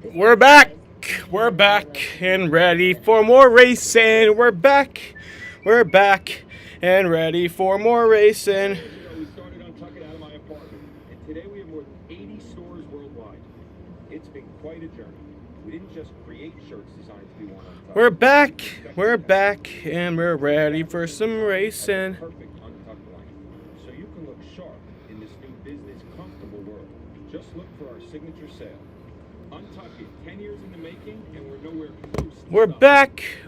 We're back. We're back and ready for more racing. We're back. We're back and ready for more racing. We started Untucked out of my apartment, and today we have more than 80 stores worldwide. It's been quite a journey. We didn't just create shirts designed to be worn on Untucked. We're back, and we're ready for some racing. Perfect Untucked life, so you can look sharp in this new business comfortable world. Just look for our signature sale. Untucked is 10 years in the making, and we're nowhere close to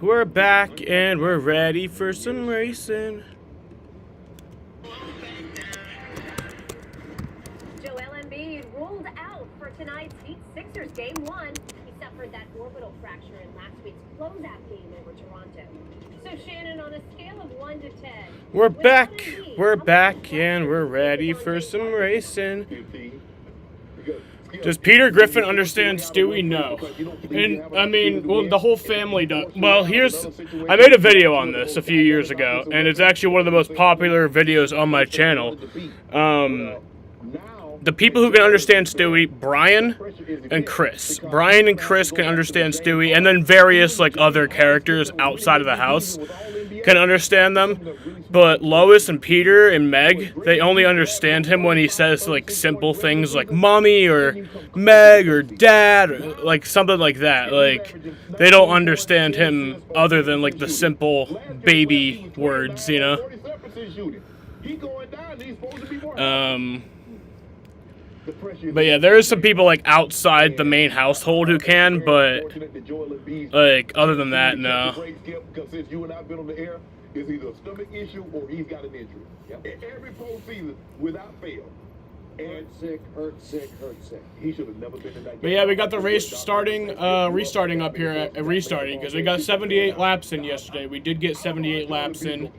We're back, and we're ready for some racing. Joel Embiid ruled out for tonight's Heat Sixers Game 1. He suffered that orbital fracture in last week's closeout game over Toronto. So Shannon, on a scale of 1 to 10, We're back, and we're ready for some racing. Does Peter Griffin understand Stewie? No. And, I mean, well, the whole family does. Well, I made a video on this a few years ago, and it's actually one of the most popular videos on my channel. The people who can understand Stewie, Brian and Chris. Brian and Chris can understand Stewie, and then various, like, other characters outside of the house can understand them. But Lois and Peter and Meg, they only understand him when he says, like, simple things like mommy or Meg or dad or, like, something like that. Like, they don't understand him other than, like, the simple baby words, you know? But yeah, there is some people, like, outside the main household who can, but, like, other than that, no. It's either a stomach issue or he's got an injury. Yep. Every postseason, without fail. Hurt sick. He should have never been in that game. But yeah, we got the race restarting up here at restarting because we got 78 laps in yesterday. We did get 78 laps in.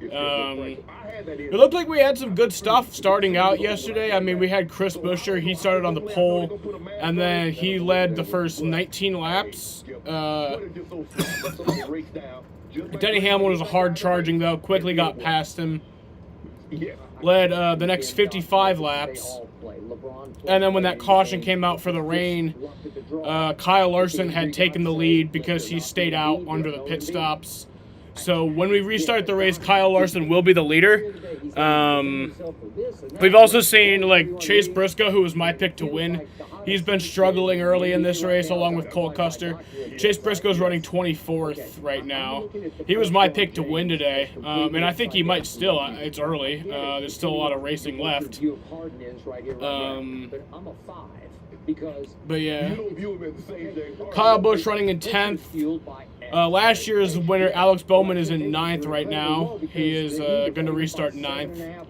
It looked like we had some good stuff starting out yesterday. I mean, we had Chris Buescher. He started on the pole, and then he led the first 19 laps. Denny Hamlin was a hard charging, though. Quickly got past him. Led the next 55 laps. And then when that caution came out for the rain, Kyle Larson had taken the lead because he stayed out under the pit stops. So when we restart the race, Kyle Larson will be the leader. We've also seen, like, Chase Briscoe, who was my pick to win. He's been struggling early in this race, along with Cole Custer. Chase Briscoe's running 24th right now. He was my pick to win today, and I think he might still. It's early. There's still a lot of racing left. But yeah, Kyle Busch running in 10th. Last year's winner, Alex Bowman, is in 9th right now. He is going to restart 9th.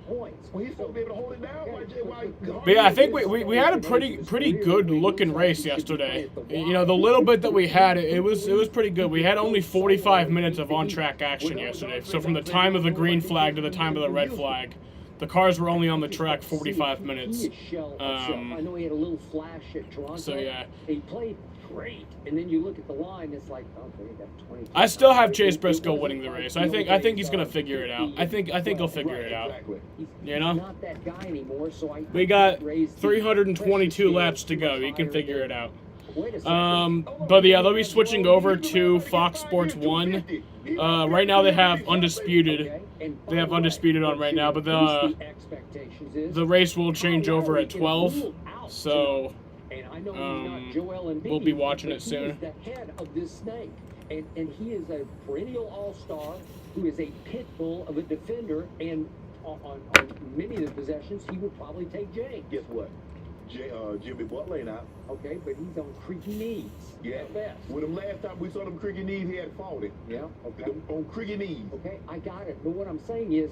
But yeah, I think we had a pretty good looking race yesterday. You know, the little bit that we had, it was pretty good. We had only 45 minutes of on-track action yesterday. So from the time of the green flag to the time of the red flag, the cars were only on the track 45 minutes. I know he had a little flash at Toronto. So yeah. He played great, and then you look at the line, it's like, okay, that's 20. I still have Chase Briscoe winning the race. I think he's gonna figure it out. I think he'll figure it out. You know? Not that guy anymore, so we got 322 laps to go. He can figure it out. But yeah, they'll be switching over to Fox Sports 1. Right now they have Undisputed. They have Undisputed on right now, but the race will change over at 12. So we'll be watching it soon. He's the head of this snake, and he is a perennial all-star who is a pit bull of a defender, and on many of the possessions, he would probably take Jay. Guess what? Jimmy Butler ain't out. Okay, but he's on creaky knees. Yeah. At best. When the last time we saw them creaky knees, he had 40. Yeah. Okay. On creaky knees. Okay, I got it. But what I'm saying is,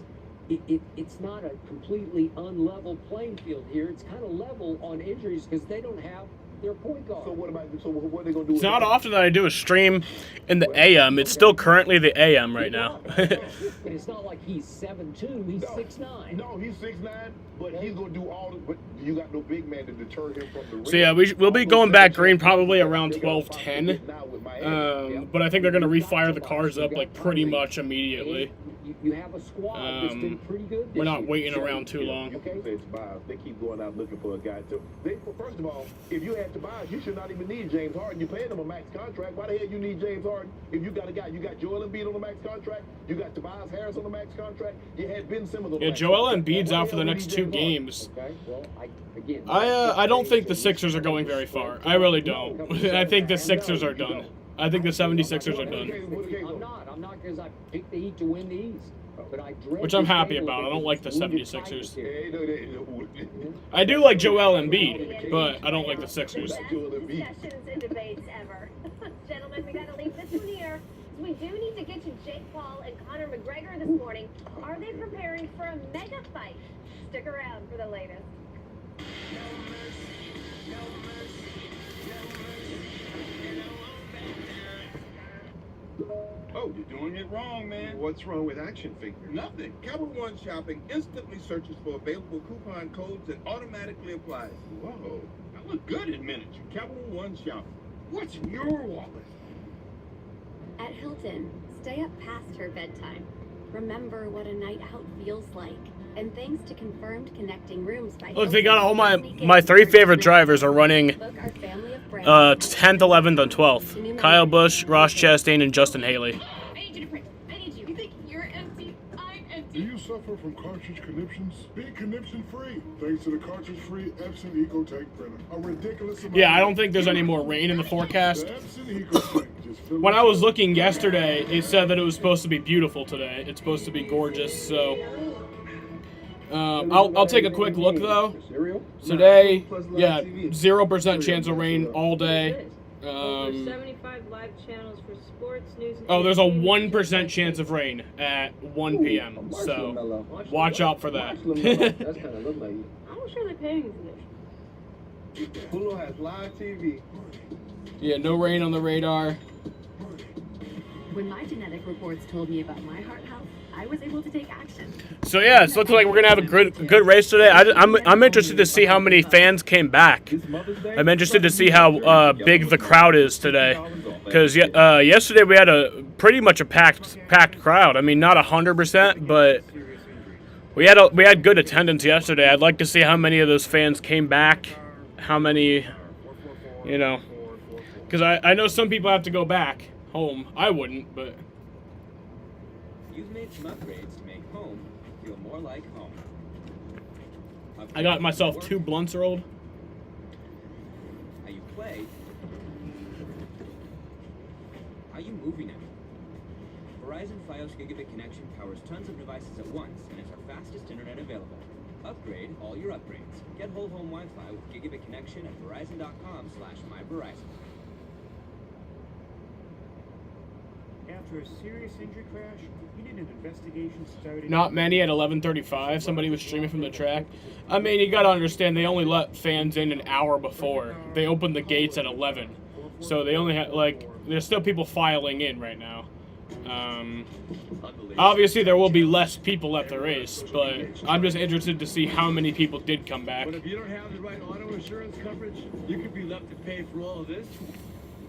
it's not a completely unlevel playing field here. It's kind of level on injuries because they don't have their point guard. So what are they going to do? It's not often that I do a stream in the AM. It's still currently the AM right now. But it's not like he's 7'2", he's 6'9". No, he's 6'9", but he's going to do all the... But you got no big man to deter him from the rim. So yeah, we'll be going back green probably around 12:10. But I think they're going to refire the cars up, like, pretty much immediately. you have a squad that's been pretty good this We're not year. waiting So, around too long. You can say Tobias. They keep going out looking for a guy too. First of all, if you had Tobias, you should not even need James Harden. You're paying him a max contract. Why the hell you need James Harden if you got a guy? You got Joel Embiid on the max contract. You got Tobias Harris on the max contract. You had Ben Simmons on the Yeah, max Joel contract. Embiid's Why out the for the hell we next need 2 James Harden? games. Okay, well, again, I don't think the Sixers are going very far. I really don't. I think the Sixers are done. I think the 76ers are done. I'm not because I picked the Heat to win the East. But I dread Which I'm this happy game about. I don't like the wounded 76ers. Titans here. Hey, no, they- I do like Joel Embiid, but I don't like the Sixers. Best discussions and debates ever. Gentlemen, we gotta leave this one here. We do need to get to Jake Paul and Conor McGregor this morning. Are they preparing for a mega fight? Stick around for the latest. Oh, you're doing it wrong, man. What's wrong with action figures? Nothing. Capital One Shopping instantly searches for available coupon codes and automatically applies. Whoa, I look good in miniature. Capital One Shopping. What's in your wallet? At Hilton, stay up past her bedtime. Remember what a night out feels like. And thanks to confirmed connecting rooms by Look, they Hilton, got all my this my weekend, 3 favorite drivers are running book our family of brands. 10th, 11th, and 12th. Kyle Busch, Ross Chastain, and Justin Haley. I need you to print. I need you. You think you're empty? I'm empty. Do you suffer from cartridge conniptions? Be conniption free thanks to the cartridge-free Epson EcoTank printer. A ridiculous amount. Yeah, I don't think there's any more rain in the forecast. The Epson EcoTank just fill When it I was up. looking yesterday, it said that it was supposed to be beautiful today. It's supposed to be gorgeous, so... I'll take a quick look, though. Today, yeah, 0% chance of rain all day. Over 75 live channels for sports, news, and Oh, there's a entertainment. 1% chance of rain at 1 p.m., so watch out for that. That's kind of look like you. I'm not sure they're paying for this. Hulu has live TV. Yeah, no rain on the radar. When my genetic reports told me about my heart health, I was able to take action. So yeah, it's looking like we're gonna have a good race today. I'm interested to see how many fans came back. I'm interested to see how big the crowd is today, because yesterday we had pretty much a packed crowd. I mean, not 100%, but we had good attendance yesterday. I'd like to see how many of those fans came back, how many, you know, because I know some people have to go back home. I wouldn't, but. You've made some upgrades to make home feel more like home. I got myself 2 blunts rolled. How you play. How you movie now. Verizon Fios Gigabit connection powers tons of devices at once, and it's our fastest internet available. Upgrade all your upgrades. Get whole home Wi-Fi with gigabit connection at verizon.com/myverizon. After a serious injury crash, you need an investigation started. Not many at 11:35. Somebody was streaming from the track. I mean, you gotta understand, they only let fans in an hour before. They opened the gates at 11. So they only had, like, there's still people filing in right now. Obviously, there will be less people at the race, but I'm just interested to see how many people did come back. But if you don't have the right auto insurance coverage, you could be left to pay for all of this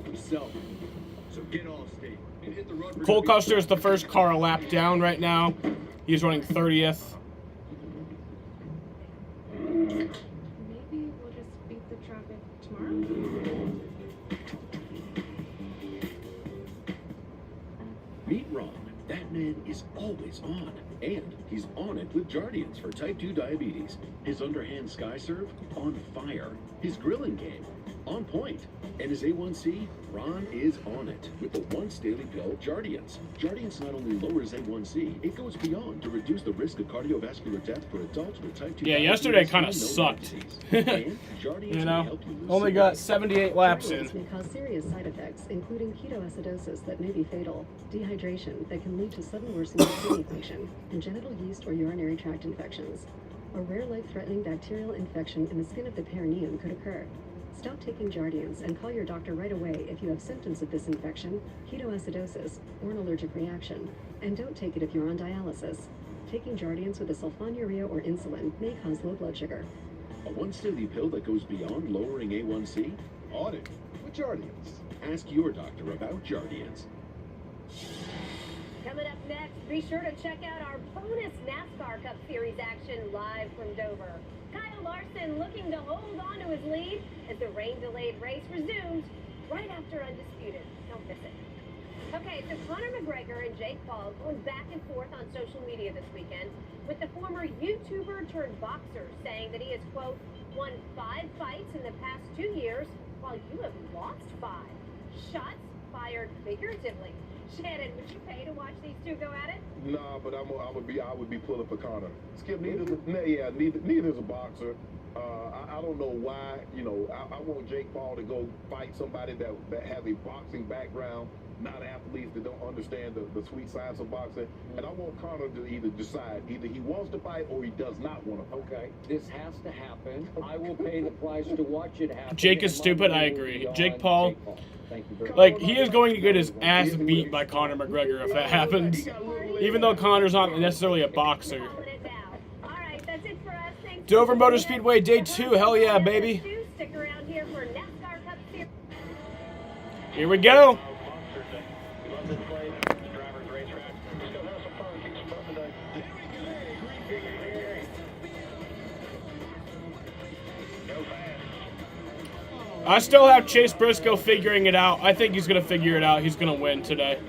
yourself. So get Allstate and hit the road. Cole Custer is the first car a lap down right now. He's running 30th. Maybe we'll just beat the traffic tomorrow. Meet Ron. That man is always on. And he's on it with Jardiance for type 2 diabetes. His underhand sky serve, on fire. His grilling game, on point. And his A1C, Ron is on it with the once daily pill Jardiance. Jardiance not only lowers A1C, it goes beyond to reduce the risk of cardiovascular death for adults with type 2 Yeah, diabetes. yesterday kind of and no sucked. diabetes. And Jardiance You may know, help you lose only some got weight. 78 laps in. May cause serious side effects, including ketoacidosis that may be fatal, dehydration that can lead to sudden worsening of kidney function, congenital yeast or urinary tract infections. A rare life-threatening bacterial infection in the skin of the perineum could occur. Stop taking Jardiance and call your doctor right away if you have symptoms of this infection, ketoacidosis, or an allergic reaction. And don't take it if you're on dialysis. Taking Jardiance with a sulfonylurea or insulin may cause low blood sugar. A once daily pill that goes beyond lowering A1C? On it with Jardiance. Ask your doctor about Jardiance. Coming up next, be sure to check out our bonus NASCAR Cup Series action live from Dover. Kyle Larson looking to hold on to his lead as the rain-delayed race resumes right after Undisputed. Don't miss it. Okay, so Conor McGregor and Jake Paul going back and forth on social media this weekend, with the former YouTuber turned boxer saying that he has, quote, won 5 fights in the past 2 years, while you have lost 5. Shots fired figuratively. Shannon, would you pay to watch these two go at it? Nah, but I would be pulling for Conor. Skip, neither's a boxer. I don't know why. You know, I want Jake Paul to go fight somebody that has a boxing background, not athletes that don't understand the sweet science of boxing. And I want Conor to either decide either he wants to fight or he does not want to fight. Okay, this has to happen. I will pay the price to watch it happen. Jake is stupid, I agree. Jake Paul, Thank you very much. like, he is going to get his ass beat by Conor McGregor if that happens. Even though Conor's not necessarily a boxer. Calling it now. All right, that's it for us. Thanks for Dover Motor tuning in. Speedway Day 2, hell yeah, baby. Stick around here for NASCAR Cup Series. Here we go. I still have Chase Briscoe figuring it out. I think he's going to figure it out. He's going to win today.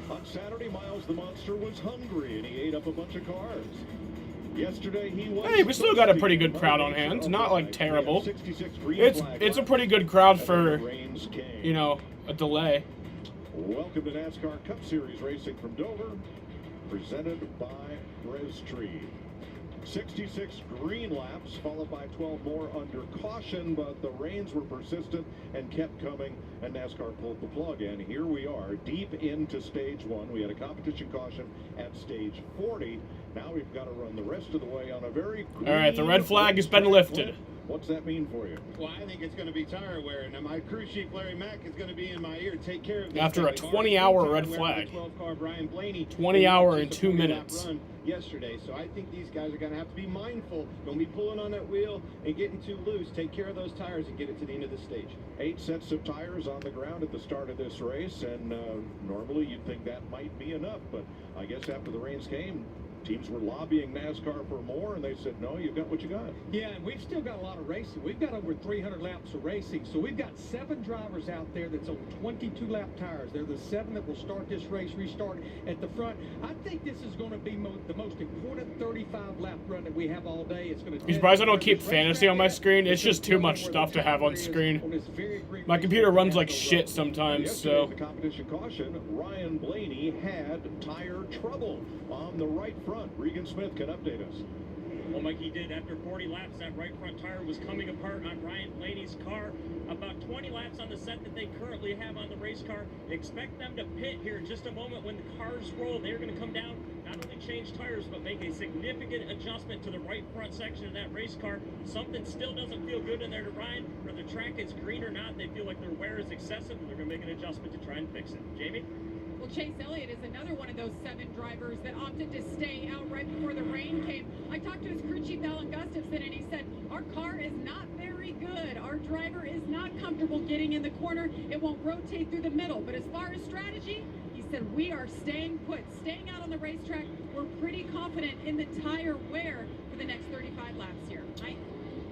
On Saturday, Miles the Monster was hungry and he ate up a bunch of cars. Yesterday, he was. Hey, we still got a pretty good crowd on hand. Not like terrible. It's a pretty good crowd for, you know, a delay. Welcome to NASCAR Cup Series racing from Dover, presented by Tree. 66 green laps, followed by 12 more under caution, but the rains were persistent and kept coming, and NASCAR pulled the plug. And here we are, deep into stage 1. We had a competition caution at stage 40. Now we've got to run the rest of the way on a very green. All right, the red flag has been lifted. What's that mean for you? Well, I think it's going to be tire wear, and my crew chief Larry Mack is going to be in my ear. Take care of this. After a 20-hour red flag. 20-hour and 2 minutes. Yesterday, so I think these guys are going to have to be mindful. Don't be pulling on that wheel and getting too loose. Take care of those tires and get it to the end of the stage. 8 sets of tires on the ground at the start of this race, and normally you'd think that might be enough, but I guess after the rains came, teams were lobbying NASCAR for more, and they said, no, you've got what you got. Yeah, and we've still got a lot of racing. We've got over 300 laps of racing, so we've got 7 drivers out there that's on 22-lap tires. They're the 7 that will start this race, restart at the front. I think this is going to be the most important 35-lap run that we have all day. It's going to. I'm surprised I don't keep fantasy on my screen. It's just too much stuff to have on screen. My computer runs like shit sometimes, so. The competition caution, Ryan Blaney had tire trouble on the right front. Regan Smith can update us. Well, Mikey did. After 40 laps, that right front tire was coming apart on Ryan Blaney's car. About 20 laps on the set that they currently have on the race car. Expect them to pit here in just a moment. When the cars roll, they're going to come down, not only change tires, but make a significant adjustment to the right front section of that race car. Something still doesn't feel good in there to Ryan. Whether the track is green or not, they feel like their wear is excessive, and they're going to make an adjustment to try and fix it. Jamie? Well, Chase Elliott is another one of those 7 drivers that opted to stay out right before the rain came. I talked to his crew chief, Alan Gustafson, and he said, our car is not very good. Our driver is not comfortable getting in the corner. It won't rotate through the middle. But as far as strategy, he said, we are staying put, staying out on the racetrack. We're pretty confident in the tire wear for the next 35 laps here.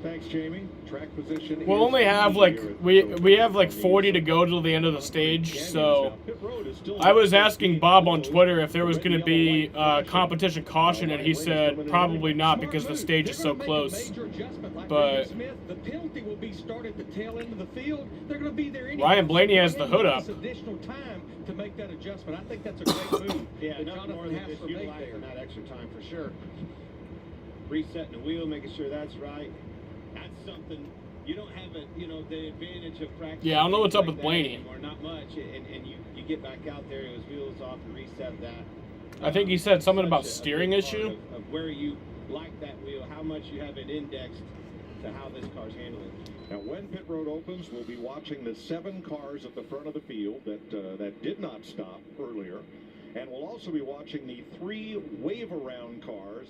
Thanks, Jamie. Track position. We'll only have like we have like 40 to go till the end of the stage, so I was asking Bob on Twitter if there was going to be competition caution, and he said probably not because the stage is so close. But the penalty will be started at the tail end of the field. They're going to be there anyway. Ryan Blaney has the hood up. Additional time to make that adjustment. I think that's a great move. Yeah, nothing more than just utilizing that extra time for sure. Resetting the wheel, making sure that's right. That's something you don't have the advantage of practice. Yeah, I don't know what's up with Blaney. Or not much, and you get back out there, his wheels off and reset that. I think he said something about steering issue. Of where you like that wheel, how much you have it indexed to how this car's handling. Now, when pit road opens, we'll be watching the 7 cars at the front of the field that did not stop earlier. And we'll also be watching the 3 wave-around cars.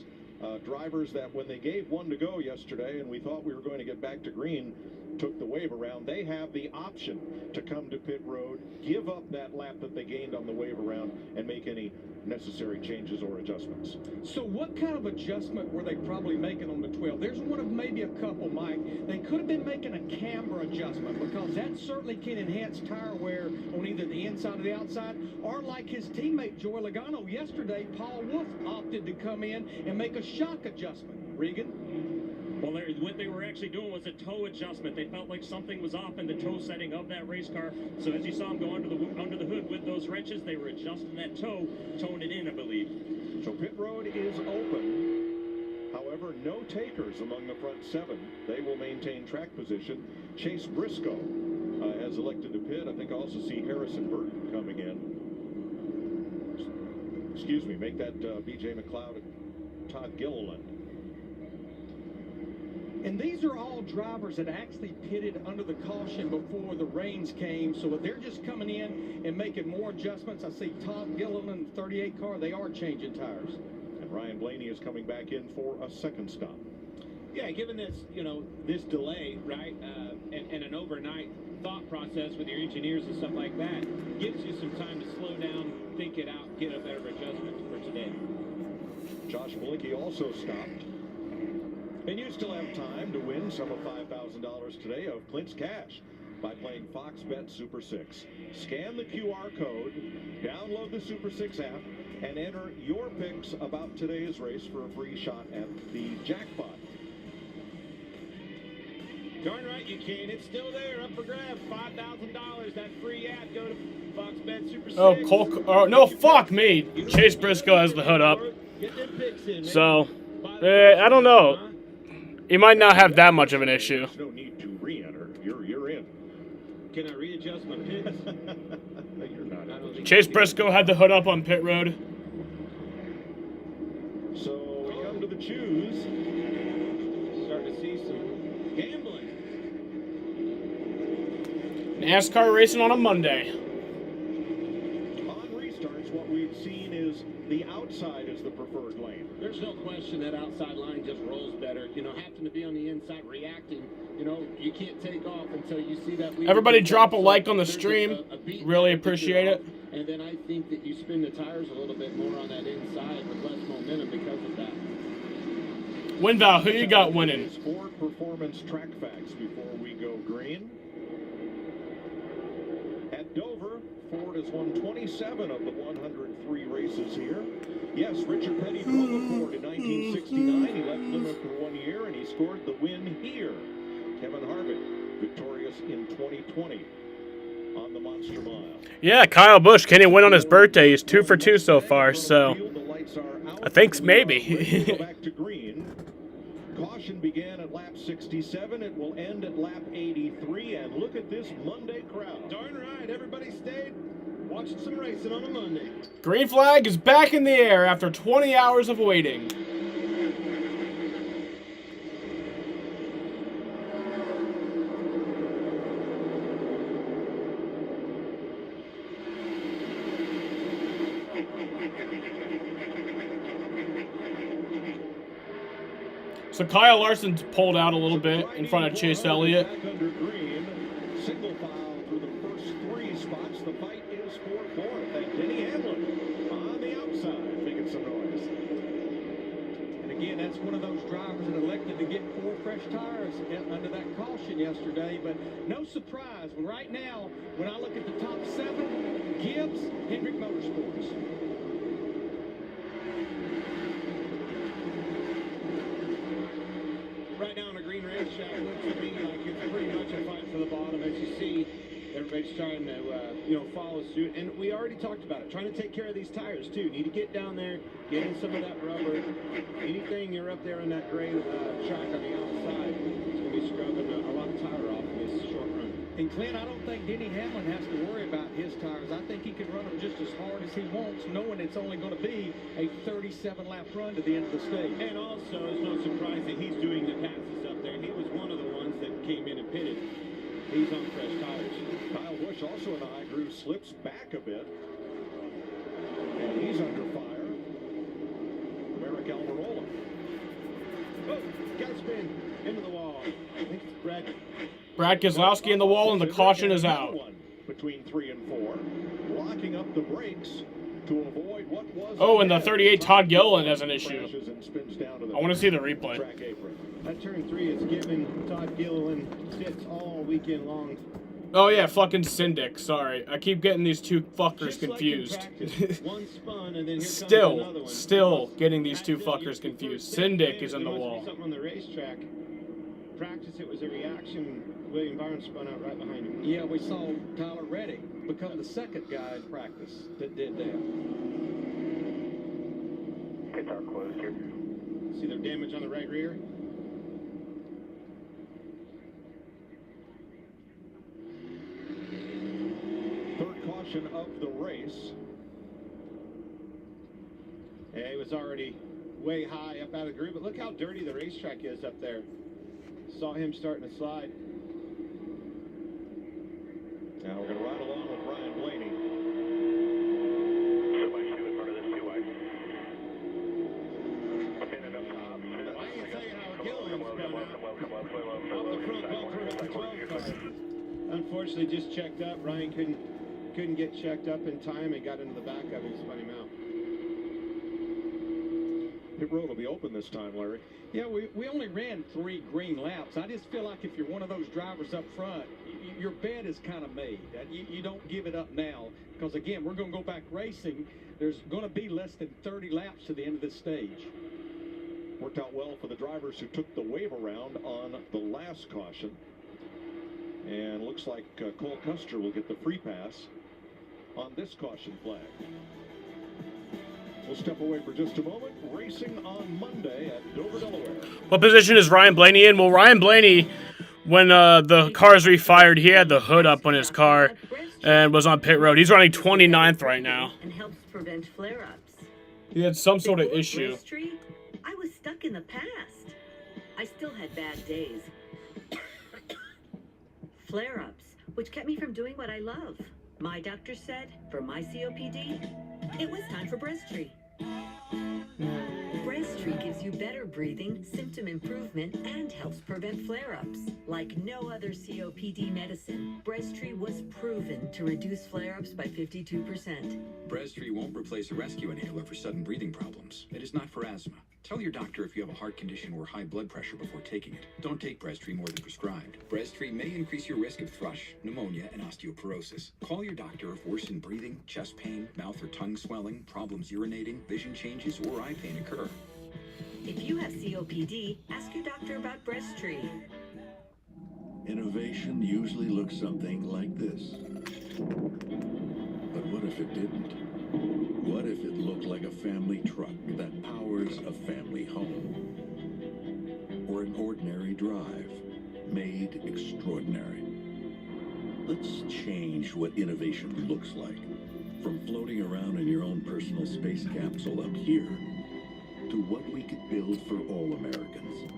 Drivers that when they gave 1 to go yesterday and we thought we were going to get back to green, took the wave around, they have the option to come to pit road, give up that lap that they gained on the wave around, and make any necessary changes or adjustments. So what kind of adjustment were they probably making on the 12? There's one of maybe a couple, Mike. They could have been making a camber adjustment because that certainly can enhance tire wear on either the inside or the outside, or like his teammate Joey Logano yesterday, Paul Wolf opted to come in and make a shock adjustment. Regan? Well, what they were actually doing was a toe adjustment. They felt like something was off in the toe setting of that race car. So as you saw them go under the hood with those wrenches, they were adjusting that toe, towing it in, I believe. So pit road is open. However, no takers among the front 7. They will maintain track position. Chase Briscoe has elected to pit. I think I also see Harrison Burton coming in. Excuse me, make that B.J. McLeod and Todd Gilliland. And these are all drivers that actually pitted under the caution before the rains came, so they're just coming in and making more adjustments. I see Todd Gilliland, 38 car, they are changing tires. And Ryan Blaney is coming back in for a second stop. Yeah, given this, this delay, right, and an overnight thought process with your engineers and stuff like that, gives you some time to slow down, think it out, get a better adjustment for today. Josh Malicki also stopped. And you still have time to win some of $5,000 today of Clint's cash by playing Fox Bet Super 6. Scan the QR code, download the Super 6 app, and enter your picks about today's race for a free shot at the jackpot. Darn right you can. It's still there, up for grabs. $5,000. That free app. Go to Fox Bet Super 6. Oh, Cole. No, fuck me. Chase Briscoe has the hood up. So, I don't know. He might not have that much of an issue. There's no need to re-enter. You're in. Can I readjust my picks? You're not. Chase Briscoe had the hood up on pit road. So we come to the choose. Starting to see some gambling. NASCAR racing on a Monday. On restarts, what we've seen is the outside is the preferred lane. There's no question that outside line just rolls better. Happen to be on the inside reacting. You can't take off until you see that. Everybody drop a like on the stream. Really appreciate it. And then I think that you spin the tires a little bit more on that inside with less momentum because of that. Winval, who you got winning? Ford Performance track facts before we go green. At Dover, Ford has won 27 of the 103 races here. Yes, Richard Petty drove a Ford in 1969. He left Plymouth for 1 year, and he scored the win here. Kevin Harvick, victorious in 2020 on the Monster Mile. Yeah, Kyle Busch. Can he win on his birthday? He's 2 for 2 so far, so I think maybe. Go back to green. Caution began at lap 67. It will end at lap 83. And look at this Monday crowd. Darn right, everybody stayed watching some racing on a Monday. Green flag is back in the air after 20 hours of waiting. So Kyle Larson's pulled out a little bit in front of Chase Elliott. Under green, single file through the first 3 spots. The fight is for 4th. And Denny Hamlin on the outside making some noise. And again, that's one of those drivers that elected to get 4 fresh tires under that caution yesterday. But no surprise, right now, when I look at the top 7, Gibbs, Hendrick Motorsports. Right now on a green racetrack, it looks to me like it's pretty much a fight for the bottom. As you see, everybody's trying to, follow suit. And we already talked about it, trying to take care of these tires, too. Need to get down there, get in some of that rubber. Anything you're up there on that gray track on the outside, it's going to be scrubbing a lot of tire off in this short run. And Clint, I don't think Denny Hamlin has to worry about his tires. I think he can run them just as hard as he wants, knowing it's only going to be a 37-lap run to the end of the stage. And also, it's no surprise that he's doing the passes up there. He was one of the ones that came in and pitted. He's on fresh tires. Kyle Busch also in the high groove, slips back a bit. And He's under fire. Eric Almirola. Oh, got spin into the wall. I think it's Brad Keselowski in the wall, and the caution is out. Between 3 and 4, locking up the brakes to avoid what was. Oh, and the 38 Todd Gilliland has an issue. And spins down to the I want to see the replay. track apron. that turn 3 is giving Todd Gilliland fits all weekend long. Oh yeah, fucking Syndic. Sorry, I keep getting these two fuckers confused. One spun and then here still, comes another one. still getting these two fuckers confused. Syndic is in the There must wall. be something on the racetrack. Practice, it was a reaction. William Byron spun out right behind him. Yeah, we saw Tyler Reddick become the second guy in practice that did that. Guitar closed here. See the damage on the right rear? Third caution of the race. Yeah, he was already way high up out of the groove, but look how dirty the racetrack is up there. Saw him starting to slide. Now we're going to ride along with Brian Blaney. Somebody shoot in front of this two wide. Pinning up top. I can tell you how Gilliland's spun out. Off the front bumper of the 12 car. Unfortunately, just checked up. Ryan couldn't get checked up in time and got into the back of him and spun him out. Pit road will be open this time, Larry. Yeah, we only ran 3 green laps. I just feel like if you're one of those drivers up front, your bed is kind of made. You don't give it up now because, again, we're going to go back racing. There's going to be less than 30 laps to the end of this stage. Worked out well for the drivers who took the wave around on the last caution. And looks like Cole Custer will get the free pass on this caution flag. We'll step away for just a moment. Racing on Monday at Dover, Delaware. What position is Ryan Blaney in? Well, Ryan Blaney, when the cars refired, he had the hood up on his car and was on pit road. He's running 29th right now. And helps prevent flare-ups. He had some sort of issue. I was stuck in the past. I still had bad days. Flare-ups, which kept me from doing what I love. My doctor said, for my COPD, it was time for Breasttree. Breasttree gives you better breathing, symptom improvement, and helps prevent flare-ups. Like no other COPD medicine, Breasttree was proven to reduce flare-ups by 52%. Breasttree won't replace a rescue inhaler for sudden breathing problems. It is not for asthma. Tell your doctor if you have a heart condition or high blood pressure before taking it. Don't take Breasttree more than prescribed. Breasttree may increase your risk of thrush, pneumonia, and osteoporosis. Call your doctor if worsened breathing, chest pain, mouth or tongue swelling, problems urinating, vision changes, or eye pain occur. If you have COPD, ask your doctor about Breasttree. Innovation usually looks something like this. But what if it didn't? What if it looked like a family truck that powers a family home? Or an ordinary drive made extraordinary? Let's change what innovation looks like. From floating around in your own personal space capsule up here to what we could build for all Americans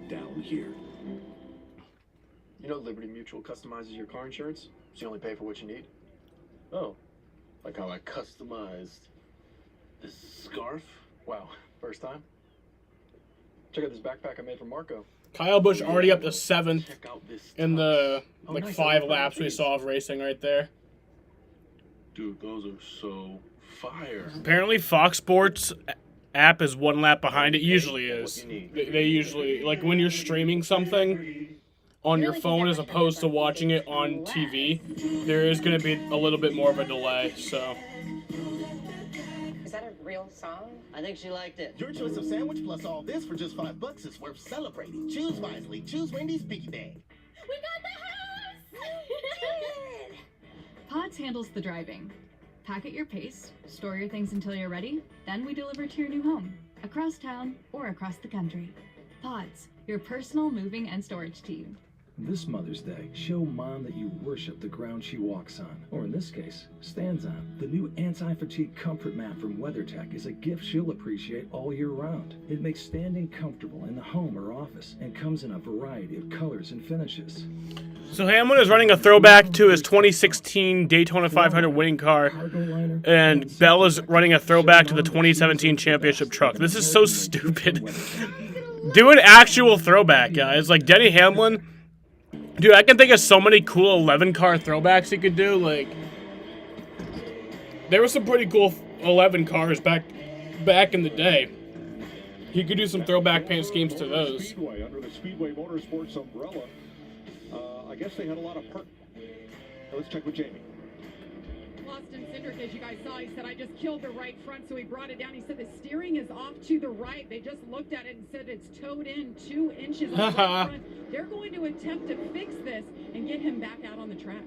down here. You know Liberty Mutual customizes your car insurance, so you only pay for what you need? Oh, like how I customized this scarf? Wow, first time? Check out this backpack I made for Marco. Kyle Busch already up to 7th in the like 5 laps we saw of racing right there. Dude, those are so fire. Apparently Fox Sports app is 1 lap behind. It usually is. They usually, like when you're streaming something on your phone as opposed to watching it on TV, there is going to be a little bit more of a delay, so. Is that a real song? I think she liked it. Your choice of sandwich plus all this for just $5 is worth celebrating. Choose wisely. Choose Wendy's Piggy Bank. We got the house! Pods handles the driving. Pack at your pace, store your things until you're ready, then we deliver to your new home, across town or across the country. Pods, your personal moving and storage team. This Mother's Day, show Mom that you worship the ground she walks on, or in this case, stands on. The new anti-fatigue comfort mat from WeatherTech is a gift she'll appreciate all year round. It makes standing comfortable in the home or office and comes in a variety of colors and finishes. So Hamlin is running a throwback to his 2016 Daytona 500 winning car, and Bell is running a throwback to the 2017 championship truck. This is so stupid. Do an actual throwback, guys. Like Denny Hamlin. Dude, I can think of so many cool 11-car throwbacks he could do. Like, there were some pretty cool 11 cars back in the day. He could do some throwback paint schemes to those. Speedway, under the Speedway Motorsports umbrella. I guess they had a lot of part. Let's check with Jamie. Austin Cindric, as you guys saw, he said, I just killed the right front, so he brought it down. He said the steering is off to the right. They just looked at it and said it's towed in 2 inches on the right front. They're going to attempt to fix this and get him back out on the track.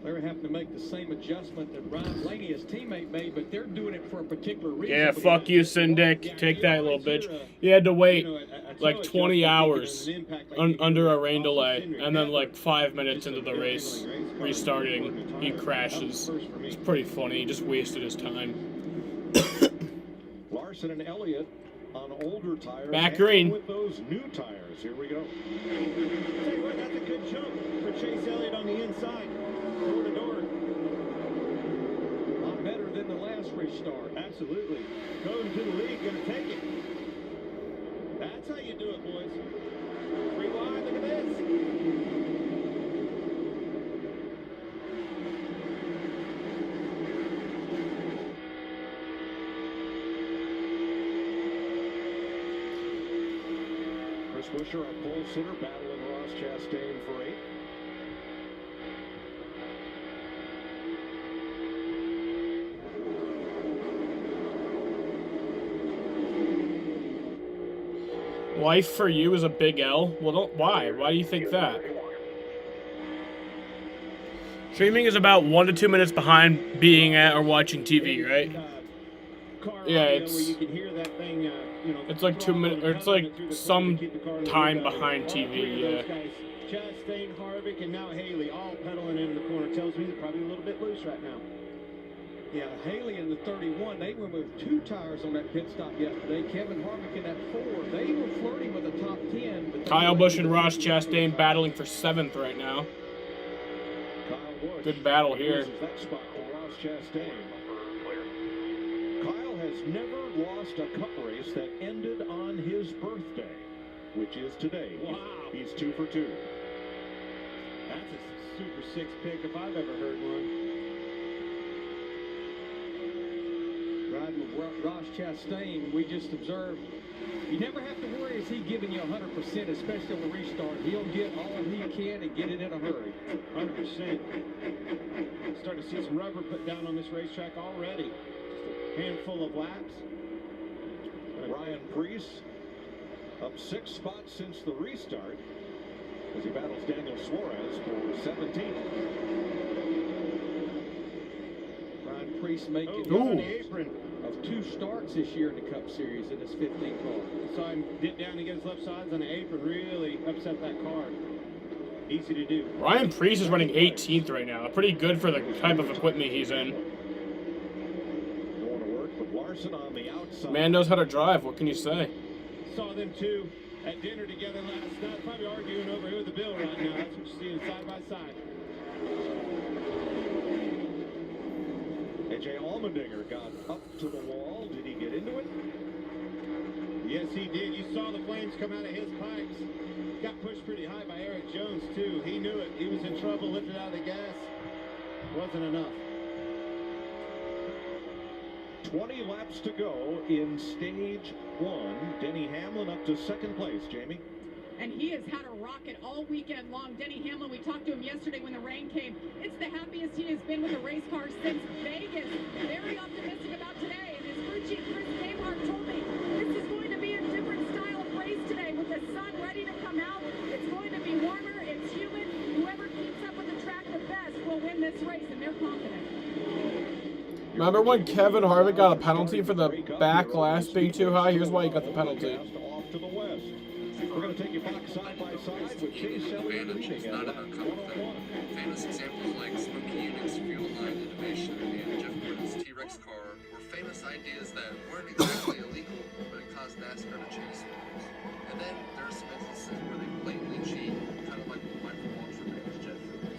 They're having to make the same adjustment that Ryan Blaney, his teammate, made, but they're doing it for a particular reason. Yeah, fuck you, Syndic. Take that, little bitch. You had to wait like 20 hours under a rain delay, and then like 5 minutes into the race, restarting, he crashes. It's pretty funny. He just wasted his time. Larson and Elliott on older tires. Back green. With those new tires. Here we go. Tell you what, that's a good jump for Chase Elliott on the inside. Door to door. A lot better than the last restart. Absolutely. Going to the lead, going to take it. That's how you do it, boys. Rewind, look at this. Chris Buescher, our pole sitter, battling Ross Chastain for 8. Life for you is a big L? Well, why? Why do you think that? Streaming is about 1 to 2 minutes behind being at or watching TV, right? Yeah, it's like 2 minutes, or it's like some time behind TV, yeah. Chastain, Harvick, and now Haley all pedaling into the corner. Tells me they're probably a little bit loose right now. Yeah, Haley in the 31, they removed 2 tires on that pit stop yesterday. Kevin Harvick in that 4, they were flirting with the top 10. But Kyle Busch and Ross Chastain battling for 7th right now. Good battle here. That spot for Ross Chastain. Kyle has never lost a cup race that ended on his birthday, which is today. Wow. He's 2 for 2. That's a Super 6 pick if I've ever heard one. Riding with Ross Chastain, we just observed, you never have to worry, is he giving you 100%, especially on the restart. He'll get all he can and get it in a hurry. 100%. Starting to see some rubber put down on this racetrack already. Just a handful of laps. Ryan Preece up 6 spots since the restart as he battles Daniel Suarez for 17th. Ryan Preece making the apron of 2 starts this year in the Cup Series in his 15th car. Saw him dip down and get his left sides on the apron, really upset that car. Easy to do. Ryan Preece is running 18th right now. Pretty good for the type of equipment he's in. Going to work with Larson on the outside. Man knows how to drive. What can you say? Saw them two at dinner together last night. Probably arguing over who the bill right now. That's what you're seeing side by side. AJ Allmendinger got up to the wall. Did he get into it? Yes, he did. You saw the flames come out of his pipes. Got pushed pretty high by Eric Jones, too. He knew it. He was in trouble, lifted out of the gas. Wasn't enough. 20 laps to go in stage 1. Denny Hamlin up to 2nd place, Jamie. And he has had a rocket all weekend long. Denny Hamlin, we talked to him yesterday when the rain came. It's the happiest he has been with a race car since Vegas. Very optimistic about today. And his crew chief, Chris Gabehart, told me this is going to be a different style of race today with the sun ready to come out. It's going to be warmer. It's humid. Whoever keeps up with the track the best will win this race, and they're confident. Remember when Kevin Harvick got a penalty for the back last being too high? Here's why he got the penalty. We're going to take you back side by side with Chase Elliott leading at lap 101. Famous examples like Smoky Unit's fuel line innovation and Jeff Gordon's T-Rex car were famous ideas that weren't exactly illegal, but it caused NASCAR to chase winners. And then there are some instances where they blatantly cheat, kind of like what Michael Waltrip and Jeff Gordon.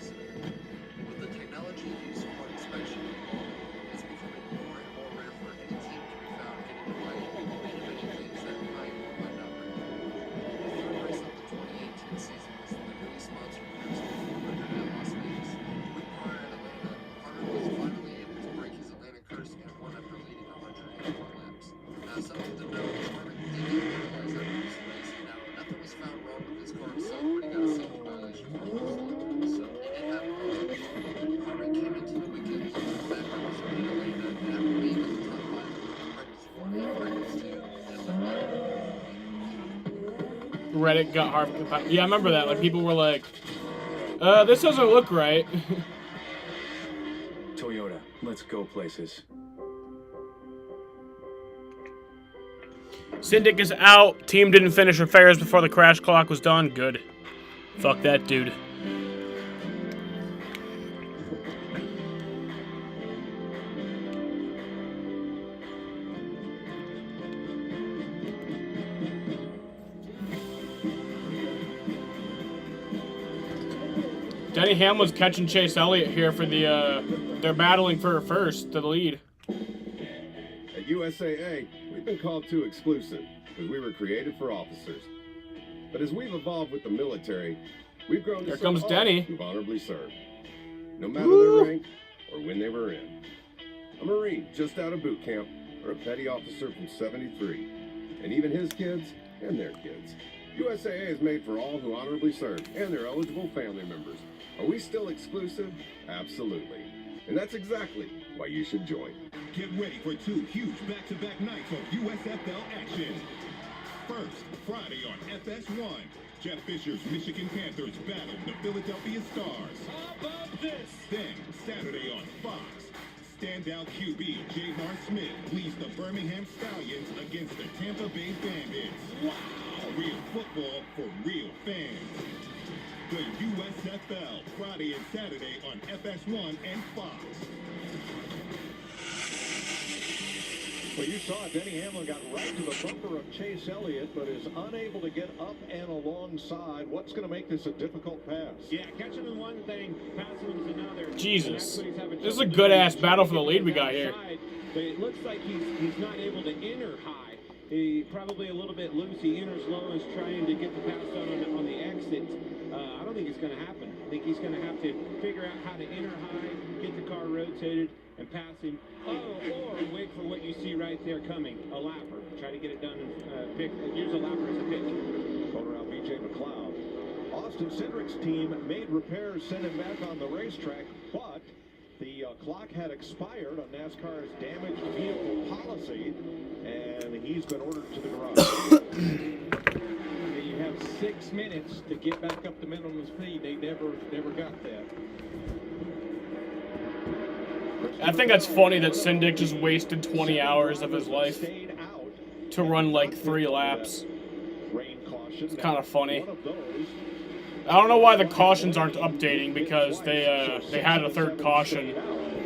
With the technology used for inspection evolving, it's becoming more and more rare for any team to be found getting it right and innovating things that might or might not break. The third race of the 2018 season was the newly sponsored Winners of 400 at Las Vegas. With prior at Atlanta, Carter was finally able to break his Atlanta curse and won after leading 181 laps. Now, something to note, Carter didn't realize after this race. Now, nothing was found wrong with his car itself, but he got a safety violation for first. So, it did happen wrong. Carter came into the weekend with that was in Atlanta, and after being in the top 5 practice 4 and practice 2, and Reddit got Harvick. Yeah, I remember that. Like, people were like, this doesn't look right. Toyota, let's go places. Syndic is out. Team didn't finish affairs before the crash clock was done. Good. Fuck that dude. Denny Hamlin's catching Chase Elliott here for the, they're battling for first to the lead. At USAA, we've been called too exclusive because we were created for officers. But as we've evolved with the military, we've grown to Here serve comes all Denny. who've honorably served, no matter their rank or when they were in. A Marine just out of boot camp or a petty officer from 73, and even his kids and their kids. USAA is made for all who honorably serve and their eligible family members. Are we still exclusive? Absolutely. And that's exactly why you should join. Get ready for 2 huge back-to-back nights of USFL action. First, Friday on FS1, Jeff Fisher's Michigan Panthers battle the Philadelphia Stars. How about this? Then, Saturday on Fox, standout QB J.R. Smith leads the Birmingham Stallions against the Tampa Bay Bandits. Wow! Real football for real fans. The USFL, Friday and Saturday on FS1 and Fox. Well, you saw it. Denny Hamlin got right to the bumper of Chase Elliott, but is unable to get up and alongside. What's going to make this a difficult pass? Yeah, catching him one thing, passing him is another. Jesus. This is a good-ass battle for the lead we got here. But it looks like he's not able to enter high. He probably a little bit loose. He enters low, is trying to get the pass done on the exit. I don't think it's going to happen. I think he's going to have to figure out how to enter high, get the car rotated, and pass him. Or wait for what you see right there coming, a lapper. Try to get it done and use a lapper as a pitch. Voter out B.J. McLeod. Austin Cindric's team made repairs, sent him back on the racetrack, but the clock had expired on NASCAR's damaged vehicle policy, and he's been ordered to the garage. You have 6 minutes to get back up to minimum speed. They never got that. I think that's funny that Syndic just wasted 20 hours of his life to run like 3 laps. It's kind of funny. I don't know why the cautions aren't updating, because they had a third caution.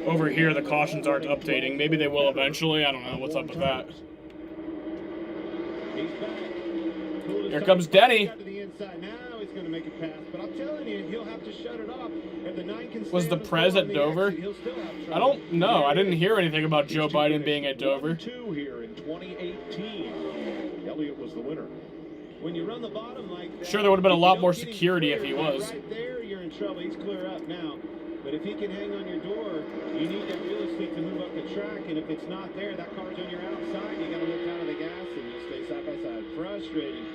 Over here, the cautions aren't updating. Maybe they will eventually. I don't know what's up with that. Here comes Denny. Now he's going to make a pass, but I'm telling you, he'll have to shut it off. If the 9 can Was the Prez at Dover? I don't know. I didn't hear anything about Joe Biden being at Dover. 2 here in 2018. Elliott was the winner. When you run the bottom like that, Sure, there would have been a lot more security if he was. Right there, you're in trouble. He's clear up now. But if he can hang on your door, you need that real estate to move up the track. And if it's not there, that car's on your outside. You got to look out of the gas and you stay side by side. Frustrating.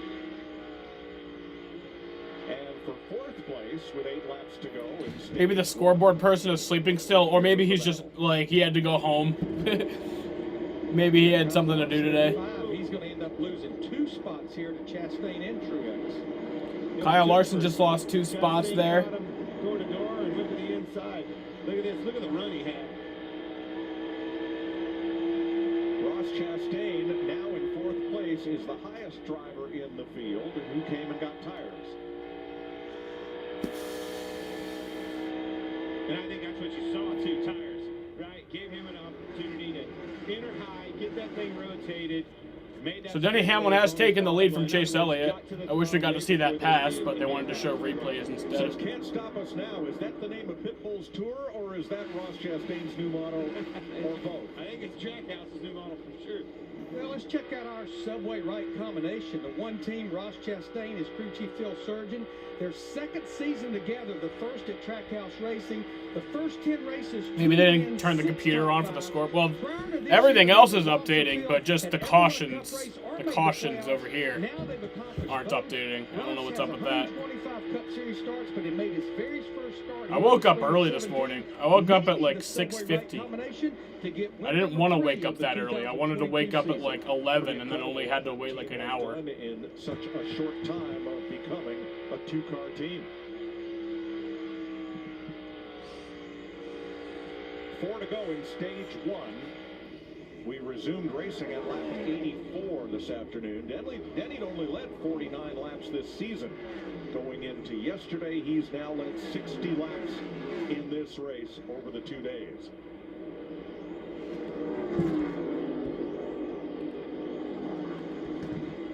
And for 4th place with 8 laps to go. Maybe the scoreboard person is sleeping still, or maybe he's just like he had to go home. Maybe he had something to do today. He's going to end up losing 2 spots here to Chastain and Truex. Kyle Larson just lost 2 spots there. Door to door and look at the inside. Look at this. Look at the run he had. Ross Chastain now in 4th place is the highest driver in the field and who came and got tires. And I think that's what you saw, 2 tires, right? Gave him an opportunity to enter high, get that thing rotated. So Denny Hamlin has taken the lead from Chase Elliott. I wish we got to see that pass, but they wanted to show replays instead. Says Can't Stop Us Now. Is that the name of Pitbull's tour, or is that Ross Chastain's new motto, or both? I think it's Jackhouse's new model for sure. Well, let's check out our subway right combination. The one team, Ross Chastain, his crew chief Phil Surgeon. Their 2nd season together, the first at Trackhouse Racing. The first 10 races. Maybe they didn't turn the computer on for the score. Well, everything else is updating, but just the cautions over here aren't updating. I don't know what's up with that. I woke up early this morning. I woke up at like 6:50. I didn't want to wake up that early. I wanted to wake up at like 11 and then only had to wait like an hour. In such a short time of becoming a 2-car team. 4 to go in stage 1. We resumed racing at lap 84 this afternoon. Denny only led 49 laps this season. Going into yesterday, he's now led 60 laps in this race over the 2 days.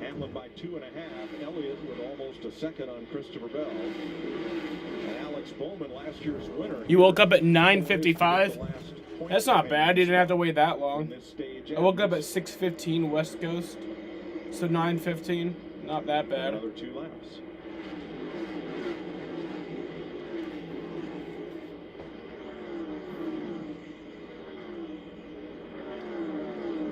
Hamlin by 2.5. Elliott with almost a second on Christopher Bell. And Alex Bowman, last year's winner. You woke up at 9:55? That's not bad. You didn't have to wait that long. I woke up at 6:15 West Coast, so 9:15. Not that bad. Another 2 laps.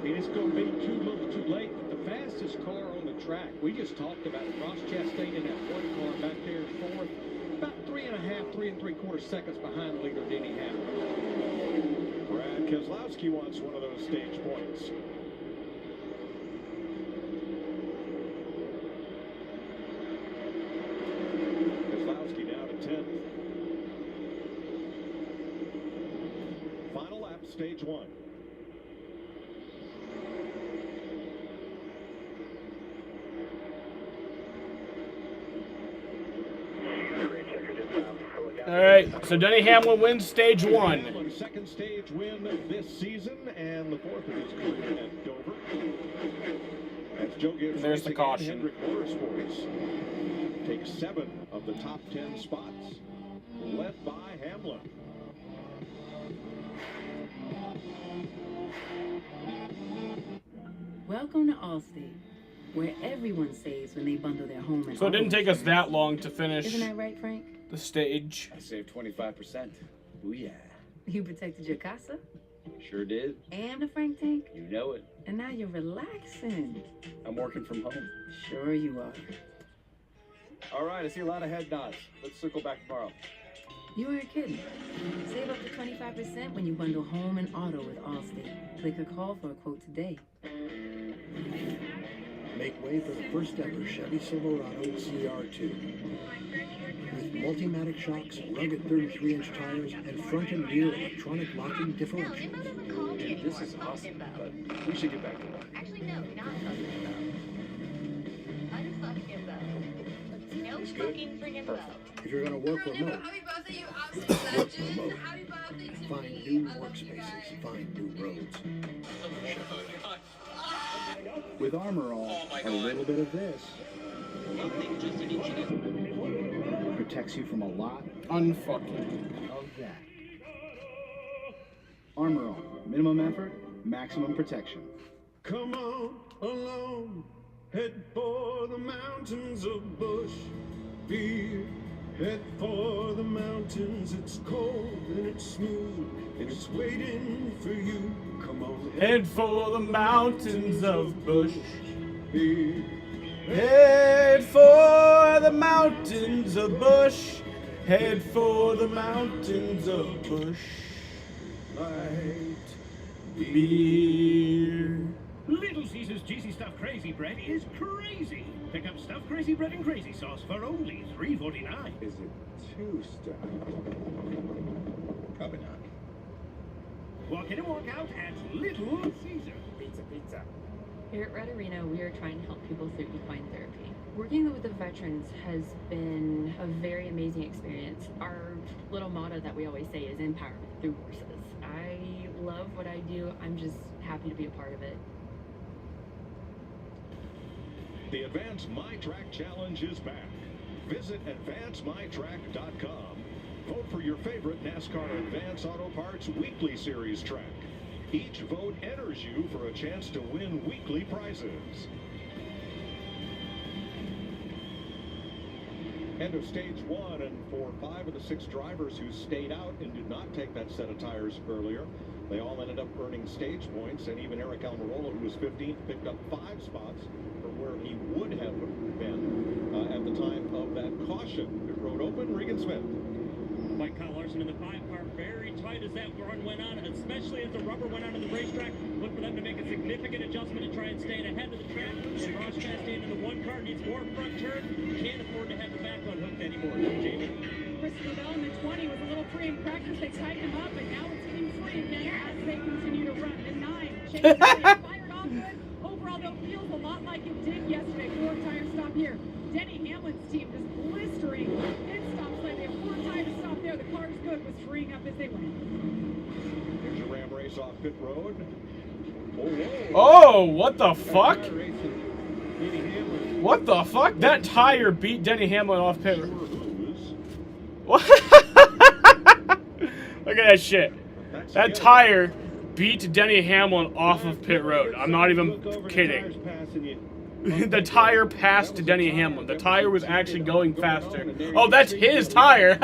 It's going to be too little too late, but the fastest car on the track, we just talked about it. Ross Chastain in that one car back there in 4th, about 3 3/4 seconds behind leader Denny Hamlin. Brad Keselowski wants one of those stage points. Keselowski down to 10th. Final lap, stage 1. All right, so Denny Hamlin wins stage 1. Hamlin's 2nd stage win this season and the 4th of his career at Dover. As Joe Gibbs There's the Racing caution. and Hendrick Motorsports take 7 of the top 10 spots, led by Hamlin. Welcome to Allstate, where everyone saves when they bundle their home and So it didn't auto take us insurance. that long to finish Isn't that right, Frank? the stage. I saved 25%. Ooh, yeah. You protected your casa Sure did. and the Frank tank, You know it. and now you're relaxing. I'm working from home. Sure you are. All right, I see a lot of head nods. Let's circle back tomorrow. You weren't kidding. Save up to 25% when you bundle home and auto with Allstate. Click or call for a quote today. Make way for the first ever Chevy Silverado CR2. With Multimatic shocks, rugged 33-inch tires, and front and rear electronic locking differential. Dude, this is awesome, but we should get back to work. Actually, no, not unfuck himbo. No fucking friggin' bo. If you're going to work remote, work remote. Find new workspaces, find new roads. With Armor All, a little bit of this protects you from a lot Unfucking. of that. Armor All, minimum effort, maximum protection. Come on along, head for the mountains of Busch. Head for the mountains, it's cold and it's smooth, and it's waiting for you. Come on, Head for the mountains of Busch. Head for the mountains of Busch. Head for the mountains of Busch. Light beer. Little Caesar's Juicy Stuffed Crazy Bread is crazy. Pick up Stuffed Crazy Bread and Crazy Sauce for only $3.49. Is it too stuffed? Probably not. Walk in and walk out at Little Caesar. Pizza, pizza. Here at Red Arena, we are trying to help people through equine therapy. Working with the veterans has been a very amazing experience. Our little motto that we always say is empowerment through horses. I love what I do. I'm just happy to be a part of it. The Advance My Track Challenge is back. Visit advancemytrack.com. Vote for your favorite NASCAR Advance Auto Parts Weekly Series track. Each vote enters you for a chance to win weekly prizes. End of stage one, and for 5 of the 6 drivers who stayed out and did not take that set of tires earlier, they all ended up earning stage points, and even Eric Almirola, who was 15th, picked up 5 spots from where he would have been at the time of that caution. Pit road open, Regan Smith. Mike Kyle Larson in the 5-car, very tight as that run went on, especially as the rubber went onto the racetrack. Look for them to make a significant adjustment to try and stay ahead of the track. And Ross Chastain in the 1-car needs more front turn. Can't afford to have the back unhooked anymore. Jamie. Christopher Bell in the 20 was a little free in practice. They tightened him up, and now it's getting free again as they continue to run. The 9, Chase Elliott fired off good. Overall, though, feels a lot like it did yesterday. 4 tire stop here. Denny Hamlin's team just blistering. It stops lately. A 4 tire stop there. The car's good was freeing up as they went. Here's your Ram race off pit road. Oh, what the fuck? What the fuck? That tire beat Denny Hamlin off pit road. What? Look at that shit. That tire beat Denny Hamlin off of pit road. I'm not even kidding. The tire passed Denny Hamlin. The tire was actually going faster. Oh, that's his tire.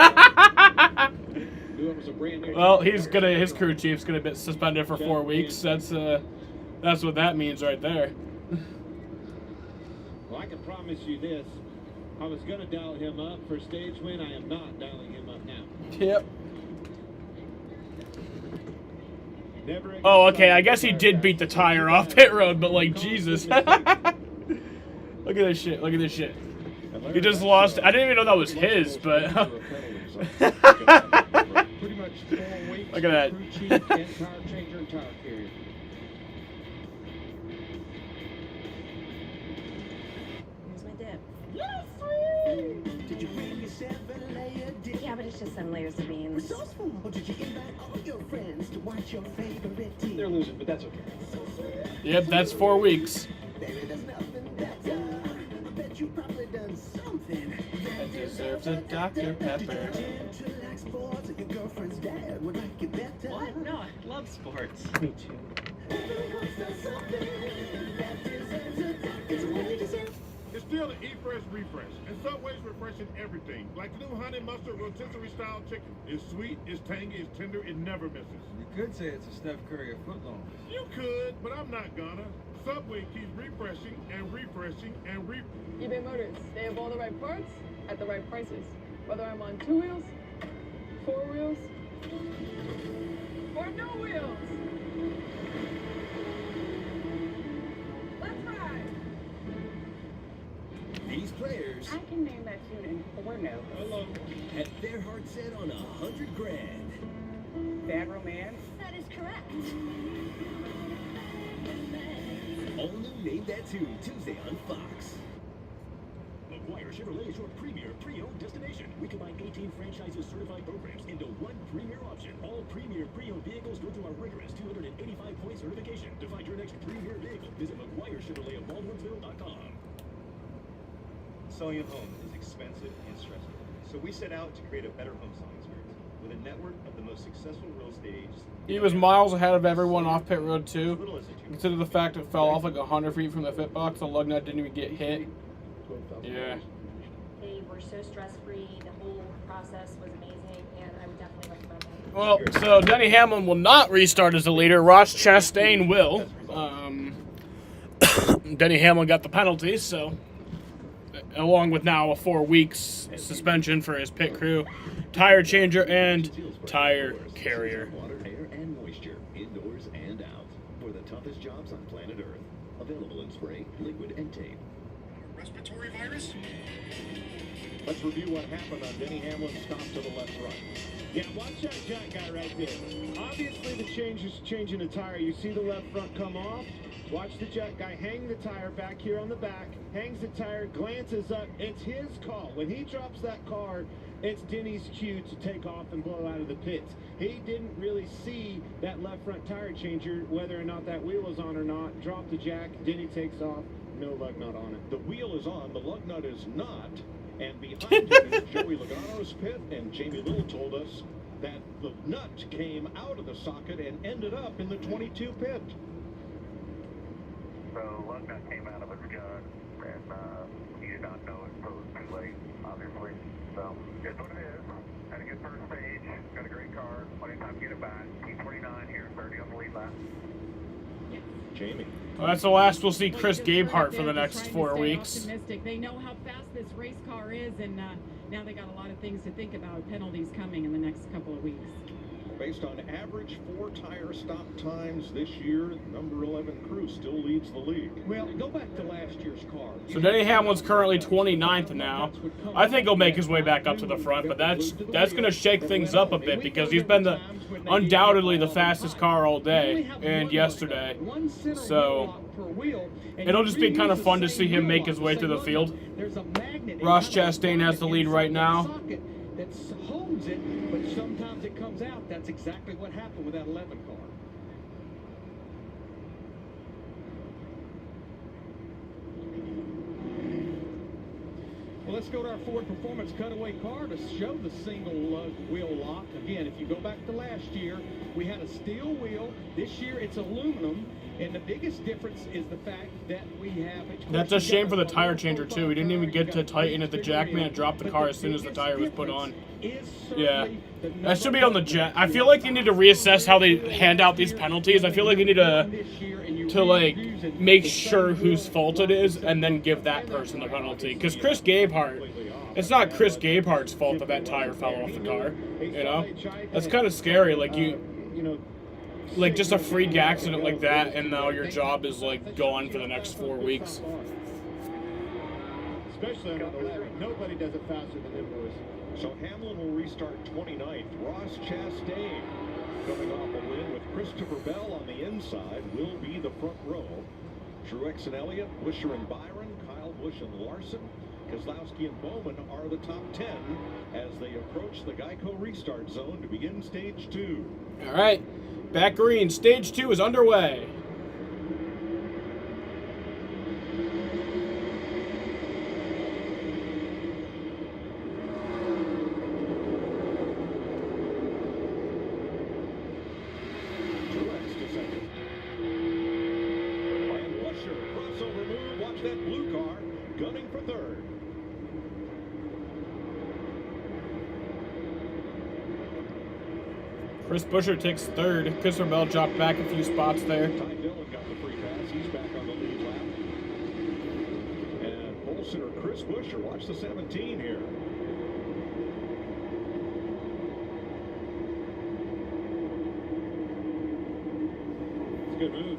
Well, his crew chief's gonna be suspended for 4 weeks. That's what that means right there. Well, I can promise you this. I was going to dial him up for stage win. I am not dialing him up now. Yep. Oh, okay. I guess he did beat the tire off pit road, but like, Jesus. Look at this shit. Look at this shit. He just lost. I didn't even know that was his, but. Look at that. Did you bring your 7-layer dip? Yeah, but it's just some layers of beans. Resourceful. Or did you invite all your friends to watch your favorite team? They're losing, but that's okay. Yep, that's 4 weeks. Baby, there's nothing better. I bet you probably done something that deserves a Dr. Pepper. Did you pretend to like sports and your girlfriend's dad would like it better? What? No, I love sports. Me too. Everyone's done something that deserves a Dr. It's still an Eat Fresh refresh. In some ways, refreshing everything. Like the new honey mustard rotisserie style chicken. It's sweet, it's tangy, it's tender, it never misses. You could say it's a Steph Curry footlong. You could, but I'm not gonna. Subway keeps refreshing and refreshing and eBay Motors. They have all the right parts at the right prices. Whether I'm on 2 wheels, 4 wheels, or no wheels. Let's ride. These players I can name that tune in 4 notes. hello, had their heart set on $100 grand. Bad Romance? That is correct. All new Name That Tune Tuesday on Fox. McGuire Chevrolet is your premier pre-owned destination. We combine 18 franchises certified programs into one premier option. All premier pre-owned vehicles go through our rigorous 285-point certification. To find your next premier vehicle, visit McGuire Chevrolet of Baldwinsville.com. Selling a home is expensive and stressful, so we set out to create a better home selling experience with a network of the most successful real estate agents. He was miles ahead of everyone off pit road too. Consider the fact it fell off like 100 feet from the fit box. The lug nut didn't even get hit. Yeah. They were so stress-free. The whole process was amazing, and I would definitely recommend that. Well, so Denny Hamlin will not restart as a leader. Ross Chastain will. Denny Hamlin got the penalty, so along with now a 4 weeks suspension for his pit crew, tire changer, and tire carrier. Water, air, and moisture, indoors and out, for the toughest jobs on planet Earth. Available in spray, liquid, and tape. respiratory virus? Let's review what happened on Denny Hamlin's stop to the left front. Yeah, watch that jack guy right there. Obviously, the change is changing the tire. You see the left front come off. Watch the jack guy hang the tire back here on the back, hangs the tire, glances up. It's his call. When he drops that car, it's Denny's cue to take off and blow out of the pits. He didn't really see that left front tire changer, whether or not that wheel was on or not. Drop the jack, Denny takes off, no lug nut on it. The wheel is on, the lug nut is not. And behind him is Joey Logano's pit, and Jamie Little told us that the nut came out of the socket and ended up in the 22 pit. So lug nut came out of his gun, and he did not know it until it was too late, obviously. So it's what it is. Had a good first stage, got a great car, plenty of time to get it back. T29 here, 30 on the lead lap. Jamie. Well, that's the last we'll see Chris Gabehart for the next 4 weeks. Optimistic. They know how fast this race car is, and now they got a lot of things to think about. Penalties coming in the next couple of weeks. Based on average 4-tire stop times this year, number 11 crew still leads the league. Well, go back to last year's car. So Denny Hamlin's currently 29th now. I think he'll make his way back up to the front, but that's going to shake things up a bit because he's been undoubtedly the fastest car all day and yesterday. So it'll just be kind of fun to see him make his way through the field. Ross Chastain has the lead right now. That holds it, but sometimes it comes out. That's exactly what happened with that 11 car. Well, let's go to our Ford Performance cutaway car to show the single lug wheel lock. Again, if you go back to last year, we had a steel wheel. This year, it's aluminum. And the biggest difference is the fact that we have... That's a shame for the tire changer, too. He didn't even get to tighten it. The jackman dropped the car as soon as the tire was put on. Yeah. That should be on the jack. I feel like they need to reassess how they hand out these penalties. I feel like they need to like, make sure whose fault it is and then give that person the penalty. Because Chris Gabehart... It's not Chris Gabehart's fault that that tire fell off the car, you know? That's kind of scary. Like, like just a freak accident like that, and now your job is like gone for the next 4 weeks. Especially on the 11. Nobody does it faster than them boys. So Hamlin will restart 29th. Ross Chastain coming off a win with Christopher Bell on the inside will be the front row. Truex and Elliott, Buescher and Byron, Kyle Busch and Larson, Keselowski and Bowman are the top 10 as they approach the Geico restart zone to begin stage 2. All right. Back green, stage 2 is underway. Truex to second. And Buescher, crossover move, watch that blue car, gunning for third. Chris Buescher takes third. Christopher Bell dropped back a few spots there. Ty Dillon got the free pass. He's back on the lead lap. And pole sitter Chris Buescher, watch the 17 here. It's a good move.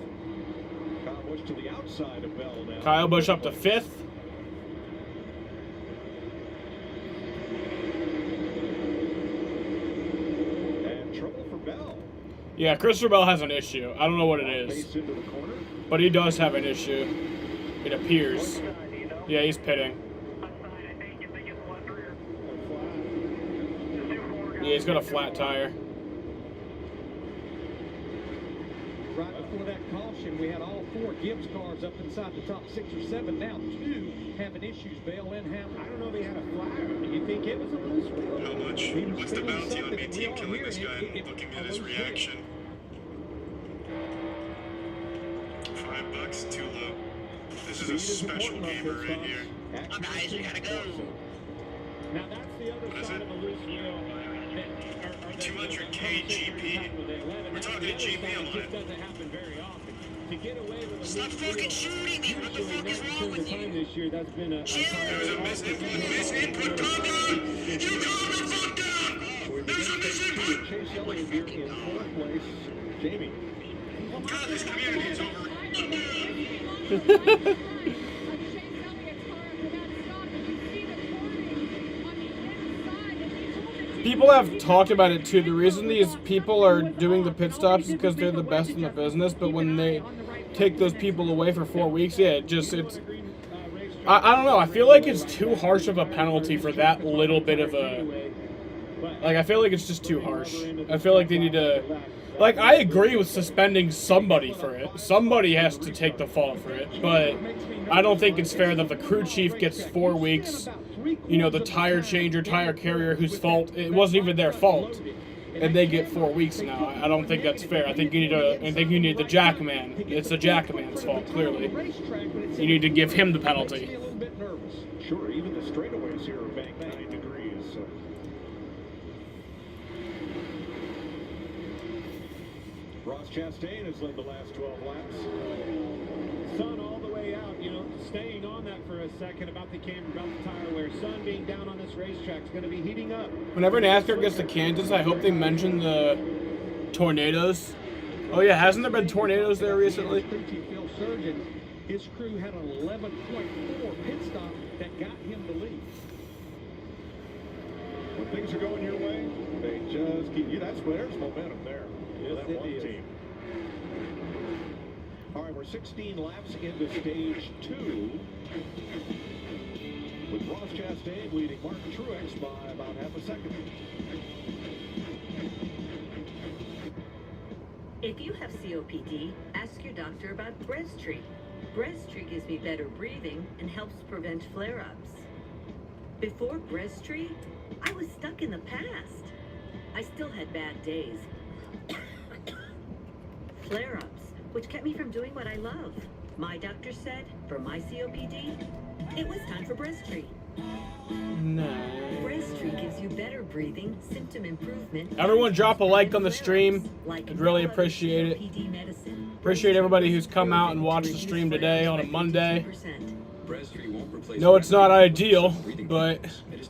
Kyle Busch to the outside of Bell now. Kyle Busch up to 5th. Yeah, Christopher Bell has an issue. I don't know what it is. But he does have an issue. It appears. Yeah, he's pitting. Yeah, he's got a flat tire. Right before that caution, we had all 4 Gibbs cars up inside the top 6 or 7. Now 2 having issues. Bell and Hamlin. I don't know if he had a flyer. Do you think it was a loose wheel? How much? What's the bounty on me team killing this guy? Looking at his reaction. $5, too low. This is a special gamer right here. Oh, guys, we gotta go. Now that's the other side of a loose wheel. 200K GP. We're talking a GP on it. Doesn't happen very often. To get away with a Stop fucking shooting me! What the fuck is wrong with you? This year, that's been a There's a misinput. Calm down! You calm the fuck down! There's a misinput! Chase Elliott here in 4th place. Jamie. God, this community is over. people have talked about it too. The reason these people are doing the pit stops is because they're the best in the business. But when they take those people away for 4 weeks, yeah, I don't know. I feel like it's too harsh of a penalty for that little bit of a. Like, I feel like it's just too harsh. I feel like they need to. Like, I agree with suspending somebody for it. Somebody has to take the fall for it. But I don't think it's fair that the crew chief gets 4 weeks. You know, the tire changer, tire carrier, whose fault it wasn't even their fault, and they get 4 weeks now. I don't think that's fair. I think you need the jackman. It's the jackman's fault, clearly. You need to give him the penalty. Sure, even the straightaways here are banked 9 degrees. Ross Chastain has led the last 12 laps. Sun all the way out, you know, staying on that for a second about the camber, about the tire wear. Sun being down on this racetrack is going to be heating up. Whenever NASCAR gets to Kansas, I hope they mention the tornadoes. Oh yeah, hasn't there been tornadoes there recently? Phil Surgeon, his crew had an 11.4 pit stop that got him the lead. When things are going your way, they just keep you. There's momentum there. Yes, that one team. All right, we're 16 laps into stage 2. With Ross Chastain leading Mark Truex by about half a second. If you have COPD, ask your doctor about Breztri. Breztri gives me better breathing and helps prevent flare-ups. Before Breztri, I was stuck in the past. I still had bad days. Flare-ups, which kept me from doing what I love. My doctor said, for my COPD, it was time for Breztri. No. Breztri gives you better breathing, symptom improvement. Everyone drop a like on the stream. I'd really appreciate it. Appreciate everybody who's come out and watched the stream today on a Monday. No, it's not ideal, but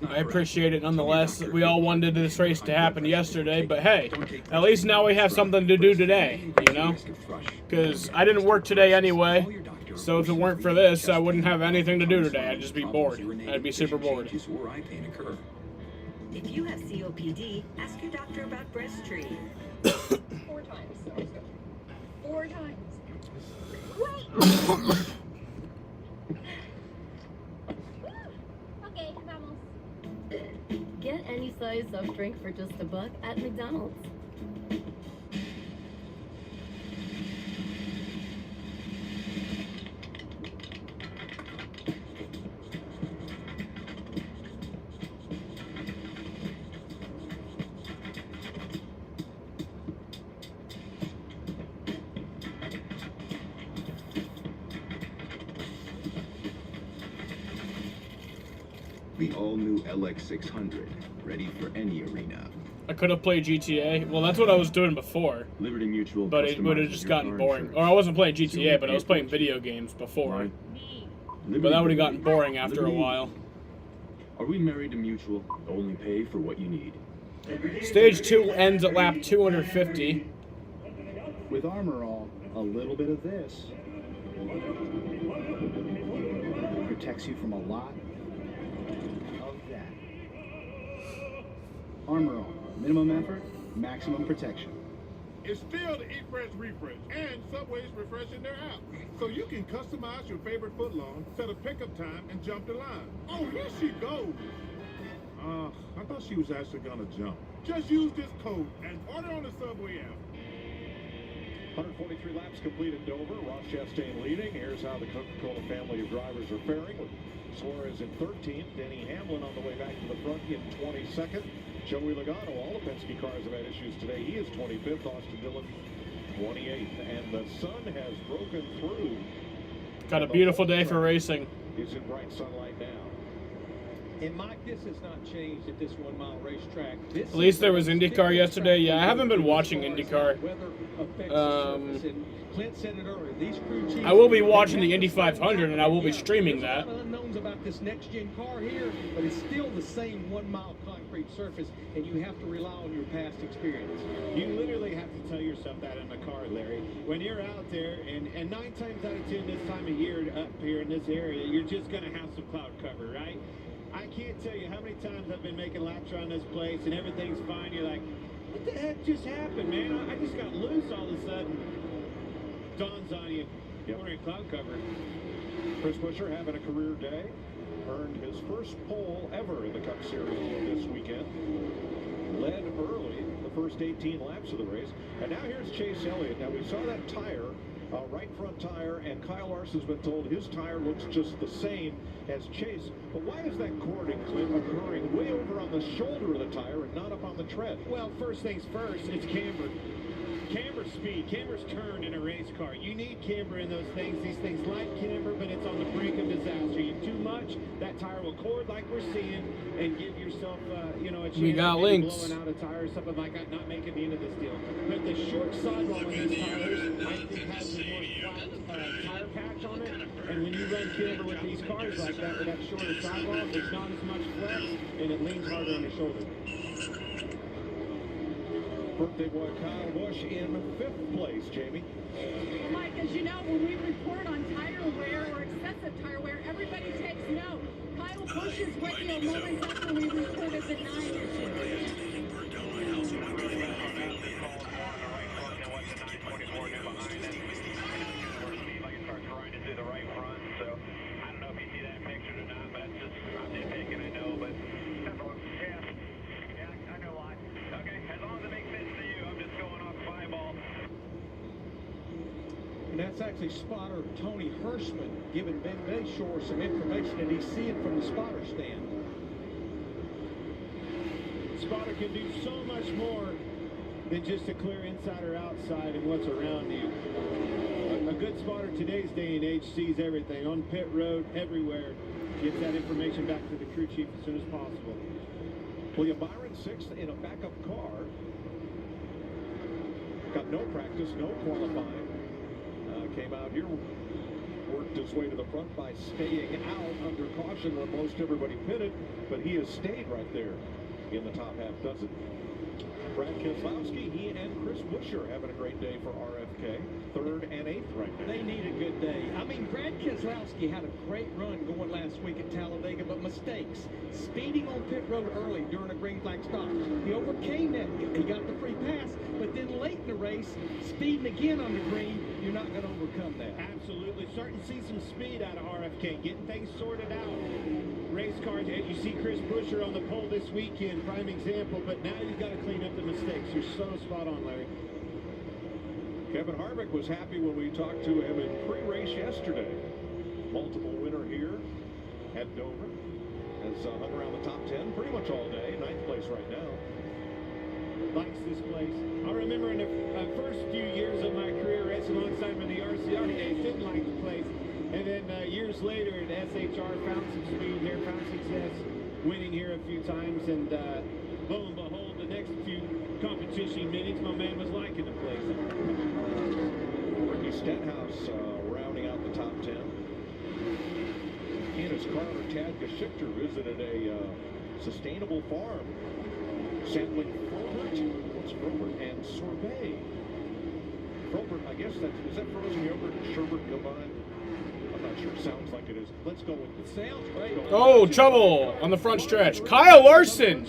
I appreciate it nonetheless. We all wanted this race to happen yesterday, but hey, at least now we have something to do today, you know? Because I didn't work today anyway, so if it weren't for this, I wouldn't have anything to do today. I'd just be bored. I'd be super bored. If you have COPD, ask your doctor about Breztri. 4 times. 4 times. Okay, vamos. Get any size soft drink for just $1 at McDonald's. The all-new LX600, ready for any arena. I could have played GTA. Well, that's what I was doing before. Liberty Mutual, but it would have just gotten boring. Or I wasn't playing GTA, but I was playing video games before. But that would have gotten boring after a while. Are we married to Mutual? Only pay for what you need. Stage 2 ends at lap 250. With Armor All, a little bit of this protects you from a lot of that. Armor All, minimum effort, maximum protection. It's still the Eat Fresh Refresh, and Subway's refreshing their app. So you can customize your favorite footlong, set a pickup time, and jump the line. Oh, here she goes. I thought she was actually gonna jump. Just use this code and order on the Subway app. 143 laps complete at Dover. Ross Chastain leading. Here's how the Coca-Cola family of drivers are faring. With Suarez in 13th. Denny Hamlin on the way back to the front in 22nd. Joey Logano, all the Penske cars have had issues today. He is 25th. Austin Dillon, 28th. And the sun has broken through. Got a beautiful day for racing. It's in bright sunlight now. And Mike, this has not changed at this 1 mile racetrack. At least there was IndyCar yesterday. Yeah, I haven't been watching IndyCar. Clint said it earlier. These crew chiefs, I will be watching the Indy 500, and I will be streaming that. There's a lot of unknowns about this next-gen car here, but it's still the same 1 mile concrete surface, and you have to rely on your past experience. You literally have to tell yourself that in the car, Larry. When you're out there, and 9 times out of 10 this time of year up here in this area, you're just going to have some cloud cover, right? I can't tell you how many times I've been making laps around this place and everything's fine. You're like, what the heck just happened, man? I just got loose all of a sudden. Dawns on you. Wearing cloud cover. Chris Buescher having a career day. Earned his first pole ever in the Cup Series this weekend. Led early the first 18 laps of the race. And now here's Chase Elliott. Now we saw that tire, right front tire, and Kyle Larson's been told his tire looks just the same as Chase. But why is that cording, Clint, occurring way over on the shoulder of the tire and not up on the tread? Well, first things first, it's camber. Camber speed. Camber's turn in a race car. You need camber in those things. These things like camber, but it's on the brink of disaster. You too much, that tire will cord like we're seeing and give yourself, a chance We got of links. blowing out a tire or something like that, not making the end of this deal. But the short sidewall on these tires, I think, has a more flat tire patch on it. And when you run camber with these cars like that, with that shorter sidewall, there's not as much flex, and it leans harder on your shoulder. Birthday boy Kyle Busch in 5th place, Jamie. Mike, as you know, when we report on tire wear or excessive tire wear, everybody takes note. Kyle Busch is with you moments after we reported the 9 issue. And that's actually spotter Tony Hirschman giving Ben Bayshore some information that he's seeing from the spotter stand. Spotter can do so much more than just to clear inside or outside and what's around you. A good spotter today's day and age sees everything on pit road, everywhere. Gets that information back to the crew chief as soon as possible. William Byron 6th in a backup car. Got no practice, no qualifying. Came out here, worked his way to the front by staying out under caution when most everybody pitted, but he has stayed right there in the top half dozen. Brad Keselowski, he and Chris Buescher having a great day for RFK, 3rd and 8th right now. They need a good day. I mean, Brad Keselowski had a great run going last week at Talladega, but mistakes. Speeding on pit road early during a green flag stop. He overcame that. He got the free pass, but then late in the race, speeding again on the green, you're not going to overcome that. Absolutely. Starting to see some speed out of RFK, getting things sorted out. Race cars, and you see Chris Buescher on the pole this weekend, prime example, but now you've got to clean up the mistakes. You're so spot on, Larry. Kevin Harvick was happy when we talked to him in pre-race yesterday. Multiple winner here at Dover. Has hung around the top 10 pretty much all day. 9th place right now. Likes this place. I remember in the first few years of my career racing alongside him in the RCR days, didn't like the place. And then years later at SHR, found some speed here, found success, winning here a few times, and lo and behold, the next few competition minutes, my man was liking the place. Ricky Stenhouse rounding out the top 10. He and his partner Tad Geschichter visited a sustainable farm, sampling Frobert and sorbet. Frobert, I guess is that frozen yogurt and sherbet combined? I'm not sure. Sounds like it is. Let's go with the sounds right. Oh, trouble on the front stretch. Kyle Larson.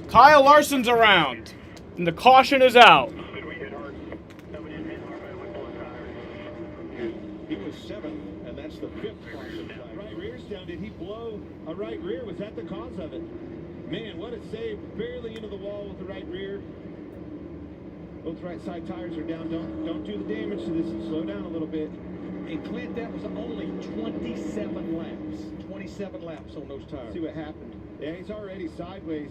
Kyle Larson's around, and the caution is out. He was 7th, and that's the 5th caution flag. Right rear's down. Did he blow a right rear? Was that the cause of it? Man, what a save. Barely into the wall with the right rear. Both right side tires are down. Don't do the damage to this. Slow down a little bit. And Clint, that was only 27 laps. 27 laps on those tires. See what happened. Yeah, he's already sideways.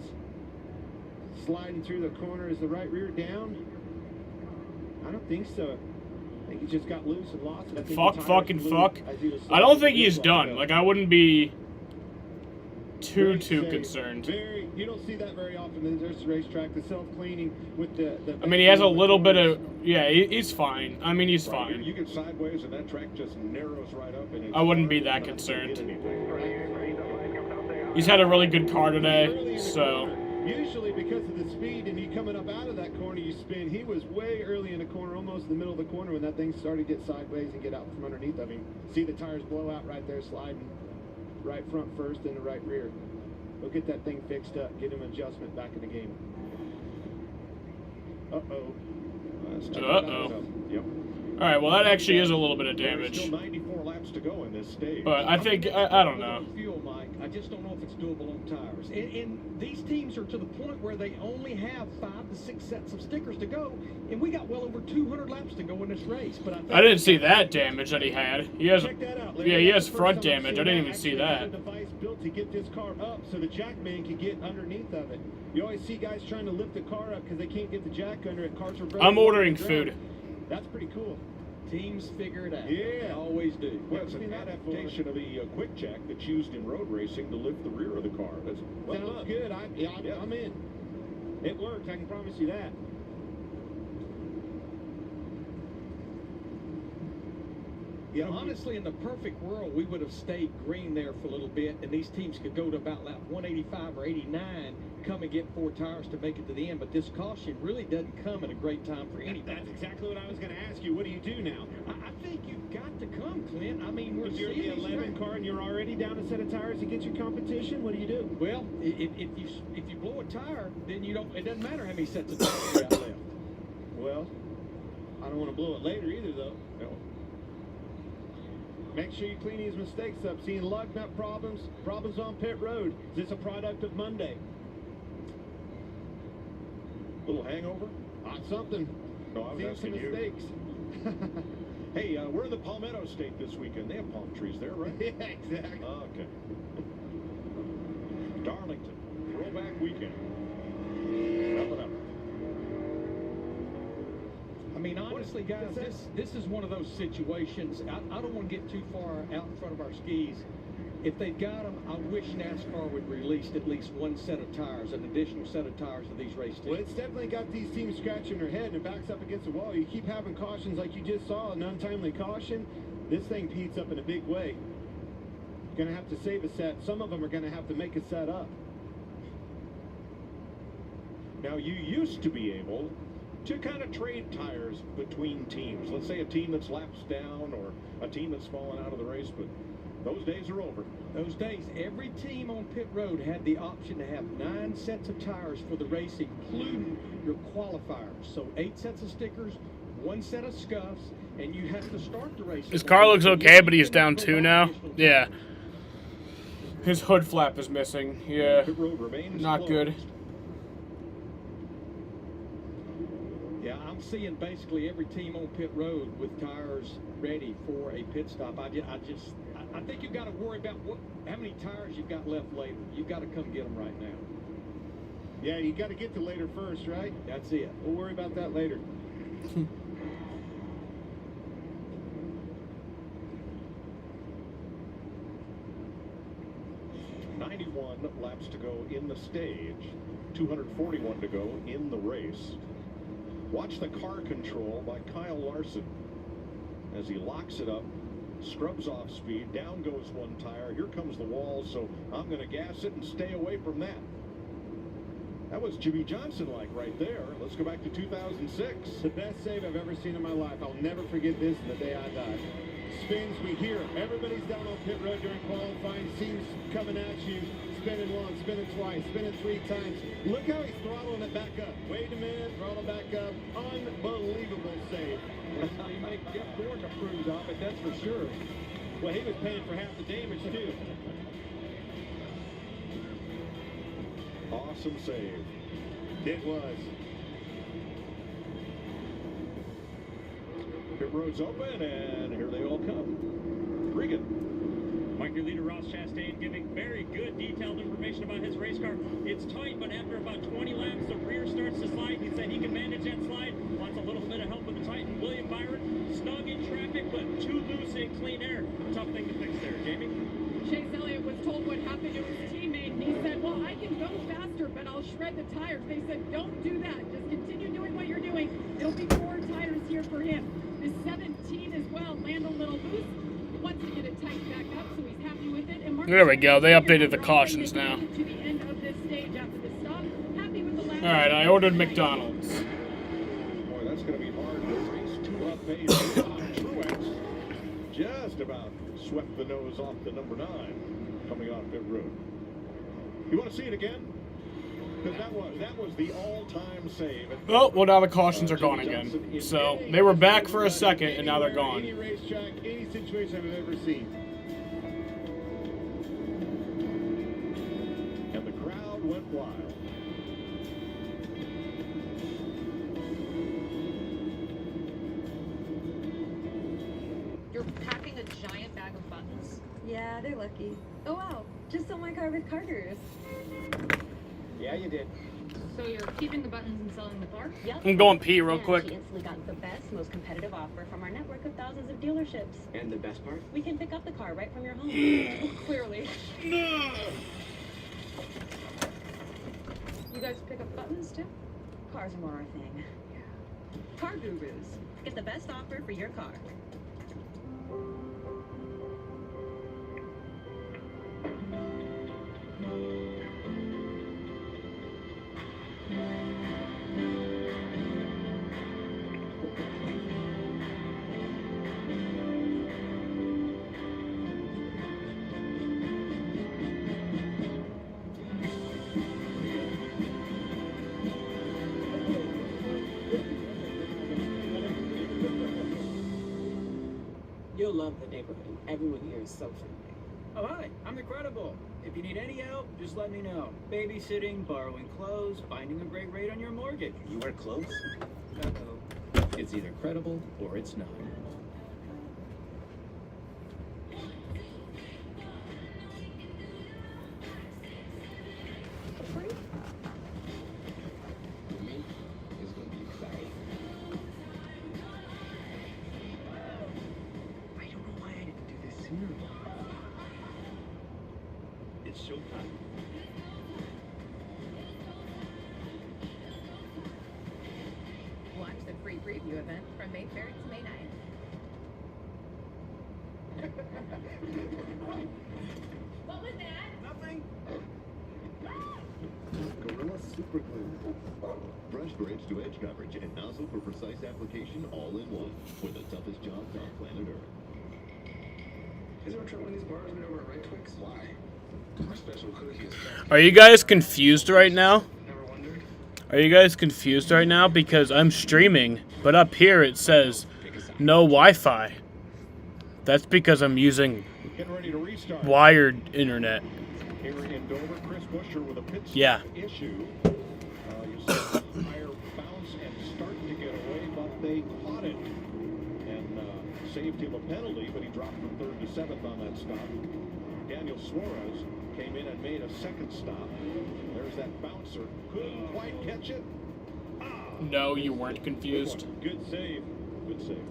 Sliding through the corner. Is the right rear down? I don't think so. I think he just got loose and lost it. I think Fuck, fucking fuck. I don't think he's done. Like, I wouldn't be too concerned. You don't see that very often. There's the racetrack, the self-cleaning with the I mean, he has a little bit of... Yeah, he's fine. I mean, he's fine. You get sideways and that track just narrows right up. And I wouldn't be that concerned. He's had a really good car today, so... Usually because of the speed and you coming up out of that corner, you spin. He was way early in the corner, almost in the middle of the corner when that thing started to get sideways and get out from underneath of him. See the tires blow out right there sliding. right front first, then the right rear. We'll get that thing fixed up, get him adjustment back in the game. Uh-oh. Yep. All right, well, that actually is a little bit of damage. Still 94 laps to go in this stage. But I think, I don't know. Fuel, Mike. I just don't know if it's doable on tires. And these teams are to the point where they only have 5 to 6 sets of stickers to go, and we got well over 200 laps to go in this race. But I didn't see that damage that he had. He has, yeah, he has front damage. I didn't even see that. Device built to get this car up so the jackman can get underneath of it. You always see guys trying to lift the car up because they can't get the jack under it. Cars are broken. I'm ordering food. That's pretty cool. Teams figure it out. Yeah. They always do. Well, it's an adaptation of the quick jack that's used in road racing to lift the rear of the car. That's well Sounds done. good. I'm in. It works. I can promise you that. Yeah, honestly, in the perfect world, we would have stayed green there for a little bit, and these teams could go to about lap 185 or 89, come and get 4 tires to make it to the end. But this caution really doesn't come at a great time for anybody. That's exactly what I was going to ask you. What do you do now? I think you've got to come, Clint. I mean, we're If you're seeing the these 11 car and you're already down a set of tires to get your competition, what do you do? Well, if you blow a tire, then you don't. It doesn't matter how many sets of tires you got left. Well, I don't want to blow it later either, though. No. Make sure you clean these mistakes up. Seeing lug nut problems on pit road. Is this a product of Monday? Little hangover? Something. No, I was Seeing asking some you. mistakes. Hey, we're in the Palmetto State this weekend. They have palm trees there, right? Yeah, exactly. Okay. Darlington, throwback weekend. Coming up. I mean, honestly, guys, this is one of those situations. I don't want to get too far out in front of our skis. If they've got them, I wish NASCAR would release at least 1 set of tires, an additional set of tires to these race teams. Well, it's definitely got these teams scratching their head and it backs up against the wall. You keep having cautions like you just saw, an untimely caution. This thing heats up in a big way. You're going to have to save a set. Some of them are going to have to make a set up. Now, you used to be able to kind of trade tires between teams. Let's say a team that's laps down or a team that's fallen out of the race, but those days are over. Those days, every team on pit road had the option to have 9 sets of tires for the race, including your qualifiers. So 8 sets of stickers, 1 set of scuffs, and you have to start the race. His car looks okay, but he's down 2 now. Yeah. His hood flap is missing. Yeah. Pit road remains Not closed. good. Yeah, I'm seeing basically every team on pit road with tires ready for a pit stop. I think you've got to worry about how many tires you've got left later. You've got to come get them right now. Yeah, you got to get to later first, right? That's it. We'll worry about that later. 91 laps to go in the stage, 241 to go in the race. Watch the car control by Kyle Larson as he locks it up, scrubs off speed, down goes 1 tire, here comes the wall, so I'm going to gas it and stay away from that. That was Jimmy Johnson-like right there. Let's go back to 2006. The best save I've ever seen in my life. I'll never forget this the day I die. Spins, we hear everybody's down on pit road during qualifying. Seems coming at you. Spinning 1, spinning twice, spinning 3 times. Look how he's throttling it back up. Wait a minute, throttle back up. Unbelievable save. You make Jeff Gordon approve of it, that's for sure. Well, he was paying for half the damage, too. Awesome save. It was. Pit road's open, and here they all come. Regan. Mike, your leader, Ross Chastain, giving very good detailed information about his race car. It's tight, but after about 20 laps, the rear starts to slide. He said he can manage that slide. Wants a little bit of help with the Titan. William Byron, snug in traffic, but too loose in clean air. Tough thing to fix there. Jamie? Chase Elliott was told what happened to his teammate, and he said, well, I can go faster, but I'll shred the tires. They said, don't do that. Just continue doing what you're doing. It'll be 4 tires here for him. The 17 as well, land a little loose. Wants to get it tightened back up, so he's happy with it. And There we go. They updated the cautions now. To the end of this stage after the stop. Happy with the last. All right, I ordered McDonald's. Boy, that's going to be hard to race 2 up pace. Truex just about swept the nose off the number 9. coming off pit road. You want to see it again? Because that was the all-time save. Oh, well, now the cautions are gone again. So they were back for a second, and now they're gone. Any racetrack, any situation I've ever seen. And the crowd went wild. You're packing a giant bag of buttons? Yeah, they're lucky. Oh wow, just sold my car with Carter's. Yeah, you did. So you're keeping the buttons and selling the car? Yep. I'm going pee real quick. She instantly got the best, most competitive offer from our network of thousands of dealerships. And the best part? We can pick up the car right from your home. Clearly. No. You guys pick up buttons too? Cars are more our thing. Car Gurus. Get the best offer for your car. You'll love the neighborhood. Everyone here is so friendly. Oh, hi, I'm Incredible. If you need any help, just let me know. Babysitting, borrowing clothes, finding a great rate on your mortgage. You wear clothes? Uh-oh. It's either credible or it's not. It's gonna be exciting. I don't know why I didn't do this sooner. It's showtime. Watch the free preview event from May 3rd to May 9th. What was that? Nothing. Gorilla Super Glue. Brush for edge-to-edge coverage and nozzle for precise application all in one. For the toughest jobs on planet Earth. Has ever tried one of these bars we never right Twix? Why? Our special cookie is Are you guys confused right now? Are you guys confused right now? Because I'm streaming, but up here it says no Wi-Fi. That's because I'm using Getting ready to restart. wired internet. Here in Dover, Chris Buescher with a pit stop Yeah. issue. You saw the tire bounce and start to get away, but they caught it and saved him a penalty, but he dropped from 3rd to 7th on that stop. Daniel Suarez came in and made a second stop. There's that bouncer. Couldn't quite catch it. No, you weren't confused. Good save. Good save.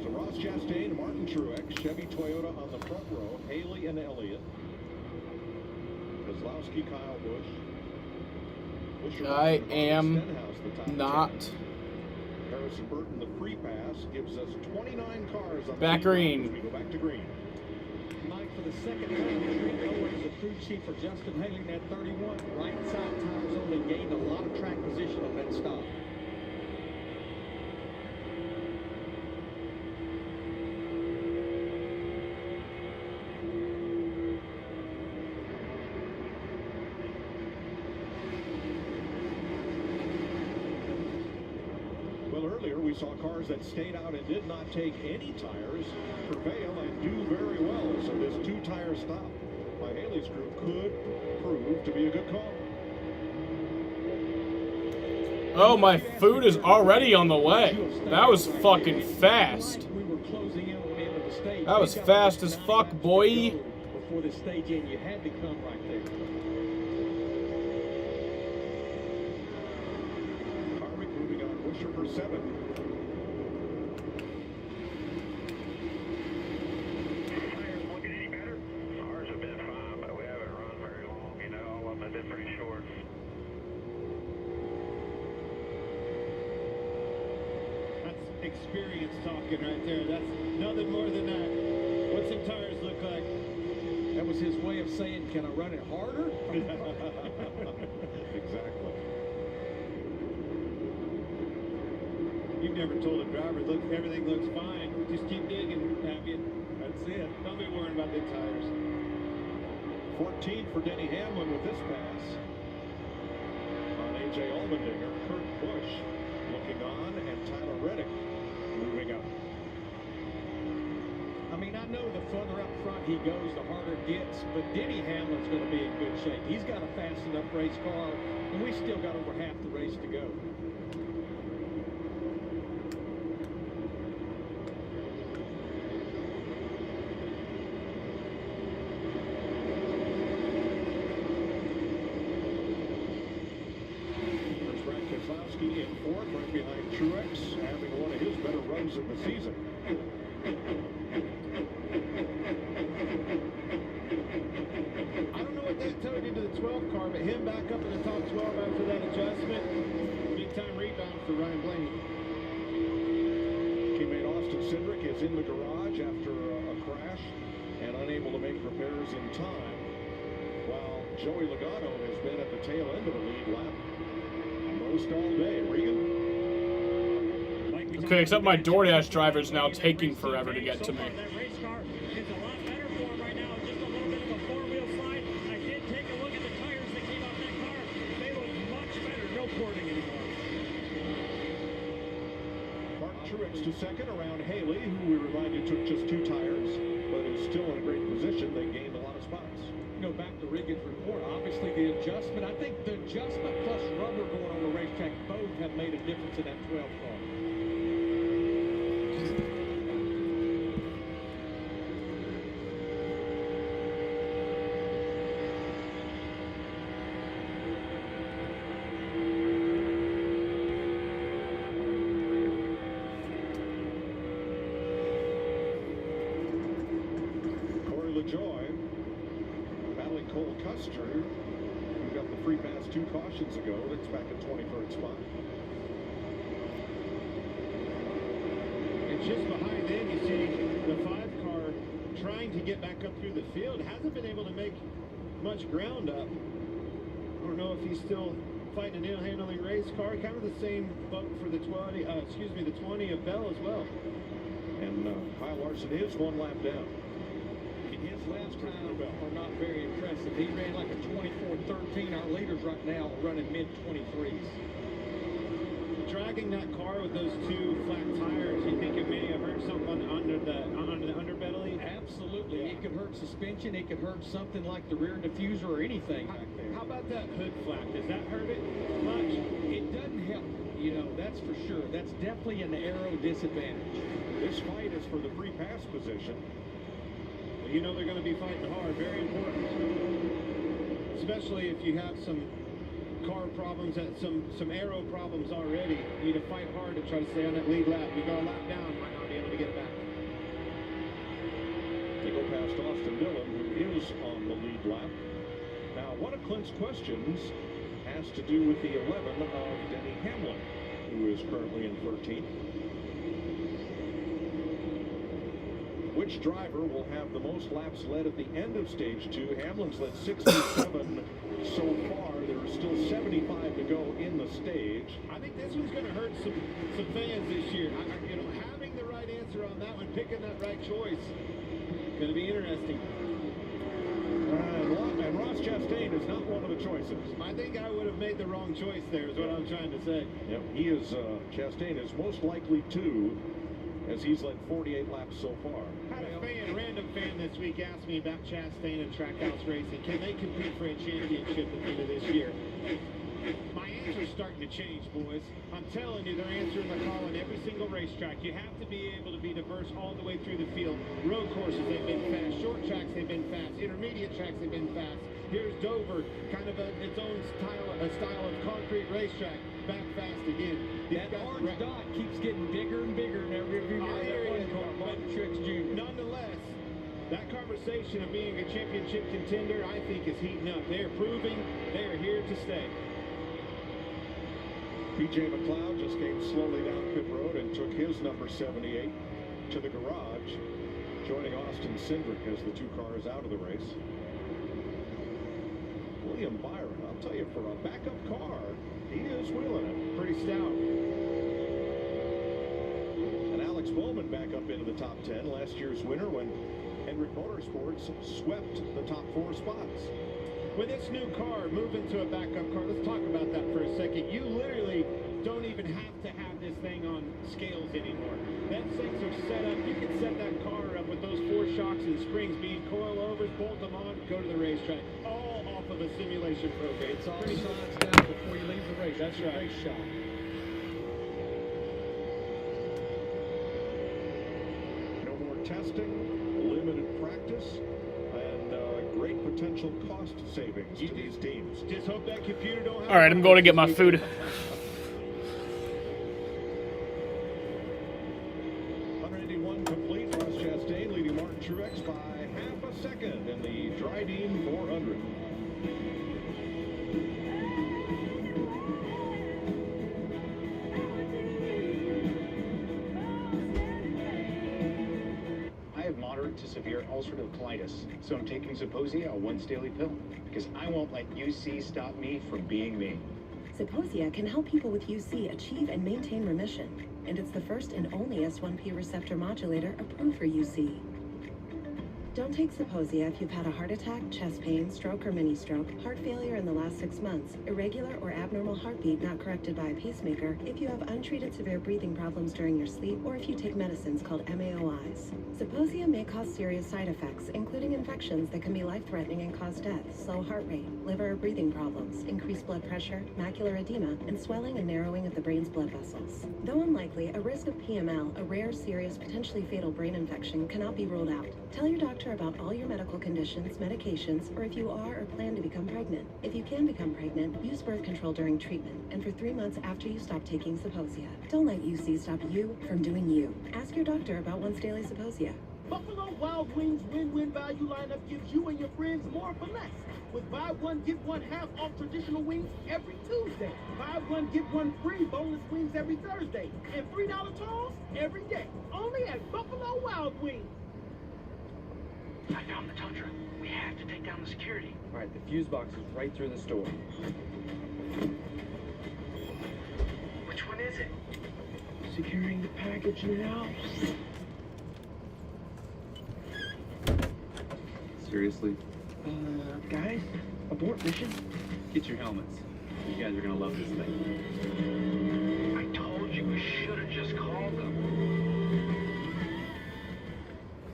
So Ross Chastain, Martin Truex, Chevy Toyota on the front row, Haley and Elliott. Kozlowski, Kyle Busch. Buescher I on am Stenhouse, the top not 10. Harrison Burton, the free pass, gives us 29 cars on back the green. We go back to green. Mike, for the second time, Trent Owens, the crew chief for Justin Haley, that 31. Right side tires only gained a lot of track position on that stop. Well, earlier we saw cars that stayed out and did not take any tires prevail and do very well. So this two-tire stop by Haley's group could prove to be a good call. Oh, my food is already on the way. That was fucking fast. We were closing in on the end of the stage. That was fast as fuck, boy. Before the stage end, you had to come right there. Harvick moving on Buescher for 7. Tires looking any better? Ours have been fine, but we haven't run very long. You know, all of them have been pretty short. That's experience talking right there. That's nothing more than that. What's some tires look like? That was his way of saying, can I run it harder? Exactly. You've never told a driver, look, everything looks fine. Just keep digging, have you? That's it. Don't be worrying about the tires. 14 for Denny Hamlin with this pass. On A.J. Allmendinger, Kurt Busch looking on, and Tyler Reddick moving up. I mean, I know the further up front he goes, the harder it gets, but Denny Hamlin's going to be in good shape. He's got a fast enough race car, and we still got over half the race to go. In fourth, right behind Truex, having one of his better runs of the season. I don't know what that told you to the 12 car, but him back up in the top 12 after that adjustment, big time rebound for Ryan Blaney. Teammate Austin Cindric is in the garage after a crash and unable to make repairs in time, while Joey Logano has been at the tail end of the lead lap most all day. Regan? Okay, except my DoorDash driver's now taking forever to get to me. That race car is a lot better for him right now. Just a little bit of a four-wheel slide. I did take a look at the tires that came off that car. They look much better. No porting anymore. Mark Truex to second around Haley, who we remind you took just 2 tires, but is still in a great position. They gained a lot of spots. You know, back to Regan's report, obviously the adjustment, I think the adjustment plus rubber going on the racetrack both have made a difference in that 12 car. Who got the free pass 2 cautions ago. That's back at 23rd spot. And just behind them, you see the 5 car trying to get back up through the field. Hasn't been able to make much ground up. I don't know if he's still fighting an ill-handling race car. Kind of the same boat for the 20 of Bell as well. And Kyle Larson is 1 lap down. His last time are not very impressive. He ran like a 24-13. Our leaders right now are running mid-23s. Dragging that car with those 2 flat tires, you think it may have hurt something under the underbelly? Absolutely. Yeah. It could hurt suspension. It could hurt something like the rear diffuser or anything back there. How about that hood flap? Does that hurt it much? It doesn't help. You know, that's for sure. That's definitely an aero disadvantage. This fight is for the free pass position. You know they're going to be fighting hard. Very important. Especially if you have some car problems, some aero problems already. You need to fight hard to try to stay on that lead lap. You go a lap down, might not be able to get it back. They go past Austin Dillon, who is on the lead lap. Now, one of Clint's questions has to do with the 11 of Denny Hamlin, who is currently in 13th. Which driver will have the most laps led at the end of stage 2? Hamlin's led 67 so far. There are still 75 to go in the stage. I think this one's going to hurt some fans this year. You know, having the right answer on that one, picking that right choice, going to be interesting. And Ross Chastain is not one of the choices. I think I would have made the wrong choice there, is what I'm trying to say. Yep, he is, Chastain is most likely to, as he's led 48 laps so far. Had a random fan this week asked me about Chastain and Trackhouse Racing. Can they compete for a championship at the end of this year? My answer's starting to change, boys. I'm telling you, they're answering the call on every single racetrack. You have to be able to be diverse all the way through the field. Road courses, they've been fast. Short tracks, they've been fast. Intermediate tracks, they've been fast. Here's Dover, kind of its own style of concrete racetrack. Back fast again. That orange dot keeps getting bigger and bigger in every review. Nonetheless, that conversation of being a championship contender, I think, is heating up. They're proving they are here to stay. PJ McLeod just came slowly down pit road and took his number 78 to the garage, joining Austin Cindric as the 2 cars out of the race. William Byron, I'll tell you, for a backup car, he is wheeling it. Pretty stout. And Alex Bowman back up into the top 10. Last year's winner when Hendrick Motorsports swept the top 4 spots. With this new car, moving to a backup car, let's talk about that for a second. You literally don't even have to have this thing on scales anymore. That things are set up. You can set that car up with those 4 shocks and springs, being coilovers, bolt them on, go to the racetrack. All off of a simulation program. It's all sides down before you leave the race. That's right. Race shop. No more testing, limited practice, and great potential cost savings to these teams. Just hope that computer don't have... All right, I'm going to get my food. 181 complete. Ross Chastain leading Martin Truex by half a second in the Dryden 400. I have moderate to severe ulcerative colitis, so I'm taking Zeposia, a once daily pill, because I won't let UC stop me from being me. Zeposia can help people with UC achieve and maintain remission, and it's the first and only S1P receptor modulator approved for UC. Don't take Zeposia if you've had a heart attack, chest pain, stroke or mini stroke, heart failure in the last 6 months, irregular or abnormal heartbeat not corrected by a pacemaker, if you have untreated severe breathing problems during your sleep, or if you take medicines called MAOIs. Zeposia may cause serious side effects, including infections that can be life-threatening and cause death, slow heart rate, liver or breathing problems, increased blood pressure, macular edema, and swelling and narrowing of the brain's blood vessels. Though unlikely, a risk of PML, a rare, serious, potentially fatal brain infection, cannot be ruled out. Tell your doctor about all your medical conditions, medications, or if you are or plan to become pregnant. If you can become pregnant, use birth control during treatment and for 3 months after you stop taking Zeposia. Don't let UC stop you from doing you. Ask your doctor about once daily Zeposia. Buffalo Wild Wings win-win value lineup gives you and your friends more for less. With buy one, get one half off traditional wings every Tuesday. Buy one, get one free boneless wings every Thursday. And $3 tolls every day. Only at Buffalo Wild Wings. I found the tow truck. We have to take down the security. All right, the fuse box is right through the store. Which one is it? Securing the package now. Seriously? Guys, abort mission. Get your helmets. You guys are gonna love this thing. I told you we should have just called them.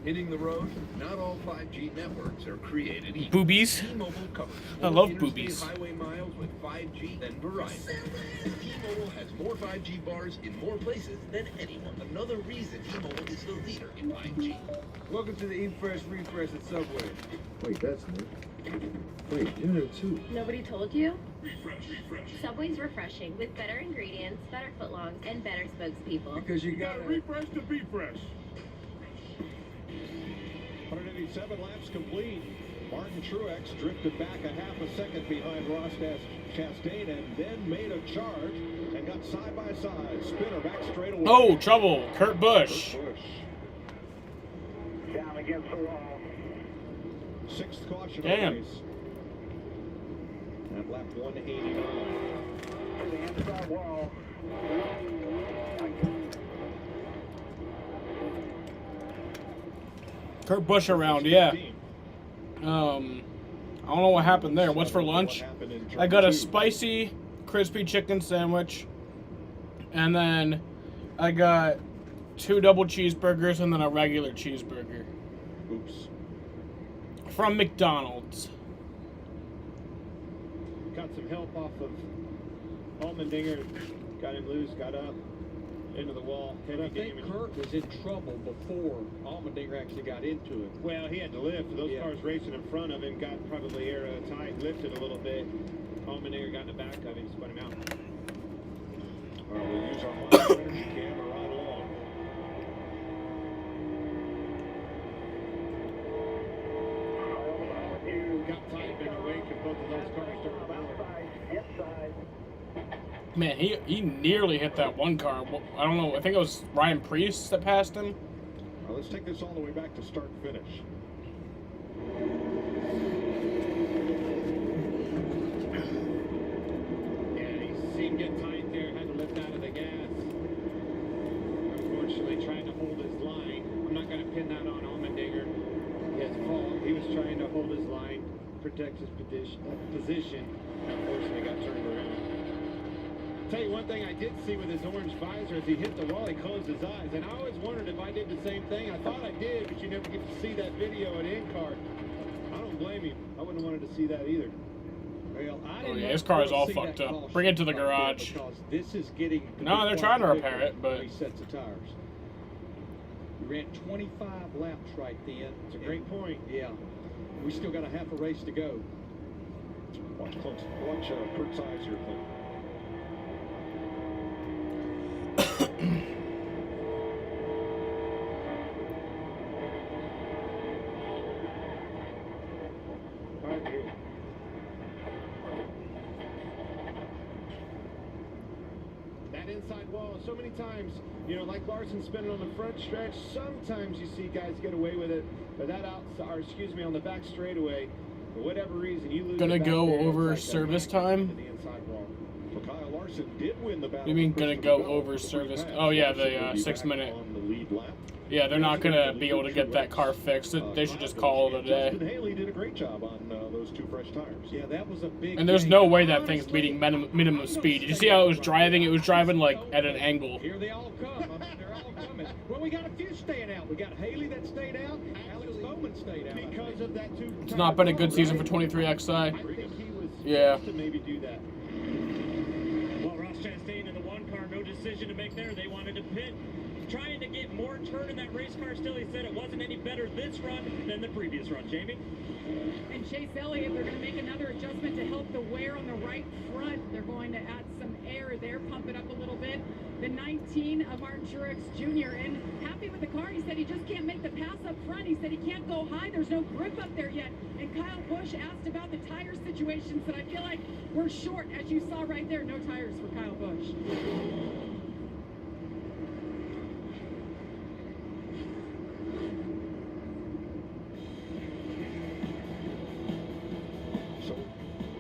Hitting the road, not all 5G networks are created equal. Boobies. T-Mobile covers I more love interstate boobies. highway miles with 5G than Verizon. T-Mobile has more 5G bars in more places than anyone. Another reason T-Mobile is the leader in 5G. Welcome to the Eat Fresh Refresh at Subway. Wait, that's new. Wait, you're there too. Nobody told you? Subway's refreshing with better ingredients, better footlongs, and better spokespeople. Because you got to refresh to be fresh. 187 laps complete. Martin Truex drifted back a half a second behind Ross Chastain and then made a charge and got side by side. Spinner back straight away. Oh, trouble. Kurt Busch. Down against the wall. 6th caution Damn. of the race. At lap 189. To the inside wall. Kurt Busch around, yeah. I don't know what happened there. What's for lunch? I got a spicy crispy chicken sandwich, and then I got 2 double cheeseburgers and then a regular cheeseburger. Oops. From McDonald's. Got some help off of Allmendinger. Got him loose, got up. Into the wall. And I think Kurt was in trouble before Allmendinger actually got into it. Well, he had to lift. Those cars racing in front of him got probably airtight, lifted a little bit. Allmendinger got in the back of him, spun him out. All right, we'll use our Monster Energy camera right along. Got tight in the wake of both of those cars during the battle. Man, he nearly hit that one car. I don't know. I think it was Ryan Preece that passed him. All right, let's take this all the way back to start and finish. Yeah, he seemed to get tight there, had to lift out of the gas. Unfortunately, trying to hold his line. I'm not going to pin that on Allmendinger. hold his line, protect his position. Unfortunately, got turned around. Tell you one thing I did see with his orange visor as he hit the wall, he closed his eyes. And I always wondered if I did the same thing. I thought I did, but you never get to see that video at in-car. I don't blame him. I wouldn't have wanted to see that either. Well, Oh yeah, his car is all fucked up. Bring it to the garage. This is getting No, they're trying to repair it, but resets the tires. We ran 25 laps right then. It's a great point. Yeah. We still got a half a race to go. Watch Kurt's eyes here, Clint. That inside wall, so many times, you know, like Larson spinning on the front stretch, sometimes you see guys get away with it, but that outside, or excuse me, on the back straightaway, for whatever reason, you lose. Gonna go over service time. Kyle Larson did win the battle. You mean gonna go over service? Oh yeah, the 6 minute. Yeah, they're not gonna be able to get that car fixed. They should just call it a day. Justin Haley did a great job on those 2 fresh tires. Yeah, that was a big. And there's no way that thing's beating minimum speed. Did you see how it was driving? It was driving like at an angle. Here they all come. I mean, they're all coming. Well, we got a few staying out. We got Haley that stayed out. Alex Bowman stayed out because of that 2. It's not been a good season for 23XI. I think he was Yeah. to maybe do that. Well, Ross Chastain in the 1 car, no decision to make there. They wanted to pit. Trying to get more turn in that race car still. He said it wasn't any better this run than the previous run. Jamie? And Chase Elliott, they're going to make another adjustment to help the wear on the right front. They're going to add some air there, pump it up a little bit. The 19 of Martin Truex Jr. and happy with the car. He said he just can't make the pass up front. He said he can't go high. There's no grip up there yet. And Kyle Busch asked about the tire situation. Said, I feel like we're short, as you saw right there. No tires for Kyle Busch.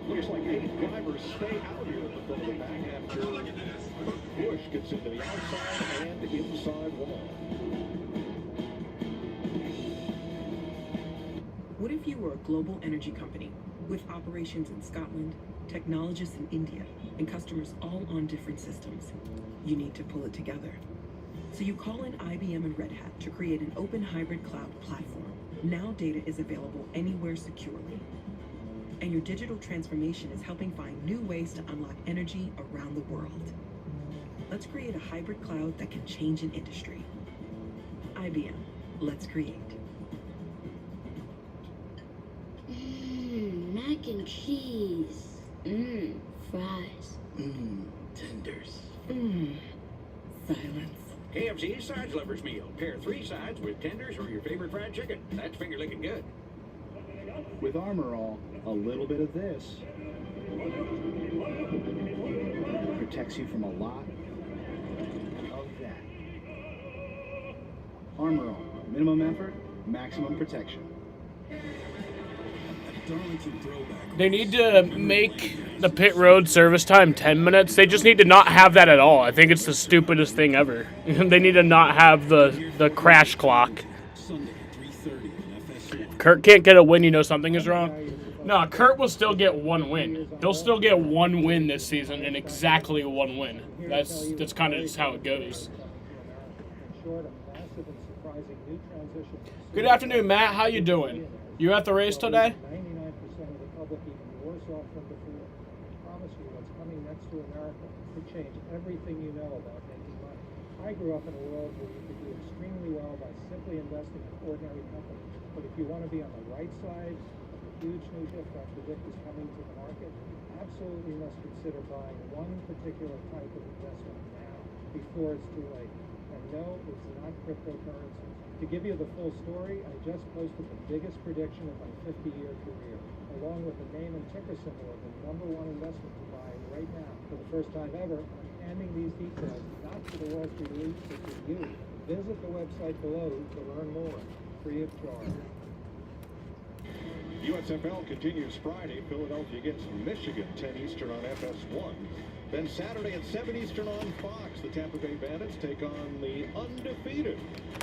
Looks like 8 drivers stay out here from the back after Busch gets into the outside and inside wall. What if you were a global energy company with operations in Scotland, technologists in India, and customers all on different systems? You need to pull it together. So you call in IBM and Red Hat to create an open hybrid cloud platform. Now data is available anywhere securely. And your digital transformation is helping find new ways to unlock energy around the world. Let's create a hybrid cloud that can change an industry. IBM, let's create. Mac and cheese. Fries. Tenders. Silence. KFC Sides Lovers Meal. Pair 3 sides with tenders or your favorite fried chicken. That's finger licking good. With Armor All, a little bit of this protects you from a lot of that. Armor All, minimum effort, maximum protection. They need to make the pit road service time 10 minutes. They just need to not have that at all. I think it's the stupidest thing ever. They need to not have the crash clock. Kurt can't get a win, you know something is wrong? No, Kurt will still get 1 win. He'll still get 1 win this season and exactly 1 win. That's kind of just how it goes. Good afternoon, Matt. How you doing? You at the race today? 99% of the public even worse off than before. I promise you, what's coming next to America could change everything you know about making money. I grew up in a world where you could do extremely well by simply investing in ordinary companies. But if you want to be on the right side of the huge new shift I predict is coming to the market, you absolutely must consider buying one particular type of investment now before it's too late. And no, it's not cryptocurrency. To give you the full story, I just posted the biggest prediction of my 50-year career, along with the name and ticker symbol of the #1 investment to buy right now. For the first time ever, I'm handing these details not to the Wall Street elite, but to you. Visit the website below to learn more, free of charge. USFL continues Friday. Philadelphia against Michigan, 10 Eastern on FS1. Then Saturday at 7 Eastern on Fox, the Tampa Bay Bandits take on the undefeated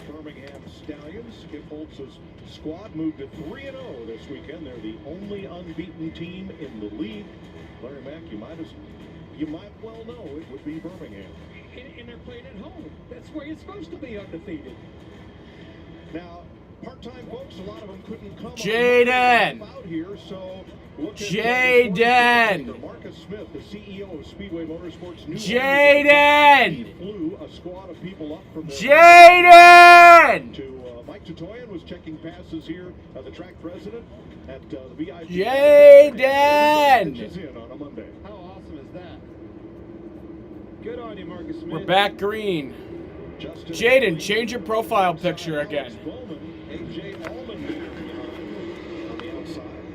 Birmingham Stallions. Skip Holtz's squad moved to 3-0 this weekend. They're the only unbeaten team in the league. Larry Mack, you might well know it would be Birmingham. And they're playing at home. That's where you're supposed to be undefeated. Now, part-time folks, a lot of them couldn't come Jaden! out here, so look at Jaden! Marcus Smith, the CEO of Speedway Motorsports. Jaden! He flew a squad of people up from Jaden! Mike Tatoyan was checking passes here. The track president at the VIP. Jaden! In on a Monday. How awesome is that? Good on you, Marcus Smith. We're back green. Jaden, change your profile picture again.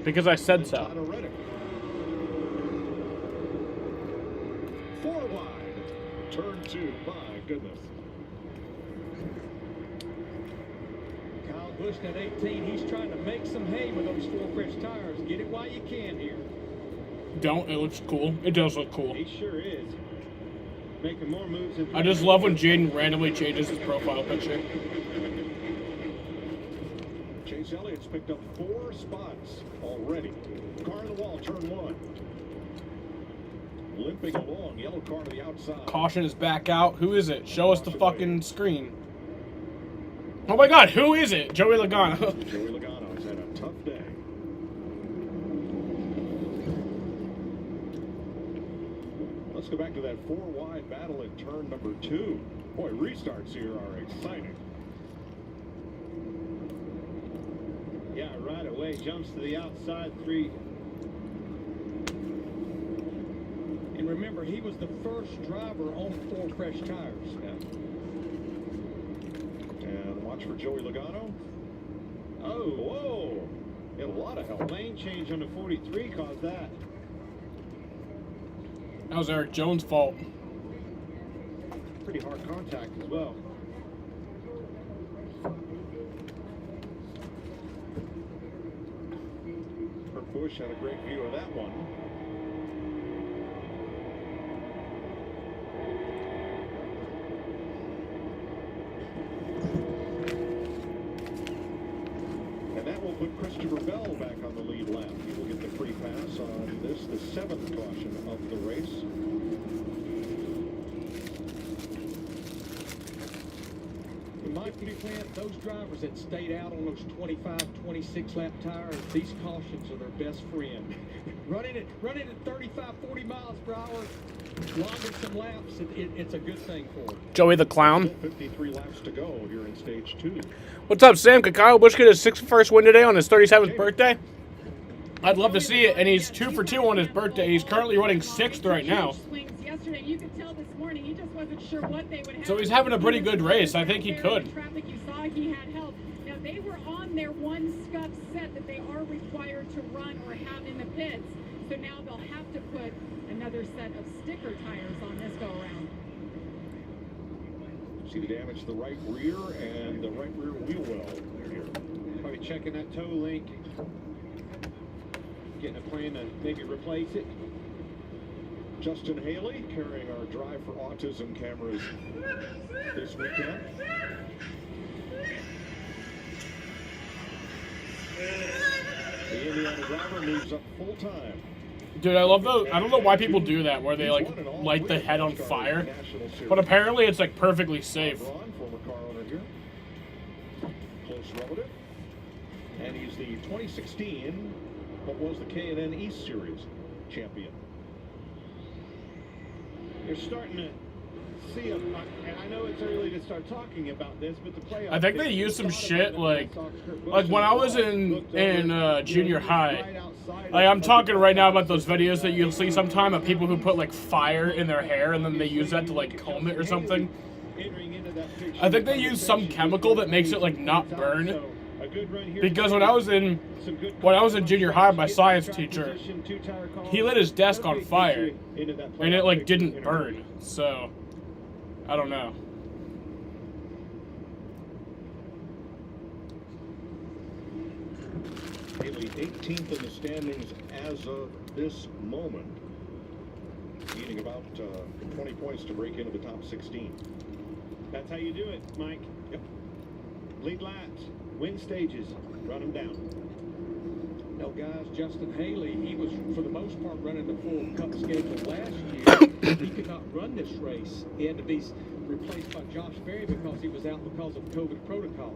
Because I said so. 4 wide. Turn 2. My goodness. Kyle Busch at 18, he's trying to make some hay with those 4 fresh tires. Get it while you can here. Don't. It looks cool. It does look cool. He sure is. Making more moves. I just love when Jaden randomly changes his profile picture. Chase Elliott's picked up 4 spots already. Car in the wall, turn 1. Limping along, yellow car to the outside. Caution is back out. Who is it? Show us the fucking screen. Oh my god, who is it? Joey Logano. Joey Logano has had a tough day. Let's go back to that 4 wide battle in turn number 2. Boy, restarts here are exciting. Yeah, right away jumps to the outside 3. And remember, he was the first driver on 4 fresh tires. Yeah. And watch for Joey Logano. Oh, whoa! Get a lot of help. Lane change on the 43 caused that. That was Eric Jones' fault. Pretty hard contact as well. Kurt Busch had a great view of that one. And that will put Christopher Bell back on the lead lap. He will get the free pass on this, the 7th caution of the race. In my opinion, those drivers that stayed out on those 25, 26 lap tires, these cautions are their best friend. running at 35, 40 miles per hour, logging some laps, it's a good thing for them. Joey the Clown. 53 laps to go here in stage 2. What's up, Sam? Could Kyle Busch get his 61st win today on his 37th birthday? I'd love to see it, and he's 2 for 2 on his birthday. He's currently running 6th right now. Yesterday, you could tell this morning he just wasn't sure what they would have. So he's having a pretty good race. I think he could. Traffic, you saw he had help. Now they were on their 1 scuff set that they are required to run or have in the pits. So now they'll have to put another set of sticker tires on this go around. See the damage to the right rear and the right rear wheel well here. Probably checking that toe link. Getting a plan to maybe replace it. Justin Haley carrying our Drive for Autism cameras this weekend. The Indiana driver moves up full time. Dude, I love those. I don't know why people do that, where they like light the head on fire. But apparently it's like perfectly safe. Former car owner here. Close relative. And he's the 2016, what was the K&N East Series champion. You're starting to see and I know it's early to start talking about this, but the playoffs. I think they used some shit like when I was in junior high. Like I'm talking right now about those videos that you'll see sometime of people who put like fire in their hair and then they use that to like comb it or something. I think they use some chemical that makes it like not burn. Because when I was in junior high, my science teacher, he lit his desk on fire, and it like didn't burn. So, I don't know. Haley 18th in the standings as of this moment. Leading needing about 20 points to break into the top 16. That's how you do it, Mike. Yep. Lead laps, win stages, run them down. No, guys, Justin Haley, he was, for the most part, running the full Cup schedule last year. He could not run this race. He had to be replaced by Josh Berry because he was out because of COVID protocol.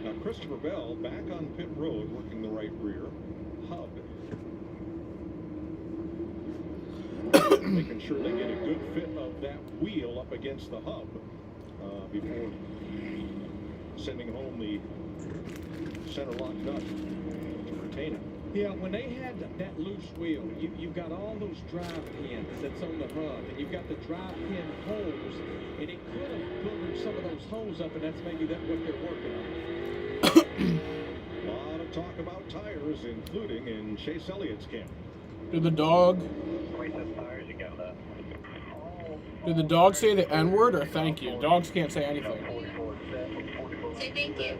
Now, Christopher Bell back on pit road, working the right rear. Hub. Making sure they get a good fit of that wheel up against the hub before sending home the center lock nut to retain it. Yeah, when they had that loose wheel, you've got all those drive pins that's on the hub, and you've got the drive pin holes, and it could have boogered some of those holes up, and that's maybe what they're working on. A lot of talk about tires, including in Chase Elliott's camp. Did the dog say the N-word or thank you? Dogs can't say anything. Say thank you.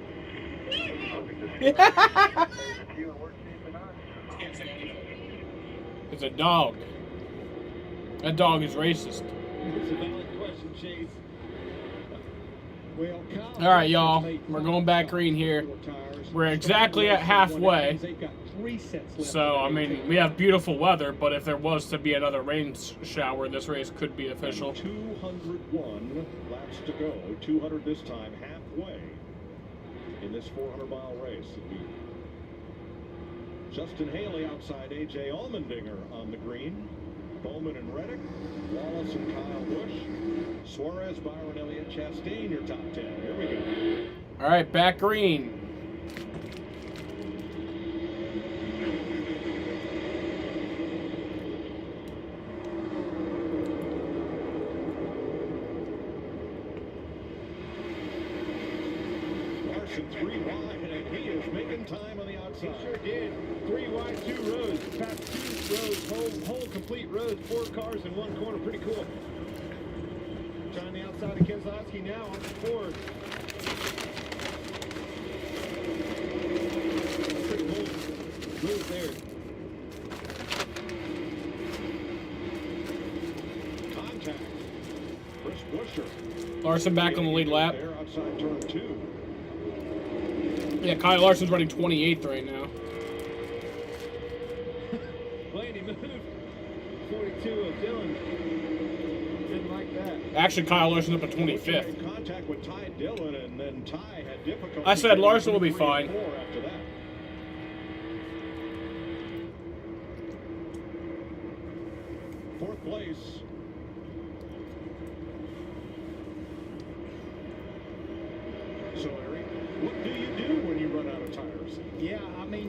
It's a dog. That dog is racist. It's a valid question, Chase. Well, All right, y'all. We're going back green here. We're exactly at halfway. So, I mean, we have beautiful weather, but if there was to be another rain shower, this race could be official. 201 laps to go. 200 this time, halfway in this 400-mile race. It'll be Justin Haley outside A.J. Allmendinger on the green. Bowman and Reddick, Wallace and Kyle Busch, Suarez, Byron Elliott, Chastain, your top 10. Here we go. All right, back green. Larson 3 wide, and he is making time on the outside. He sure did. 3 wide, 2 rows. Past 2 rows, whole complete rows, 4 cars in 1 corner. Pretty cool. Trying the outside of Keselowski now on the 4. Pretty bold move there. Contact. Chris Buescher. Larson back on the lead lap. There outside turn 2. Yeah, Kyle Larson's running 28th right now. Blaney moved. 42 of Dillon. Didn't like that. Actually, Kyle Larson's up at 25th. Contact with Ty Dillon, and then Ty had difficulty. I said Larson will be fine. After that. Fourth place. So, Larry, what do you do when you run out of tires? Yeah, I mean,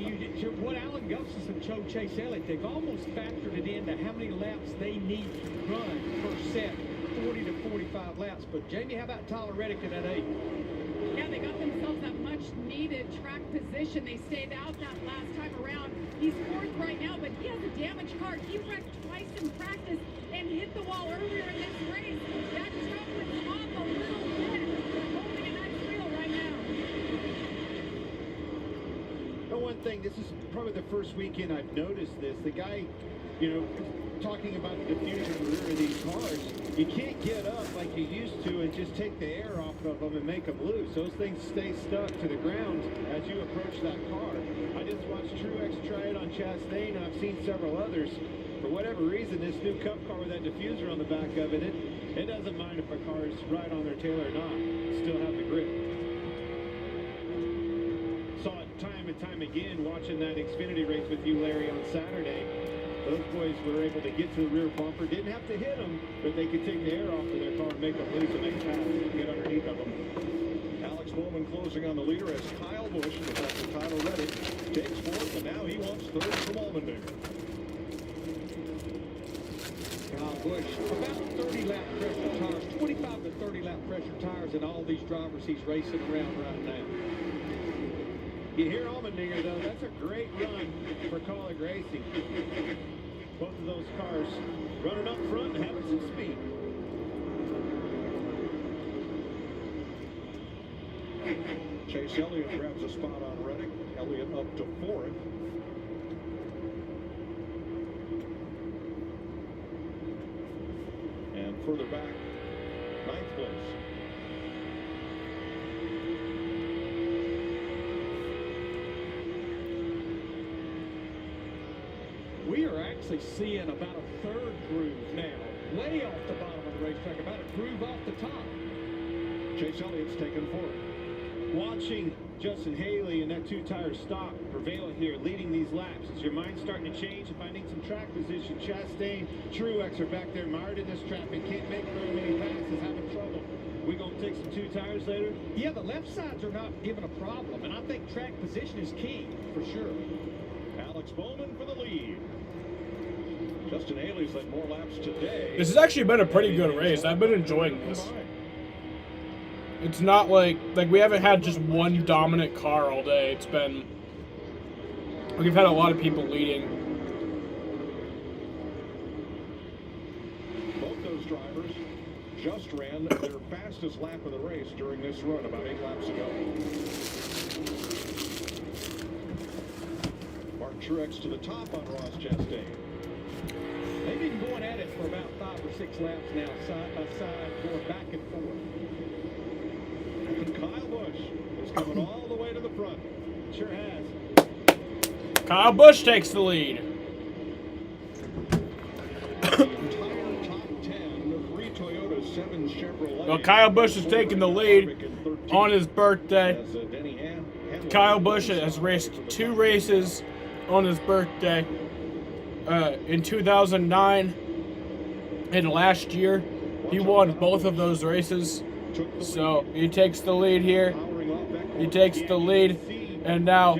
what Alan Gustafson showed Chase Elliott, they've almost factored it into how many laps they need to run per set, 40 to 45 laps. But, Jamie, how about Tyler Reddick in that 8? Yeah, they got themselves that much-needed track position. They stayed out that last time around. He's 4th right now, but he has a damaged car. He wrecked twice in practice and hit the wall earlier in this race. That truck was off a little bit. They're holding a nice wheel right now. One thing, this is probably the first weekend I've noticed this. The guy, you know, talking about the diffuser in the rear of these cars, you can't get up like you used to and just take the air off of them and make them loose. Those things stay stuck to the ground as you approach that car. I just watched Truex try it on Chastain, and I've seen several others. For whatever reason, this new Cup car with that diffuser on the back of it, it doesn't mind if a car is right on their tail or not. Still have the grip. Saw it time and time again watching that Xfinity race with you, Larry, on Saturday. Those boys were able to get to the rear bumper. Didn't have to hit them, but they could take the air off of their car and make them loose and make pass and get underneath of them. Alex Bowman closing on the leader as Kyle Busch, the Dr. Tyler Reddick, takes 4th, and now he wants 3rd from Allmendinger. Kyle Busch, about 30 lap pressure tires, 25 to 30 lap pressure tires in all these drivers he's racing around right now. You hear Allmendinger, though, that's a great run for Kaulig Racing. Both of those cars running up front and having some speed. Chase Elliott grabs a spot on Reddick. Elliott up to 4th. further back. 9th place. We are actually seeing about a third groove now, way off the bottom of the racetrack, about a groove off the top. Chase Elliott's taken for it. Watching Justin Haley and that two-tire stock prevail here, leading these laps. Is your mind starting to change? Finding some track position. Chastain, Truex are back there mired in this traffic. Can't make very many passes, having trouble. We gonna take some two tires later? Yeah, the left sides are not given a problem, and I think track position is key, for sure. Alex Bowman for the lead. Justin Haley's led more laps today. This has actually been a pretty good race. I've been enjoying this. It's not like we haven't had just one dominant car all day. It's been, we've had a lot of people leading. Both those drivers just ran their fastest lap of the race during this run about 8 laps ago. Mark Truex to the top on Ross Chastain. They've been going at it for about 5 or 6 laps now, side by side, going back and forth. Kyle Busch is coming all the way to the front. Sure has. Kyle Busch takes the lead. The entire top 10, 3 Toyotas, 7 Chevrolet. Well, Kyle Busch is taking the lead on his birthday. Kyle Busch has raced 2 races on his birthday. In 2009 and last year, he won both of those races. So he takes the lead here. He takes the lead, and now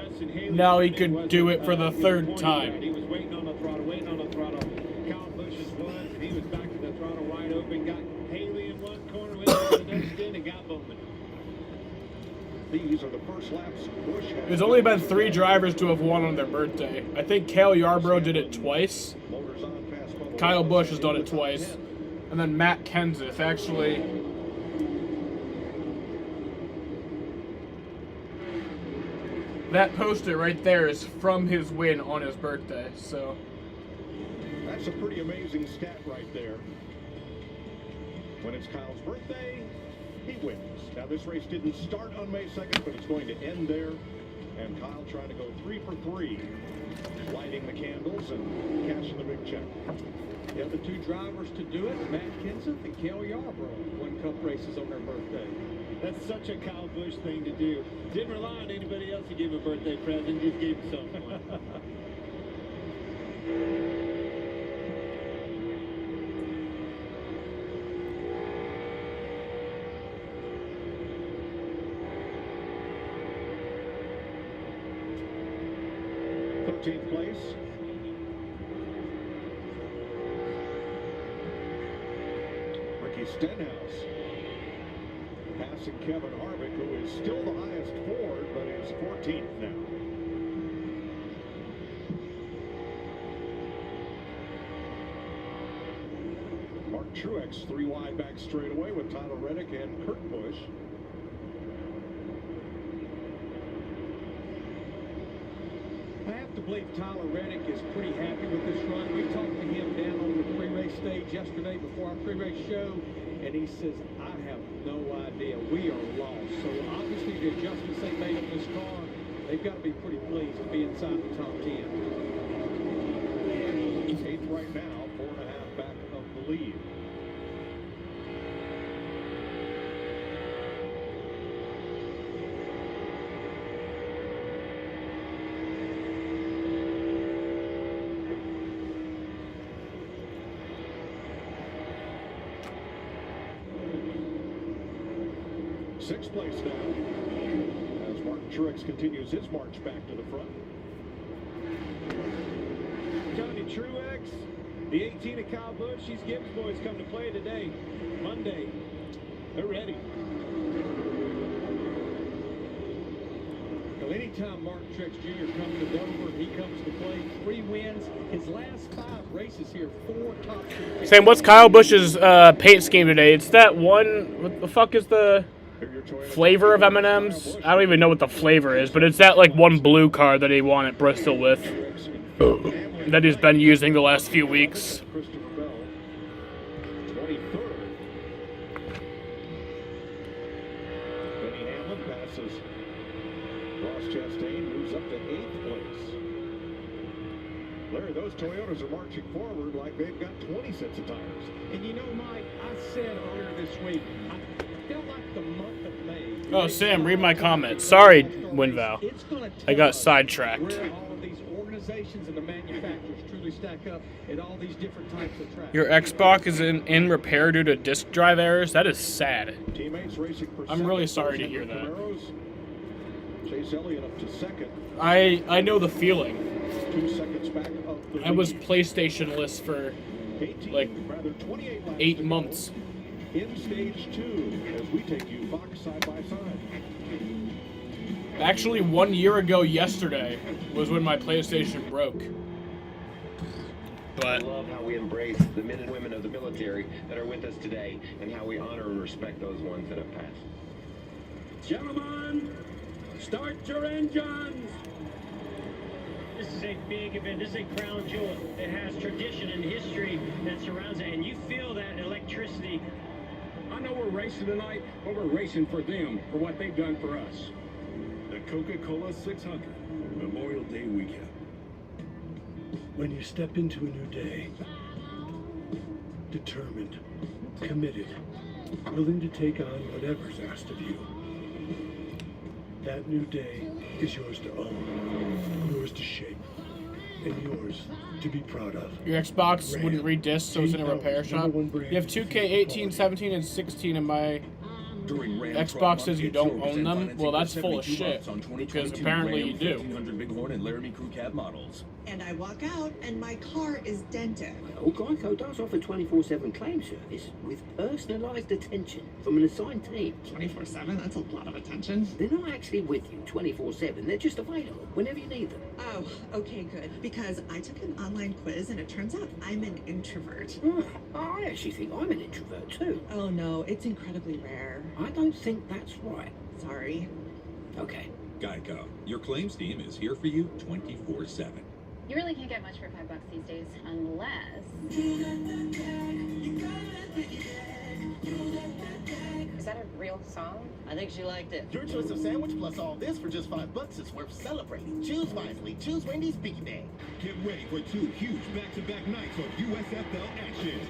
he could do it for the 3rd time. He was waiting on the throttle. Kyle Busch's was, and he was back to the throttle wide open. Got Haley in one corner, went to the next end, and got Bowman. These are the first laps Busch has. There's only been 3 drivers to have won on their birthday. I think Cale Yarborough did it twice. Kyle Busch has done it twice. And then Matt Kenseth, actually. That poster right there is from his win on his birthday, so. That's a pretty amazing stat right there. When it's Kyle's birthday, he wins. Now, this race didn't start on May 2nd, but it's going to end there. And Kyle trying to go 3 for 3, lighting the candles and cashing the big check. The other 2 drivers to do it, Matt Kenseth and Cale Yarborough, won Cup races on their birthday. That's such a Kyle Busch thing to do. Didn't rely on anybody else to give him a birthday present. Just gave himself one. Place. Ricky Stenhouse passing Kevin Harvick, who is still the highest Ford, but is 14th now. Mark Truex 3 wide back straightaway with Tyler Reddick and Kurt Busch. I have to believe Tyler Reddick is pretty happy with this run. We talked to him down on the pre-race stage yesterday before our pre-race show, and he says, I have no idea. We are lost. So obviously the adjustments they made on this car, they've got to be pretty pleased to be inside the top 10. 8th right now, 4.5 back of the lead. Sixth place now, as Mark Truex continues his march back to the front. Johnny Truex, the 18 of Kyle Busch, these Gibbs boys come to play today, Monday. They're ready. Well, anytime Mark Truex Jr. comes to Dover, he comes to play. 3 wins. His last 5 races here, 4 top 10. Sam, what's Kyle Busch's paint scheme today? It's that one. What the fuck is the flavor of M&M's? I don't even know what the flavor is, but it's that like one blue car that he won at Bristol with. That he's been using the last few weeks. 23rd. Benny Hamlin passes Ross Chastain, moves up to 8th place. Larry, those Toyotas are marching forward like they've got 20 sets of tires. And you know, Mike, I said earlier this week, I felt like the month of May. Oh, Sam, read my comment. Sorry, Winval. I got sidetracked. Where all of these organizations and the manufacturers truly stack up at all these different types of tracks. Your Xbox is in repair due to disk drive errors? That is sad. Teammates racing for I'm really second. sorry to hear that. Chase Elliott up to second. I know the feeling. 2 seconds back of the I was lead. PlayStation-less for like 8 months. In stage 2, as we take you Fox side by side. Actually, 1 year ago yesterday was when my PlayStation broke. But I love how we embrace the men and women of the military that are with us today and how we honor and respect those ones that have passed. Gentlemen, start your engines. This is a big event. This is a crown jewel. It has tradition and history that surrounds it, and you feel that electricity. I know we're racing tonight, but we're racing for them, for what they've done for us. The Coca-Cola 600 Memorial Day weekend. When you step into a new day, determined, committed, willing to take on whatever's asked of you, that new day is yours to own, yours to shape, and yours to be proud of. your Xbox wouldn't read discs, so it's in a repair shop. You have 2K 18, 17, and 16 in my Xbox says you don't own them. Well, that's full of shit, because apparently you do. 1500 Bighorn and Laramie Crew Cab models. And I walk out, and my car is dented. Well, Geico does offer 24/7 claim service with personalised attention from an assigned team. 24/7? That's a lot of attention. They're not actually with you 24/7. They're just available whenever you need them. Oh, okay, good. Because I took an online quiz, and it turns out I'm an introvert. I actually think I'm an introvert too. Oh no, it's incredibly rare. I don't think that's right. Sorry. Okay. Geico, your claims team is here for you 24/7. You really can't get much for $5 these days, unless... Is that a real song? I think she liked it. Your choice of sandwich plus all this for just $5 is worth celebrating. Choose wisely. Choose Wendy's Biggie Bag. Get ready for 2 huge back-to-back nights of USFL action.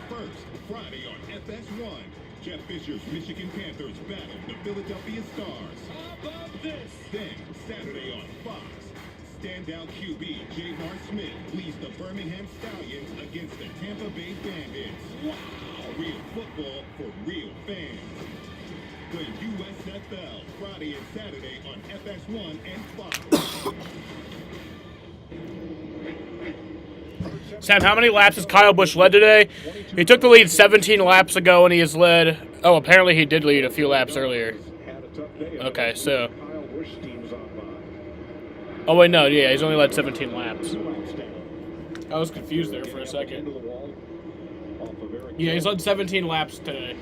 First, Friday on FS1, Jeff Fisher's Michigan Panthers battle the Philadelphia Stars. How about this? Then, Saturday on Fox, standout QB J.R. Smith leads the Birmingham Stallions against the Tampa Bay Bandits. Wow! Real football for real fans. The USFL, Friday and Saturday on FS1 and Fox. Sam, how many laps has Kyle Busch led today? He took the lead 17 laps ago, and he has led... Oh, apparently he did lead a few laps earlier. Okay, so... Oh, wait, no, yeah, he's only led 17 laps. I was confused there for a second. Yeah, he's led 17 laps today.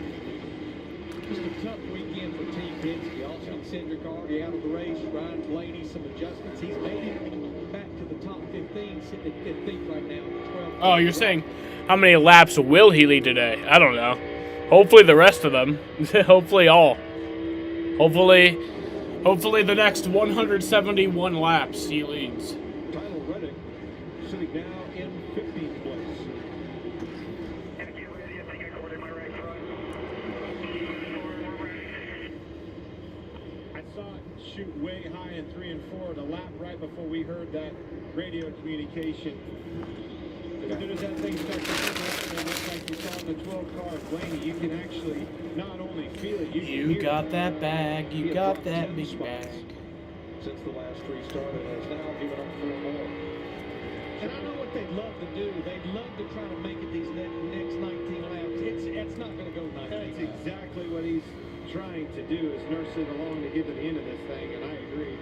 Just a tough weekend for Team Penske. Austin Cindric already out of the race. Ryan Blaney, some adjustments. He's made it back to the top 15, sitting at 15th right now. 12. Oh, you're saying how many laps will he lead today? I don't know. Hopefully the rest of them. Hopefully all. Hopefully the next 171 laps he leads. Tyler Reddick sitting now in 15th place. I saw it shoot way high in 3 and 4, the lap right before we heard that radio communication. As soon as that thing starts to move, it looks like you saw in the 12 car, Blaney, you can actually not only feel it, You got that bag, you got that big bag. Since the last restart, it has now given up 4 more. And I know what they'd love to do. They'd love to try to make it these next 19 laps. It's not going to go 19. That's exactly what he's trying to do, is nurse it along to get to the end of this thing, and I agree.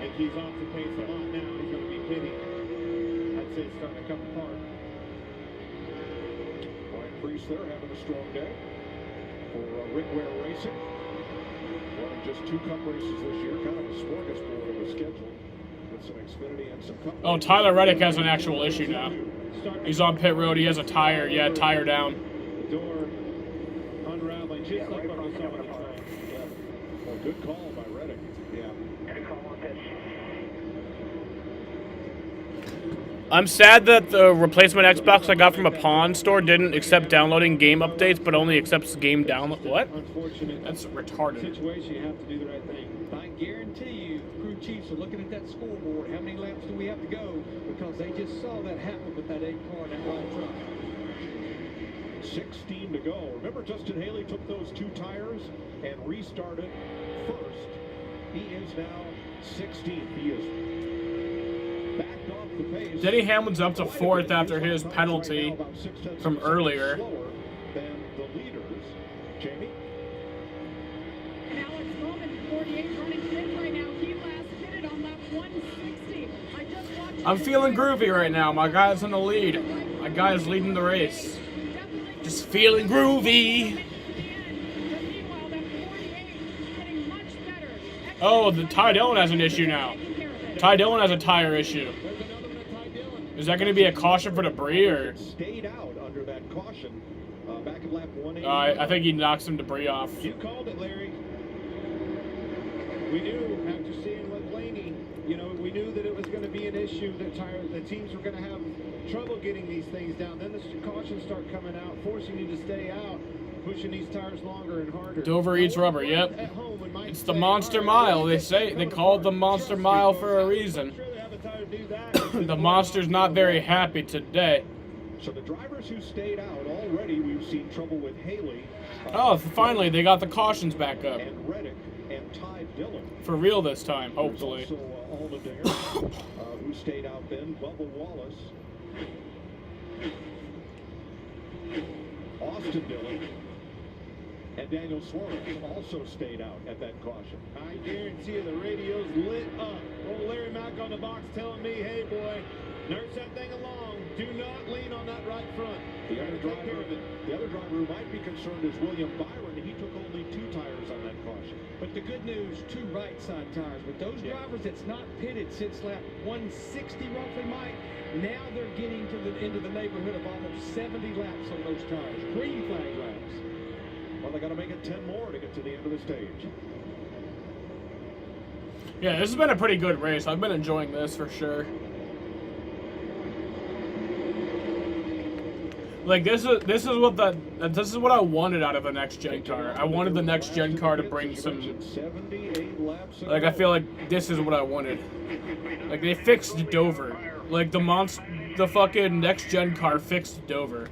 And he's off the pace a lot now. He's going to be pitting. I'd say it's starting to come apart. Brian Priest there having a strong day for Rick Ware Racing. Running just 2 Cup races this year, kind of a smorgasbord of a schedule with some Xfinity and some Cup. Oh, Tyler Reddick has an actual issue now. He's on pit road. He has a tire. Yeah, tire down. The door unraveling, just like what we saw on the track. Yeah. Well, good call by Reddick. Yeah. Good call on pitch. I'm sad that the replacement Xbox I got from a pawn store didn't accept downloading game updates, but only accepts game download. What? Unfortunate. That's retarded. Situation, you have to do the right thing. I guarantee you, crew chiefs are looking at that scoreboard. How many laps do we have to go? Because they just saw that happen with that 8 car and that white truck. 16 to go. Remember, Justin Haley took those 2 tires and restarted first. He is now 16th. He is backed off the pace. Denny Hamlin's up to 4th after his penalty from earlier. Slower than the leaders. Jamie? And Alex Bowman, 48, running fifth right now. He last pitted on lap 160. I just watched. I'm feeling groovy right now. My guy's in the lead. My guy's leading the race. Just feeling groovy. Oh, the Ty Dillon has an issue now. Ty Dillon has a tire issue. Is that going to be a caution for debris or? Stayed out under that caution back at lap 180. I think he knocked some debris off. You called it, Larry. We knew after seeing what Blaney, we knew that it was going to be an issue that the teams were going to have trouble getting these things down. Then the cautions start coming out, forcing you to stay out, pushing these tires longer and harder. Dover eats rubber. Yep. It's the Monster Mile. They call it the Monster Mile for a reason. The Monster's not very happy today. So the drivers who stayed out already, we've seen trouble with Haley. Oh, finally they got the cautions back up. And Reddick and Ty Dillon. For real this time, hopefully. Also, Allmendinger, who stayed out then. Bubba Wallace. Austin Dillon. And Daniel Suarez also stayed out at that caution. I guarantee you the radio's lit up. Old Larry Mack on the box telling me, hey boy, nurse that thing along. Do not lean on that right front. The other driver who might be concerned is William Byron. He took only 2 tires on that caution. But the good news, 2 right side tires. With those drivers that's not pitted since lap 160 roughly, Mike, now they're getting into the neighborhood of almost 70 laps on those tires. Green flag laps. Well, they got to make it 10 more to get to the end of the stage. Yeah, this has been a pretty good race. I've been enjoying this for sure. Like this is what I wanted out of the next gen car. I wanted the next gen car to bring some. Like I feel like this is what I wanted. Like they fixed Dover. Like the fucking next gen car fixed Dover.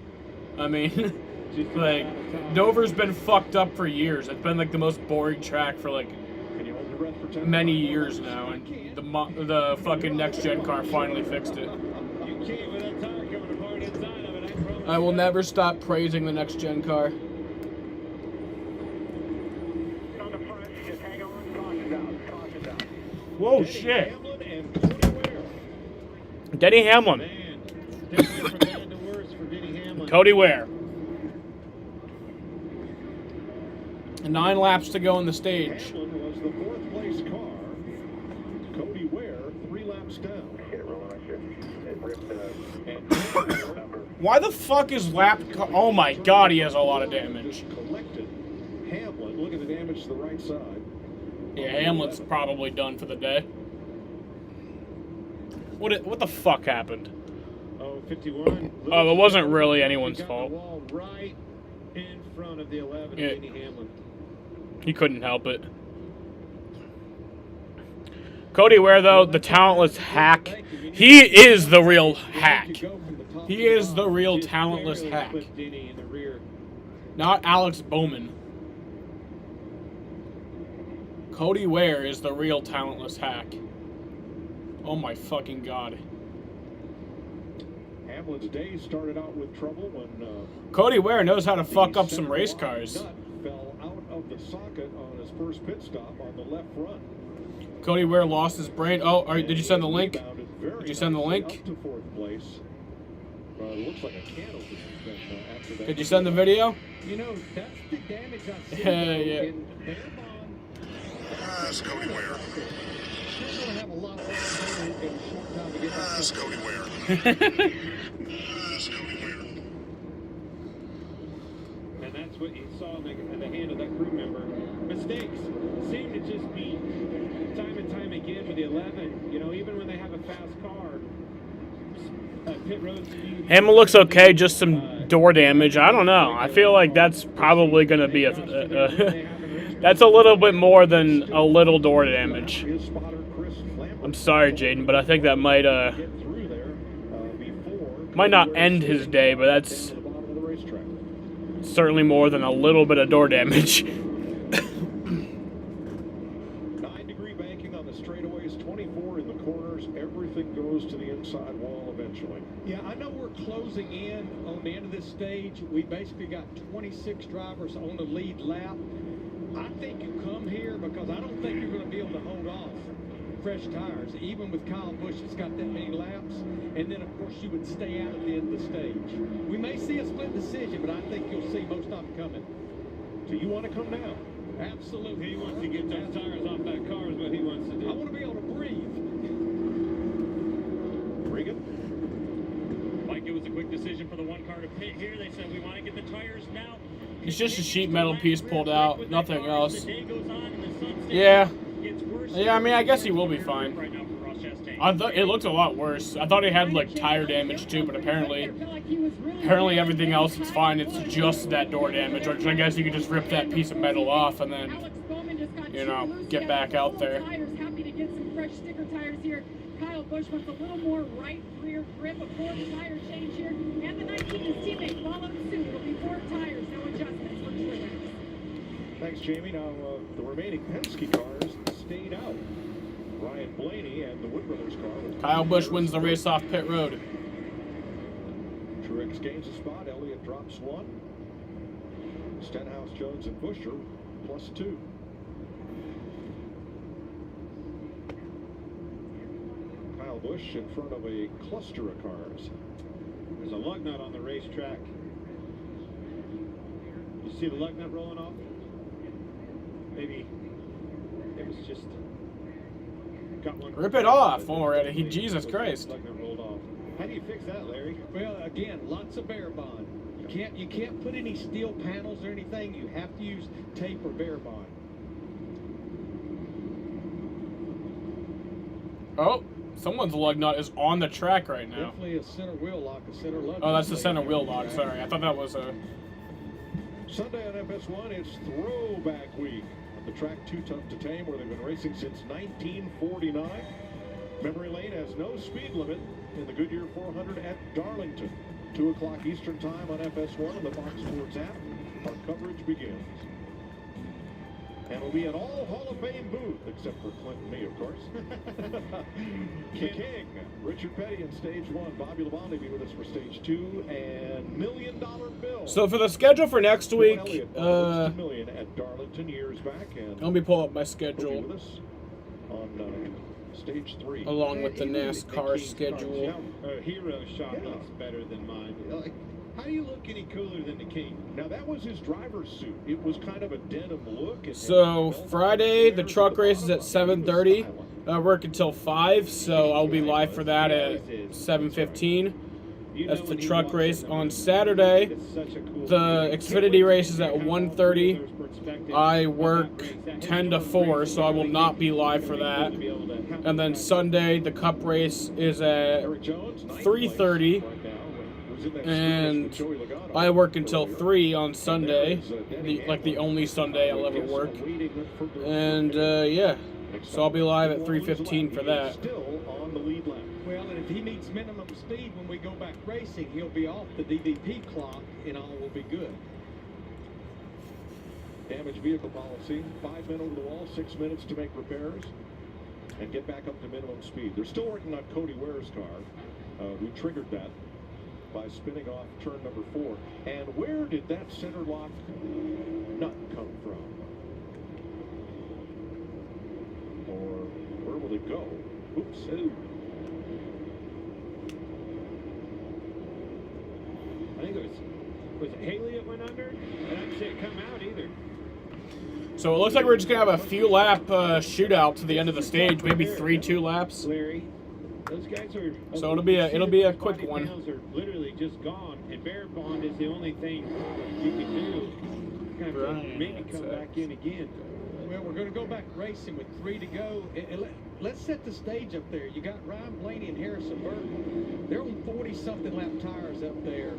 I mean, like Dover's been fucked up for years. It's been like the most boring track for like many years now, and the fucking next gen car finally fixed it. I will never stop praising the next gen car. Whoa, shit. Denny Hamlin. Cody Ware. 9 laps to go in the stage. Hamlin was the 4th place car. Cody Ware 3 laps down. Why the fuck is oh my god, he has a lot of damage. Collected. Hamlin, look at the damage to the right side. Yeah, Hamlin's probably done for the day. What the fuck happened? Oh, 51. Oh, it wasn't really anyone's fault. The wall right in front of the 11, Yeah. Denny Hamlin. He couldn't help it. Cody Ware, though, the talentless hack. He is the real hack. He is the real talentless hack. Not Alex Bowman. Cody Ware is the real talentless hack. Oh my fucking god. Hamlin's day started out with trouble when Cody Ware knows how to fuck up some race cars. Fell out of the socket on his first pit stop on the left front. Cody Ware lost his brain. Oh, did you send the link? Did you send the link? Up to 4th place. Looks like a candle after that. Did you send the video? You know, that's the damage I've seen. Yeah. That's Cody Ware. They're going to have a lot of time to get this Cody Ware. And that's what you saw in the hand of that crew member. Mistakes seem to just be time and time again with the 11. You know, even when they have a fast car, pit road speed. Hamel looks okay, just some door damage. I don't know. I feel like that's probably going to be that's a little bit more than a little door damage. I'm sorry, Jaden, but I think that might not end his day, but that's certainly more than a little bit of door damage. 9-degree banking on the straightaways, 24 in the corners. Everything goes to the inside wall eventually. Yeah, I know we're closing in on the end of this stage. We basically got 26 drivers on the lead lap. I think you come here because I don't think you're going to be able to hold off fresh tires, even with Kyle Busch that's got that many laps. And then, of course, you would stay out at the end of the stage. We may see a split decision, but I think you'll see most of them coming. Do you want to come now? Absolutely. He wants to get those tires off that car is what he wants to do. I want to be able to breathe. Regan? Mike, it was a quick decision for the one car to pit here. They said we want to get the tires now. It's just a sheet metal piece pulled out, nothing else. Yeah. Yeah, I mean, I guess he will be fine. I thought it looked a lot worse. I thought he had like tire damage too, but apparently everything else is fine. It's just that door damage, which I guess you could just rip that piece of metal off and then, you know, get back out there. Happy to get some fresh sticker tires here. Kyle Busch wants a little more right rear grip, a fourth tire change here, and the 19 his teammate followed suit. It'll be 4 tires, no adjustments for Truex. Thanks, Jamie. Now, the remaining Penske cars stayed out. Ryan Blaney and the Wood Brothers car. Kyle Busch wins the race off pit road. Truex gains a spot. Elliott drops 1. Stenhouse, Jones, and Buescher +2. Kyle Busch in front of a cluster of cars. There's a lug nut on the racetrack. You see the lug nut rolling off? Maybe it was just got one. Rip it off already. Jesus Christ. Lug nut rolled off. How do you fix that, Larry? Well, again, lots of bear bond. You can't put any steel panels or anything. You have to use tape or bear bond. Oh, someone's lug nut is on the track right now. Definitely a center wheel lock, a center lug. Oh, that's the center wheel lock. Sorry, I thought that was a. Sunday on FS1, it's throwback week. The track Too Tough to Tame, where they've been racing since 1949. Memory Lane has no speed limit in the Goodyear 400 at Darlington. 2 o'clock Eastern Time on FS1 and the Fox Sports app. Our coverage begins. And we'll be an all Hall of Fame booth, except for Clint and me, of course. The King, Richard Petty in stage 1. Bobby Labonte will be with us for stage 2. And $1 Million Bill. So for the schedule for next week, million at Darlington years back, and let me pull up my schedule. With us on stage 3, along with the NASCAR schedule. Hero shot looks better than mine. How do you look any cooler than the King? Now that was his driver's suit. It was kind of a denim look. So Friday, the truck race is at 7:30. I work until 5, so I'll be live for that at 7:15. That's the truck race. On Saturday, the Xfinity race is at 1:30. I work 10 to 4, so I will not be live for that. And then Sunday, the Cup race is at 3:30. And I work until 3 on Sunday, the only Sunday I'll ever work. And yeah, so I'll be live at 3:15 for that. Well, and if he meets minimum speed when we go back racing, he'll be off the DVP clock, and all will be good. Damaged vehicle policy: 5 men over the wall, 6 minutes to make repairs, and get back up to minimum speed. They're still working on Cody Ware's car. We triggered that by spinning off turn number 4. And where did that center lock nut come from? Or where will it go? Oops. Ooh. I think it was it Haley that went under? I didn't see it come out either. So it looks like we're just going to have a few lap shootout to the end of the stage, maybe 3 2 laps. Larry, Those guys are. So it'll be a quick one. Are literally just gone, and Bear Bond is the only thing you can do. Kind of maybe come back in again. Well, we're going to go back racing with 3 to go. Let's set the stage up there. You got Ryan Blaney and Harrison Burton. They're on 40-something lap tires up there.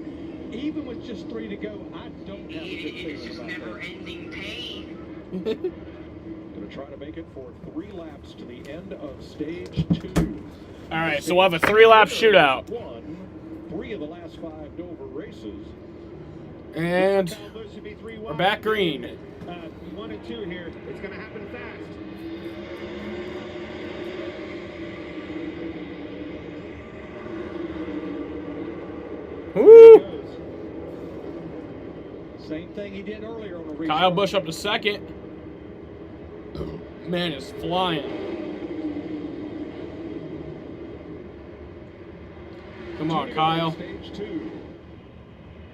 Even with just 3 to go, I don't have a good feeling about that. Never-ending pain. Going to try to make it for 3 laps to the end of stage 2. All right, so we'll have a 3-lap shootout. 3 of the last 5 Dover races. And we're back green. 1 and 2 here. It's going to happen fast. Woo! Same thing he did earlier on the restart. Kyle Busch up to second. Man is flying. Come on, Kyle.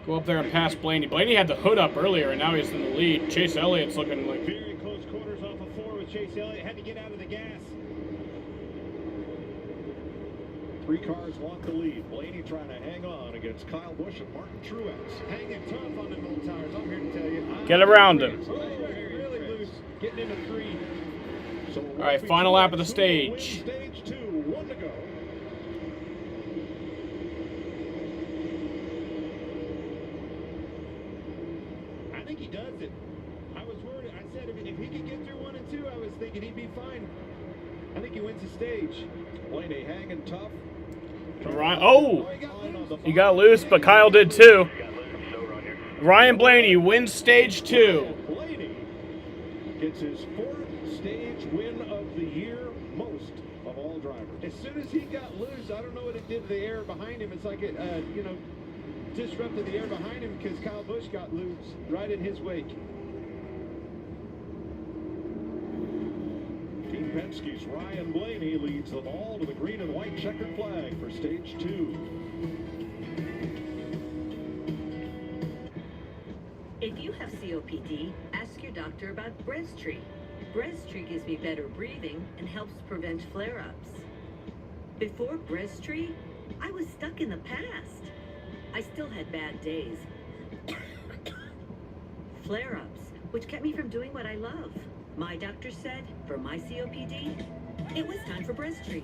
Go up there and pass Blaney. Blaney had the hood up earlier, and now he's in the lead. Chase Elliott's looking like... Very close quarters off of 4 with Chase Elliott. Had to get out of the gas. 3 cars want the lead. Blaney trying to hang on against Kyle Busch and Martin Truex. Hanging tough on them old tires, I'm here to tell you. Get around him. Really loose. Getting into 3. So all right, final lap of the stage. Stage 2, 1 to go. I think he does it. I was worried. I said if he could get through 1 and 2, I was thinking he'd be fine. I think he wins the stage. Blaney hanging tough. Oh! He got loose, but Kyle did too. Ryan Blaney wins stage 2. Blaney gets his 4th stage win of the year, most of all drivers. As soon as he got loose, I don't know what it did to the air behind him. It's like it, disrupted the air behind him because Kyle Busch got loose right in his wake. Team Penske's Ryan Blaney leads them all to the green and white checkered flag for stage 2. If you have COPD, ask your doctor about Breztri. Breztri gives me better breathing and helps prevent flare-ups. Before Breztri, I was stuck in the past. I still had bad days. Flare-ups, which kept me from doing what I love. My doctor said, for my COPD, it was time for Breztri.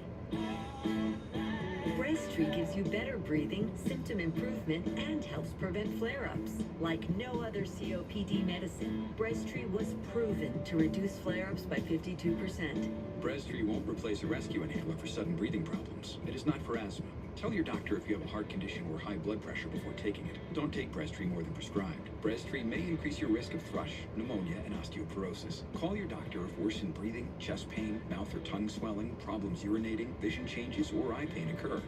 Breztri gives you better breathing, symptom improvement, and helps prevent flare-ups. Like no other COPD medicine, Breztri was proven to reduce flare-ups by 52%. Breztri won't replace a rescue inhaler for sudden breathing problems. It is not for asthma. Tell your doctor if you have a heart condition or high blood pressure before taking it. Don't take Breztri more than prescribed. Breztri may increase your risk of thrush, pneumonia, and osteoporosis. Call your doctor if worsened breathing, chest pain, mouth or tongue swelling, problems urinating, vision changes, or eye pain occur.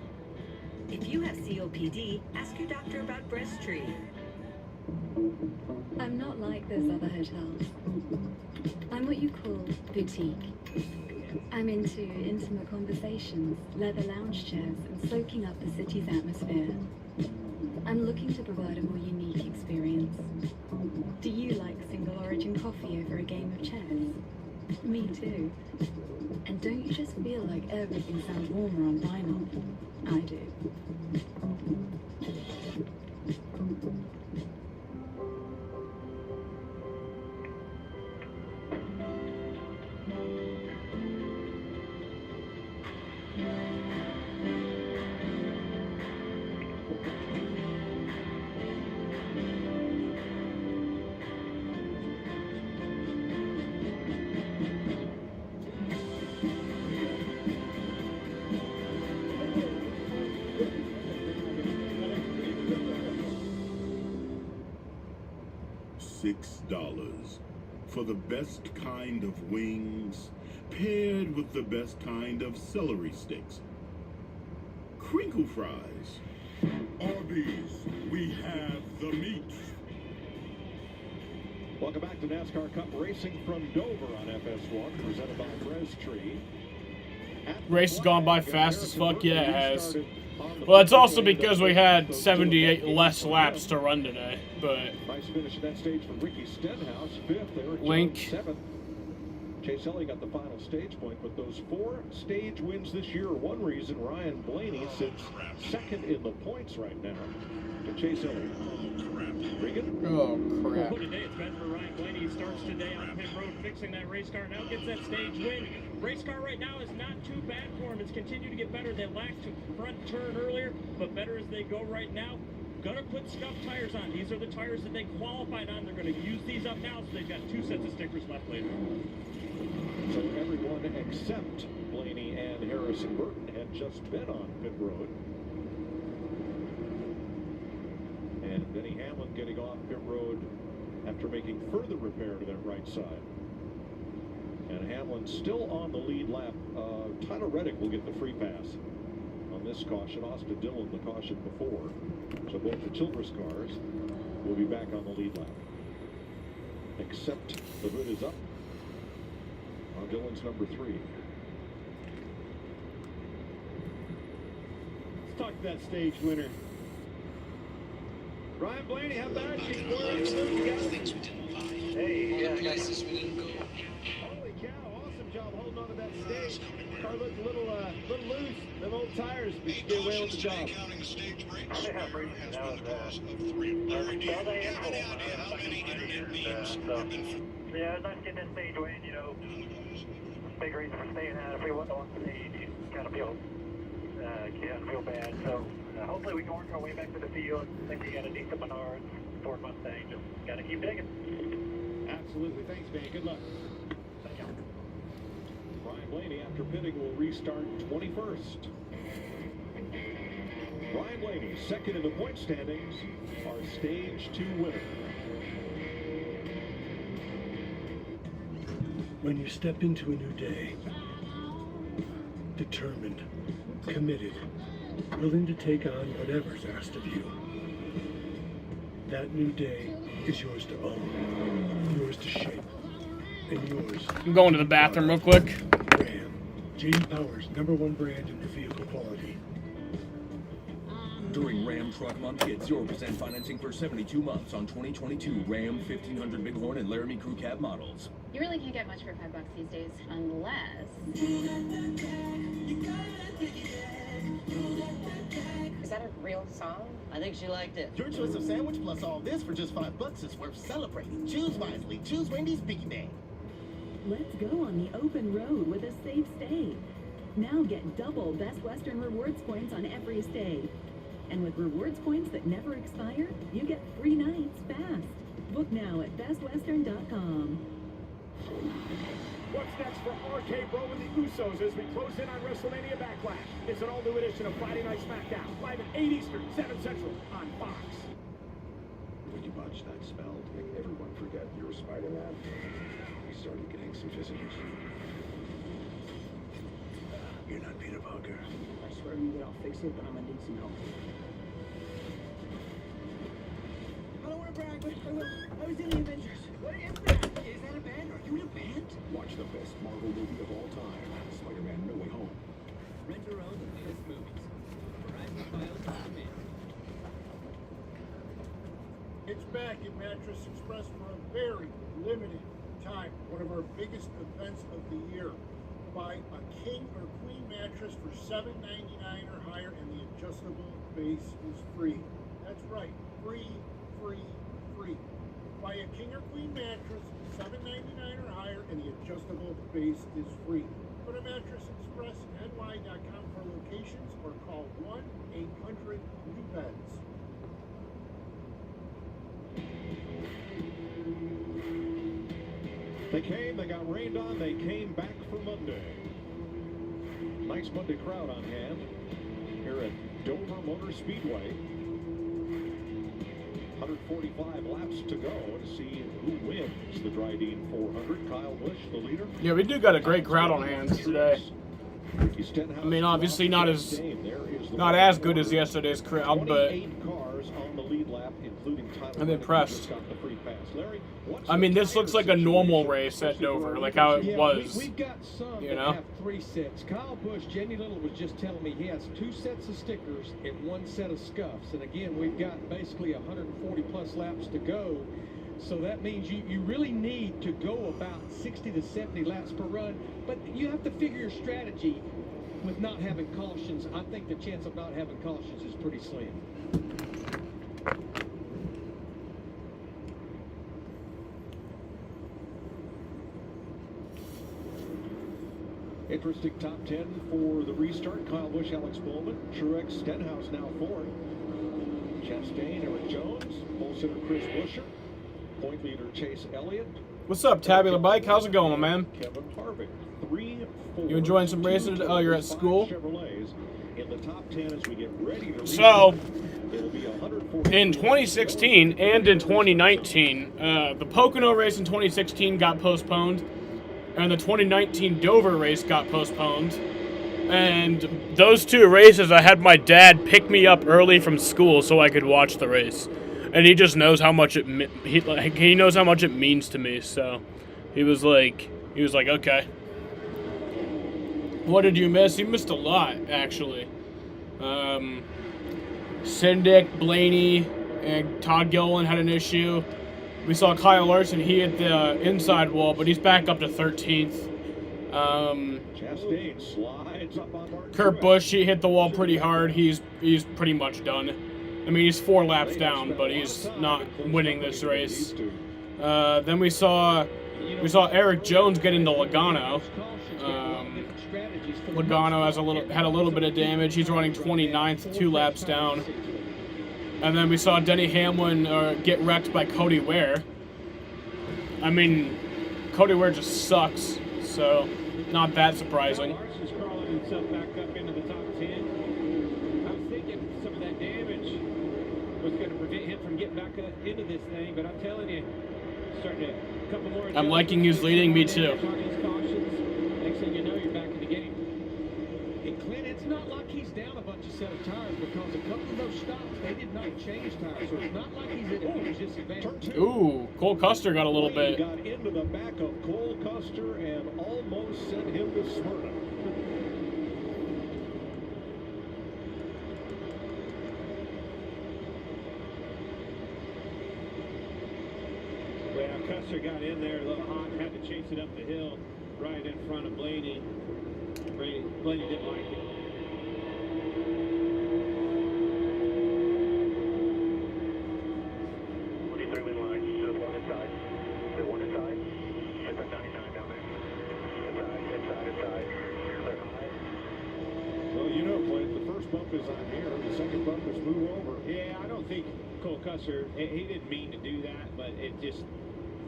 If you have COPD, ask your doctor about Breztri. I'm not like those other hotels. I'm what you call boutique. I'm into intimate conversations, leather lounge chairs, and soaking up the city's atmosphere. I'm looking to provide a more unique experience. Do you like single origin coffee over a game of chess? Me too. And don't you just feel like everything sounds warmer on vinyl? I do. $6 for the best kind of wings, paired with the best kind of celery sticks. Crinkle fries. Arby's, we have the meat. Welcome back to NASCAR Cup Racing from Dover on FS1, presented by Breztri. Race has gone by fast as fuck. Yeah, it has. Well, it's also because we had 78 less laps to run today, but... Nice finish in that stage for Ricky Stenhouse, 5th. Eric Link. Jones, 7th. Chase Elliott got the final stage point, but those 4 stage wins this year are one reason Ryan Blaney sits second in the points right now to Chase Elliott. Regan? Oh, crap. Well, today it's been for Ryan Blaney. He starts today on pit road fixing that race car. Now gets that stage win. Race car right now is not too bad for him. It's continued to get better. They lacked to front turn earlier, but better as they go right now. Gonna put scuff tires on. These are the tires that they qualified on. They're gonna use these up now, so they've got 2 sets of stickers left later. So everyone except Blaney and Harrison Burton had just been on pit road. And Denny Hamlin getting off pit road after making further repair to that right side. And Hamlin still on the lead lap. Tyler Reddick will get the free pass on this caution. Austin Dillon the caution before. So both the Childress cars will be back on the lead lap. Except the hood is up on Dillon's number 3. Let's talk to that stage winner. Ryan Blaney, how about you? Hey, yeah, places we didn't go. Holy cow, awesome job holding on to that stage. Car looked a little loose. Them old tires, but you did well with the job. Yeah, it's nice getting this stage win, you know. Big reason for staying out. If we wasn't on stage, you kind of feel bad. So hopefully we can work our way back to the field. I think we got a decent Menards, Ford Mustang. Just got to keep digging. Absolutely. Thanks, man. Good luck. Thank you. Ryan Blaney, after pitting, will restart 21st. Ryan Blaney, second in the point standings, our stage 2 winner. When you step into a new day, determined, committed, willing to take on whatever's asked of you, that new day is yours to own, yours to shape, and yours. I'm going to the bathroom real quick. Ram, J.D. Power's #1 brand in vehicle quality. During Ram Truck Month, get 0% financing for 72 months on 2022 Ram 1500 Bighorn and Laramie Crew Cab models. You really can't get much for $5 these days, unless... Is that a real song? I think she liked it. Your choice of sandwich plus all this for just $5 is worth celebrating. Choose wisely. Choose Wendy's Piggy Bank. Let's go on the open road with a safe stay. Now get double Best Western Rewards points on every stay. And with rewards points that never expire, you get free nights fast. Book now at bestwestern.com. What's next for RK Bro and the Usos as we close in on WrestleMania Backlash? It's an all-new edition of Friday Night SmackDown, live at 8 Eastern, 7 Central on Fox. When you botched that spell to make everyone forget you were Spider-Man, we started getting some visitors. You're not Peter Parker. I swear to you that I'll fix it, but I'm gonna need some help. I don't want to brag, but I will. I was in the Avengers. What is that? Is that a band? Are you in a band? Watch the best Marvel movie of all time, Spider-Man No Way Home. Rent or own the best movies. Verizon Files on demand. It's back at Mattress Express for a very limited time. One of our biggest events of the year. Buy a king or queen mattress for $7.99 or higher, and the adjustable base is free. That's right, free, free, free. Buy a king or queen mattress, $7.99 or higher, and the adjustable base is free. Go to MattressExpressNY.com for locations or call 1-800-NEW-BEDS. They came, they got rained on, they came back for Monday. Nice Monday crowd on hand here at Dover Motor Speedway. 145 laps to go to see who wins the Dryden 400. Kyle Busch, the leader. Yeah, we do got a great crowd on hand today. I mean, obviously not as good as yesterday's crowd, but I'm impressed. I mean, this looks like a normal race at Dover, like how it was. We've got some that have 3 sets. Kyle Busch, Jenny Little was just telling me he has 2 sets of stickers and 1 set of scuffs. And again, we've got basically 140 plus laps to go. So that means you really need to go about 60 to 70 laps per run, but you have to figure your strategy with not having cautions. I think the chance of not having cautions is pretty slim. Interesting top 10 for the restart. Kyle Busch, Alex Bowman, Truex, Stenhouse now fourth. Chastain, Eric Jones, pole sitter Chris Buescher, point leader Chase Elliott. What's up, Tabular Bike? How's it going, man? Kevin Harvick, 3, 4. You enjoying some racing? Oh, you're at school? Chevrolets in the top 10 as we get ready to So, it'll be 140. in 2016 and in 2019, the Pocono race in 2016 got postponed, and the 2019 Dover race got postponed. And those two races, I had my dad pick me up early from school so I could watch the race. And he just knows how much he knows how much it means to me. So he was like, okay. What did you miss? You missed a lot, actually. Syndic, Blaney, and Todd Gilliland had an issue. We saw Kyle Larson. He hit the inside wall, but he's back up to 13th. Chastain slides up on Mark Kurt Busch, he hit the wall pretty hard. He's pretty much done. I mean, he's 4 laps down, but he's not winning this race. Then we saw Eric Jones get into Logano. Logano had a little bit of damage. He's running 29th, 2 laps down. And then we saw Denny Hamlin get wrecked by Cody Ware. I mean, Cody Ware just sucks, so not that surprising. Larson's crawling himself back up into the top 10. I was thinking some of that damage was going to prevent him from getting back into this thing, but I'm telling you, starting to a couple more. I'm liking who's leading me too. Next thing you know, you're back in the game. And Clint, it's not like he's down a bunch of set of tires because a couple of those stops, they did not change tires, so it's not like he's at a huge disadvantage. Ooh, Cole Custer got a little bit. Got into the back of Cole Custer and almost sent him to Smyrna. Well, Custer got in there a little hot, had to chase it up the hill right in front of Blaney. Blaney didn't like it. Well, you know, Clint, the first bump is on here, the second bump is move over. Yeah, I don't think Cole Custer, he didn't mean to do that, but it just,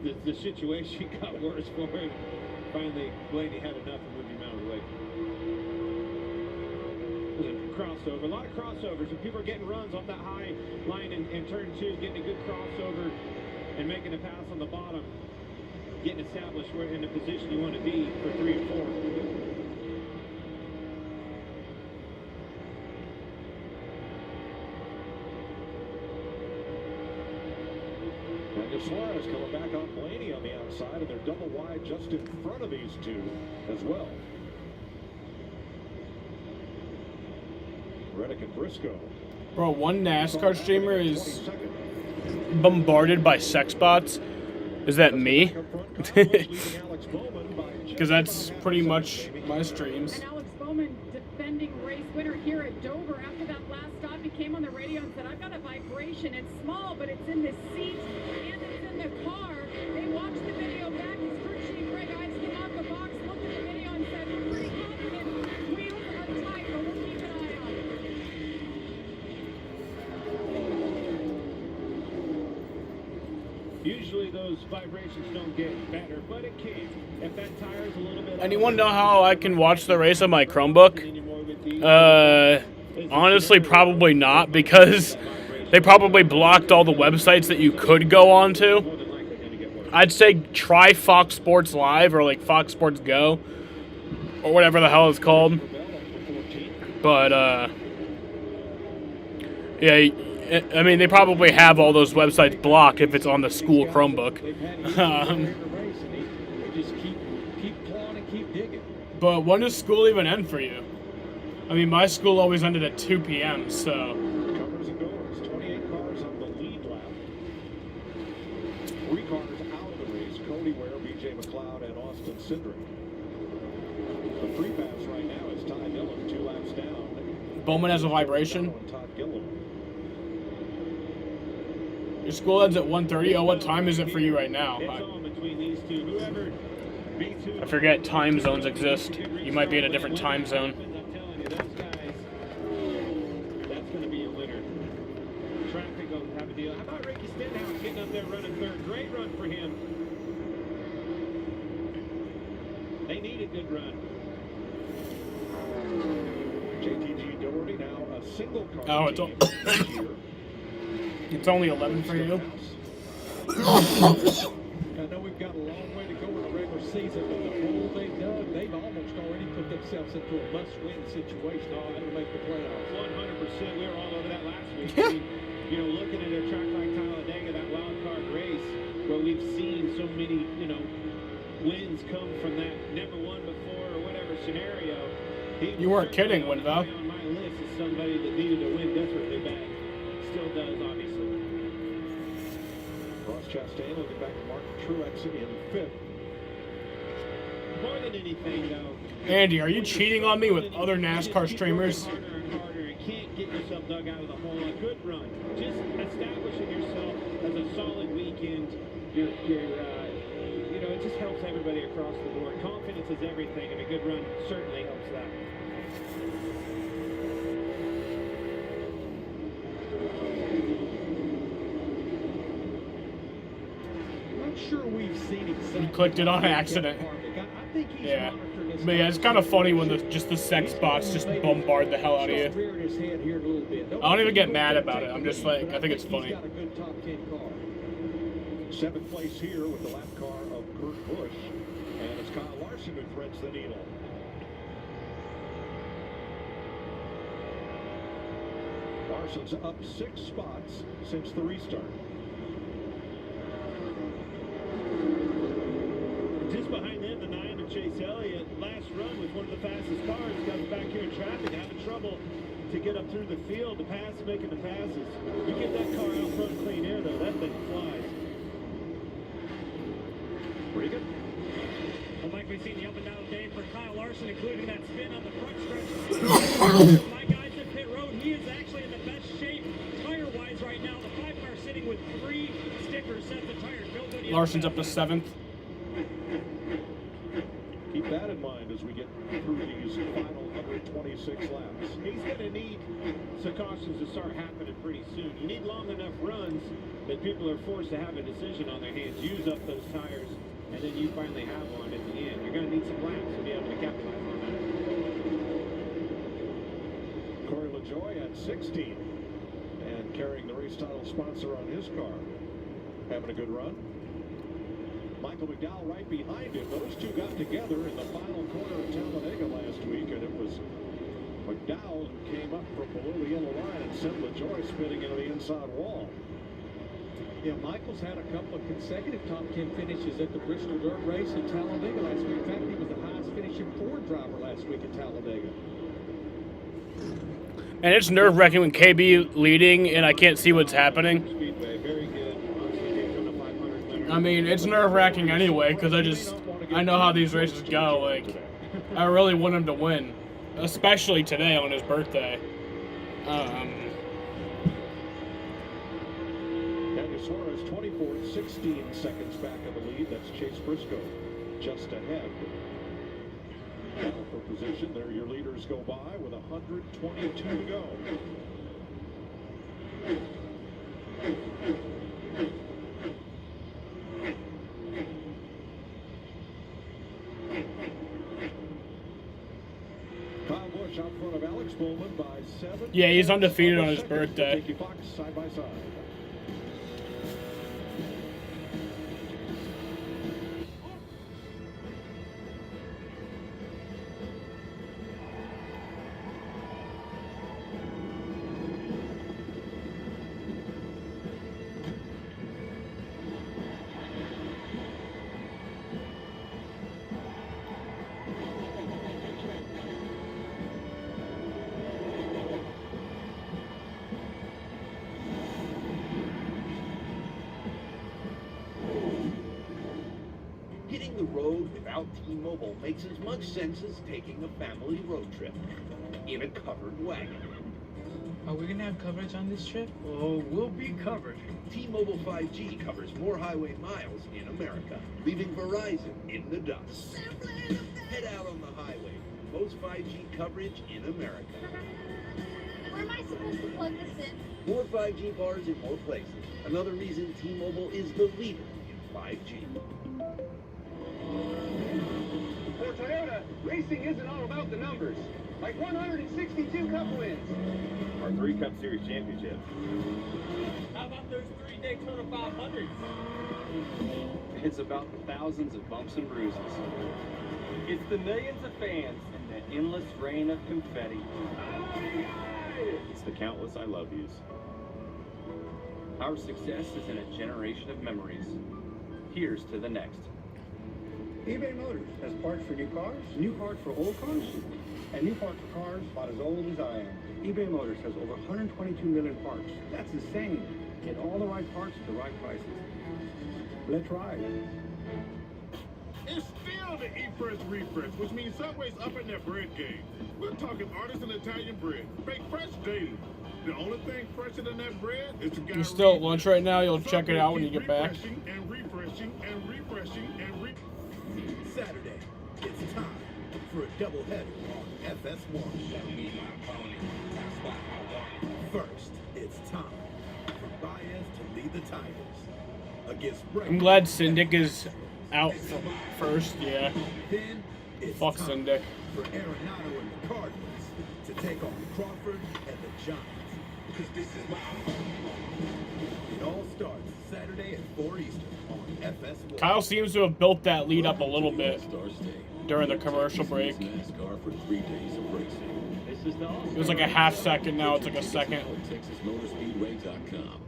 the situation got worse for him. Finally, Blaney had enough and moved him out of the way. It was a crossover, a lot of crossovers, and people are getting runs off that high line in turn 2, getting a good crossover and making a pass on the bottom, getting established where in the position you want to be for 3 and 4. Suarez coming back on Blaney on the outside, and they're double wide just in front of these two as well. Reddick and Briscoe. Bro, one NASCAR streamer is bombarded by sex bots. Is that me? Because that's pretty much my streams. And Alex Bowman, defending race winner here at Dover. After that last stop, he came on the radio and said, I've got a vibration. It's small, but it's in the seat and it's in the car. They watched the video back. His crew chief, Greg Ives, came out the box, looked at the video and said, we're pretty confident. Wheels are tight, but we'll keep an eye on it. Usually those vibrations don't get better, but it can. If that tire's a little bit... Anyone know how I can watch the race on my Chromebook? Honestly, probably not, because they probably blocked all the websites that you could go onto. I'd say try Fox Sports Live or like Fox Sports Go or whatever the hell it's called. But yeah, I mean, they probably have all those websites blocked if it's on the school Chromebook. But when does school even end for you? I mean, my school always ended at 2 p.m., so... Covers and goers, 28 cars on the lead lap. 3 cars out of the race, Cody Ware, B.J. McLeod, and Austin Cindric. The free pass right now is Ty Dillon, 2 laps down. Bowman has a vibration. Todd Gilliland. Your school ends at 1:30. Oh, what time is it for you right now? I forget time zones exist. You might be in a different time zone. That's going to be a winner. Traffic will have a deal. How about Ricky Stenhouse getting up there running third? Great run for him. They need a good run. JTG Doherty now a single car. Oh, it's only 11 for you. I know we've got a long way to go in the regular season, but the hole they've done, they've almost already put themselves into a must-win situation to make the playoffs. 100%. We were all over that last week. I mean, you know, looking at a track like Talladega, that wild card race, where we've seen so many, you know, wins come from that never won before or whatever scenario. You weren't kidding, Winvo. On my list is somebody that needed to win desperately bad. Still does, obviously. Ross Chastain looking back to Mark Truex in 5th. More than anything, though. Andy, are you cheating on me with other NASCAR streamers? Harder and harder and can't get yourself dug out of the hole. A good run. Just establishing yourself as a solid weekend. You know, it just helps everybody across the board. Confidence is everything, and a good run certainly helps that. Sure, we've seen exactly. You clicked it on accident. Yeah. But yeah, it's kind of funny when just the sex bots just bombard the hell out of you. I don't even get mad about it. I'm just like, I think it's funny. 7th place here with the lap car of Kurt Busch, and it's Kyle Larson who threads the needle. Larson's up 6 spots since the restart. Just behind them, the 9 of Chase Elliott. Last run was one of the fastest cars. Comes back here in traffic, having trouble to get up through the field. The pass, making the passes. You get that car out front clean air, though, that thing flies. Regan. Like we've seen the up and down day for Kyle Larson, including that spin on the front stretch. My guys at pit road, he is actually in the best shape tire-wise right now. The 5-car sitting with 3 stickers set the tires. Larson's up to 7th. Keep that in mind as we get through these final 126 laps. He's going to need some cautions to start happening pretty soon. You need long enough runs that people are forced to have a decision on their hands. Use up those tires, and then you finally have one at the end. You're going to need some laps to be able to capitalize on that. Corey LaJoie at 16 and carrying the race title sponsor on his car. Having a good run. Michael McDowell right behind him. Those two got together in the final corner of Talladega last week, and it was McDowell who came up from below the yellow line and sent LaJoie spinning into the inside wall. Yeah, Michael's had a couple of consecutive top 10 finishes at the Bristol Dirt Race at Talladega last week. In fact, he was the highest finishing Ford driver last week at Talladega. And it's nerve-wracking when KB leading and I can't see what's happening. I mean, it's nerve-wracking anyway, because I know how these races go. Like, I really want him to win, especially today on his birthday. Daniel Suarez, 24th, 16 seconds back of the lead. That's Chase Briscoe just ahead. Now for position, there your leaders go by with 122 to go. Kyle Busch out front of Alex Bowman by 7. Yeah, he's undefeated on his birthday. Take you Fox side by side. road without T-Mobile makes as much sense as taking a family road trip in a covered wagon. Are we gonna have coverage on this trip? Oh, we'll be covered. T-Mobile 5G covers more highway miles in America, leaving Verizon in the dust. Head out on the highway. Most 5G coverage in America. Where am I supposed to plug this in? More 5G bars in more places. Another reason T-Mobile is the leader in 5G. For Toyota, racing isn't all about the numbers. Like 162 Cup wins. Or 3 Cup Series championships. How about those 3 Daytona 500s? It's about the thousands of bumps and bruises. It's the millions of fans and the endless rain of confetti. It's the countless I love yous. Our success is in a generation of memories. Here's to the next. eBay Motors has parts for new cars, new parts for old cars, and new parts for cars about as old as I am. eBay Motors has over 122 million parts. That's insane. Get all the right parts at the right prices. Let's ride. It's still the E-Fresh Refresh, which means Subway's up in their bread game. We're talking artisan Italian bread, baked fresh daily. The only thing fresher than that bread is the guy. You're still at lunch right now. You'll check it out when you get back. And refreshing and refreshing and Saturday, it's time for a doubleheader on FS1. First, it's time for Baez to lead the Tigers against. I'm glad Syndic is out first. Yeah. Then it's Fuck time Syndic. for Arenado and the Cardinals to take on Crawford and the Giants. Because this is my It all starts Saturday at 4 Eastern on FS1. Kyle seems to have built that lead up a little bit during the commercial break. Nascar for 3 days of racing. This is the It was like a half second. Now it's like a second. TexasMotorspeedway.com.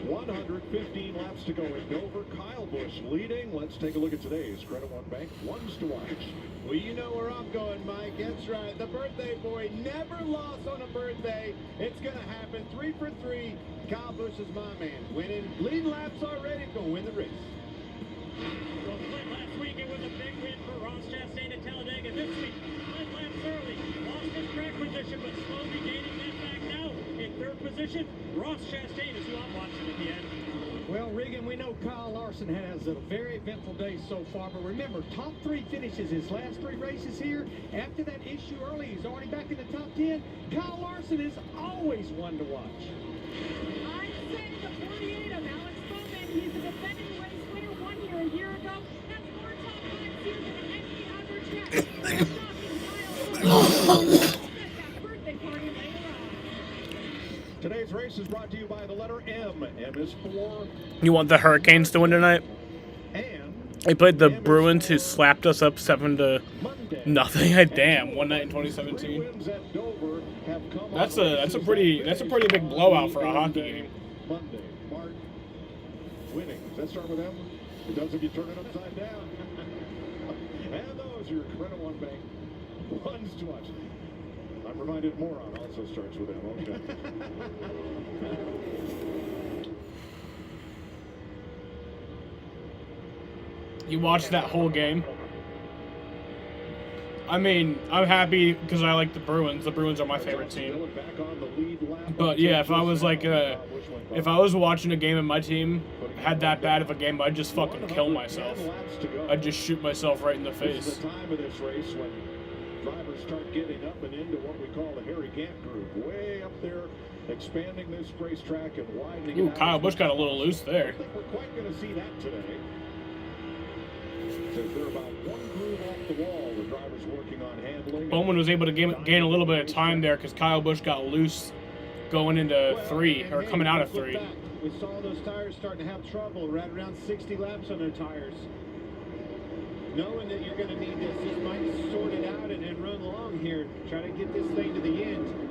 115 laps to go in Dover. Kyle Busch leading. Let's take a look at today's Credit One Bank ones to watch. Well, you know where I'm going, Mike. That's right. The birthday boy never lost on a birthday. It's going to happen. 3 for 3. Kyle Busch is my man. Winning. Leading laps already. Going to win the race. Well, Flint last week, it was a big win for Ross Chastain at Talladega. This week, Flint laps early. Lost his track position, but slowly gaining that back now. In 3rd position, Ross Chastain is who I'm watching at the end. Well, Regan, we know Kyle Larson has a very eventful day so far, but remember, top 3 finishes his last 3 races here. After that issue early, he's already back in the top 10. Kyle Larson is always one to watch. I'm saying the 48 of Alex Bowman. He's a defending race winner, won here a year ago. That's more top 5s here than any other track. Birthday party later on. Today's race is brought to you by the letter M. M is for. You want the Hurricanes to win tonight? They played the Bruins, who slapped us up 7-0. Damn, one night in 2017. That's a pretty big blowout for a hockey game. Monday, Mark. Winning. Does that start with M? It does if you turn it upside down. And those are your Credit One Bank ones to watch. I'm reminded moron also starts with M. Okay. You watched that whole game? I mean, I'm happy because I like the Bruins. The Bruins are my favorite team. But yeah, if I was like, if I was watching a game and my team had that bad of a game, I'd just fucking kill myself. I'd just shoot myself right in the face. This is the time of this race when drivers start getting up and into what we call the Harry Gant group. Way up there, expanding this racetrack and widening it Ooh, out. Kyle Busch got a little loose there. I think we're quite going to see that today. Because they're about one groove off the wall, the drivers working on handling. Bowman was able to gain a little bit of time there because Kyle Busch got loose going into 3, or coming out of 3. We saw those tires starting to have trouble, right around 60 laps on their tires. Knowing that you're going to need this, just might sort it out and run along here. Try to get this thing to the end.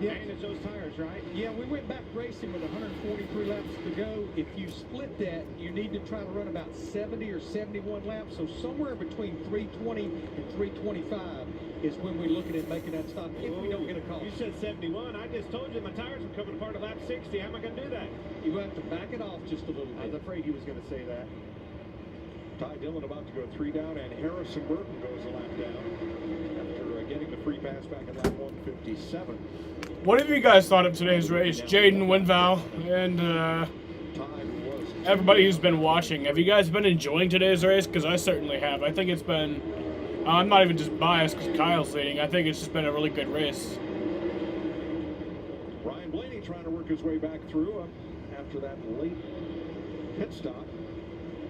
Yeah, manage those tires, right? Yeah, we went back racing with 143 laps to go. If you split that, you need to try to run about 70 or 71 laps. So somewhere between 320 and 325 is when we're looking at making that stop if we don't get a call. You said 71. I just told you my tires were coming apart at lap 60. How am I going to do that? You have to back it off just a little bit. I was afraid he was going to say that. Ty Dillon about to go 3 down, and Harrison Burton goes a lap down after getting the free pass back at lap 157. What have you guys thought of today's race? Jaden, Winval, and everybody who's been watching. Have you guys been enjoying today's race? Because I certainly have. I think it's been... I'm not even just biased because Kyle's leading. I think it's just been a really good race. Ryan Blaney trying to work his way back through after that late pit stop.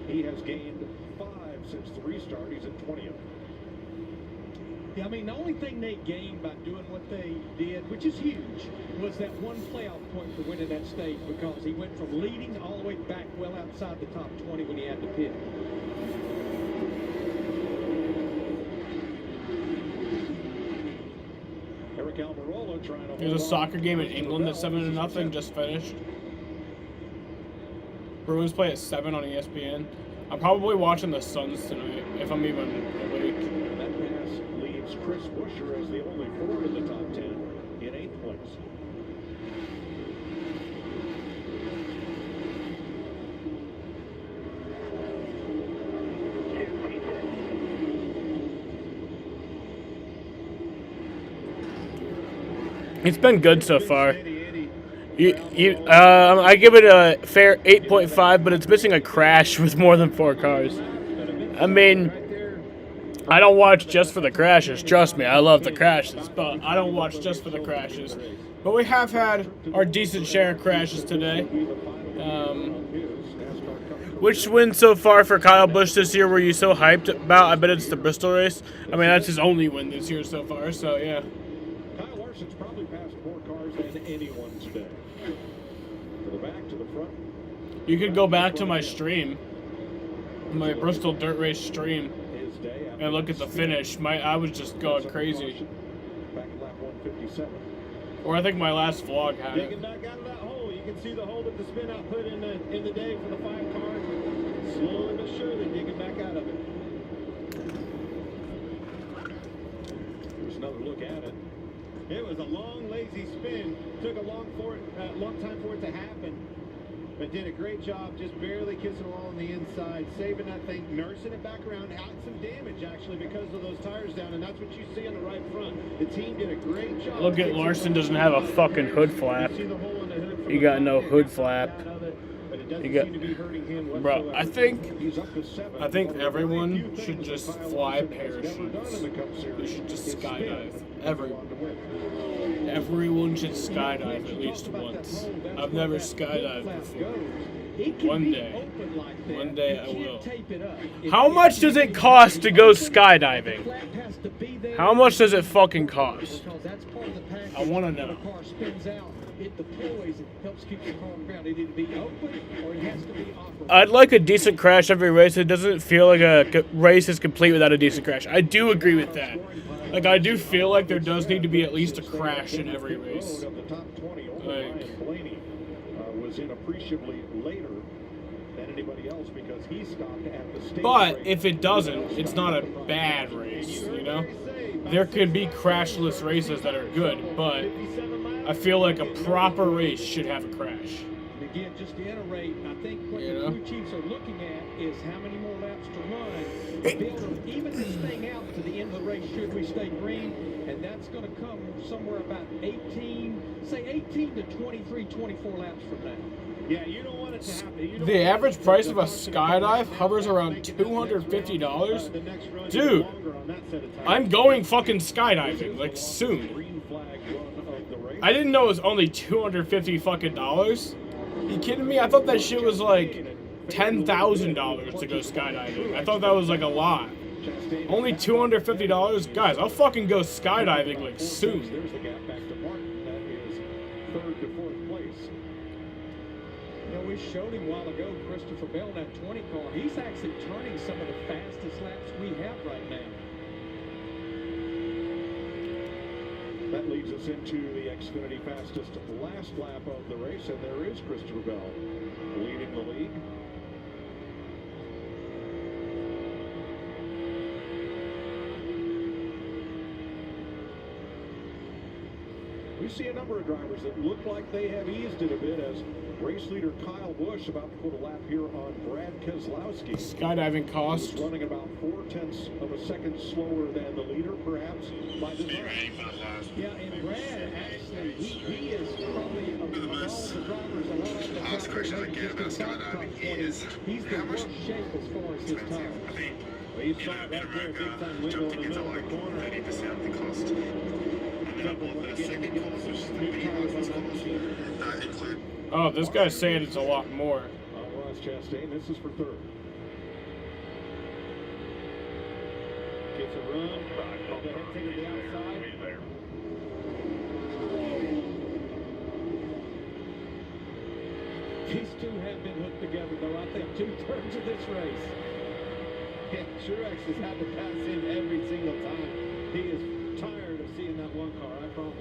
He has gained 5 since the restart. He's at 20th. Yeah, I mean, the only thing they gained by doing what they did, which is huge, was that one playoff point for winning that stage, because he went from leading all the way back well outside the top 20 when he had to pit. Eric Almirola trying to... There's a soccer game in England that's 7-0, just finished. Bruins play at 7 on ESPN. I'm probably watching the Suns tonight, if I'm even awake. That pass leaves Chris Buescher as the only forward in the top 10 in 8th place. It's been good so far. I give it a fair 8.5, but it's missing a crash with more than 4 cars. I mean, I don't watch just for the crashes. Trust me, I love the crashes, but I don't watch just for the crashes. But we have had our decent share of crashes today. Which win so far for Kyle Busch this year were you so hyped about? I bet it's the Bristol race. I mean, that's his only win this year so far, so yeah. Kyle Larson's probably passed more cars than anyone today. To the back, to the front. You could go back to my stream, my Bristol dirt race stream, and look at the finish. I was just going crazy. Back at lap 157. Or I think my last vlog had it. Digging back out of that hole. You can see the hole that the spin out put in the day for the 5 cars. Slowly but surely digging back out of it. Here's another look at it. It was a long, lazy spin. Took a long time for it to happen. But did a great job, just barely kissing along on the inside, saving that thing, nursing it back around, had some damage actually because of those tires down, and that's what you see on the right front. The team did a great job. Look at Larson doesn't have a fucking hood flap. You got no hood flap. You got, bro. I think everyone should just fly parachutes. You should just skydive. Everyone should skydive at least once. I've never skydived before. One day I will. How much does it cost to go skydiving? How much does it fucking cost? I want to know. It deploys and helps keep the car on the ground. It either be open or it has to be operated. I'd like a decent crash every race. It doesn't feel like a race is complete without a decent crash. I do agree with that. Like, I do feel like there does need to be at least a crash in every race. Like, Blaney was in appreciably later than anybody else because he stopped at the stage. but if it doesn't, it's not a bad race, you know? There could be crashless races that are good, but I feel like a proper race should have a crash. And again, just to iterate, I think what the crew chiefs are looking at is how many more laps to run to be able to even this thing out to the end of the race should we stay green, and that's going to come somewhere about 18 to 23, 24 laps from now. Yeah, you don't want it to happen. The average price of a skydive hovers around $250. Dude, I'm going fucking skydiving, like, soon. I didn't know it was only $250 fucking dollars. You kidding me? I thought that shit was like $10,000 to go skydiving. I thought that was like a lot. Only $250? Guys, I'll fucking go skydiving like soon. There's the gap back to Martin. That is 3rd to 4th place. You know, we showed him a while ago, Christopher Bell, in that 20 car. He's actually turning some of the fastest laps we have right now. That leads us into the Xfinity fastest last lap of the race, and there is Christopher Bell leading the league. see a number of drivers that look like they have eased it a bit as race leader Kyle Busch about to put a lap here on Brad Keselowski. Skydiving cost. He's running about 0.4 of a second slower than the leader, perhaps by design. Yeah, and Brad, actually, he is probably of all the drivers and all of the Last question I get about skydiving is he's the worst shape as far as his tires. Well, you saw it right there, big time window in the middle of the corner. 90% of the cost. And then both the second cost, which is the main cost, include. Oh, this guy's saying it's a lot more. Ross Chastain, this is for third. Gets a run. The head to the outside. These two have been hooked together, though, I think 2/3 of this race. Yeah, Truex has had to pass in every single time. He is tired of seeing that one car, I promise.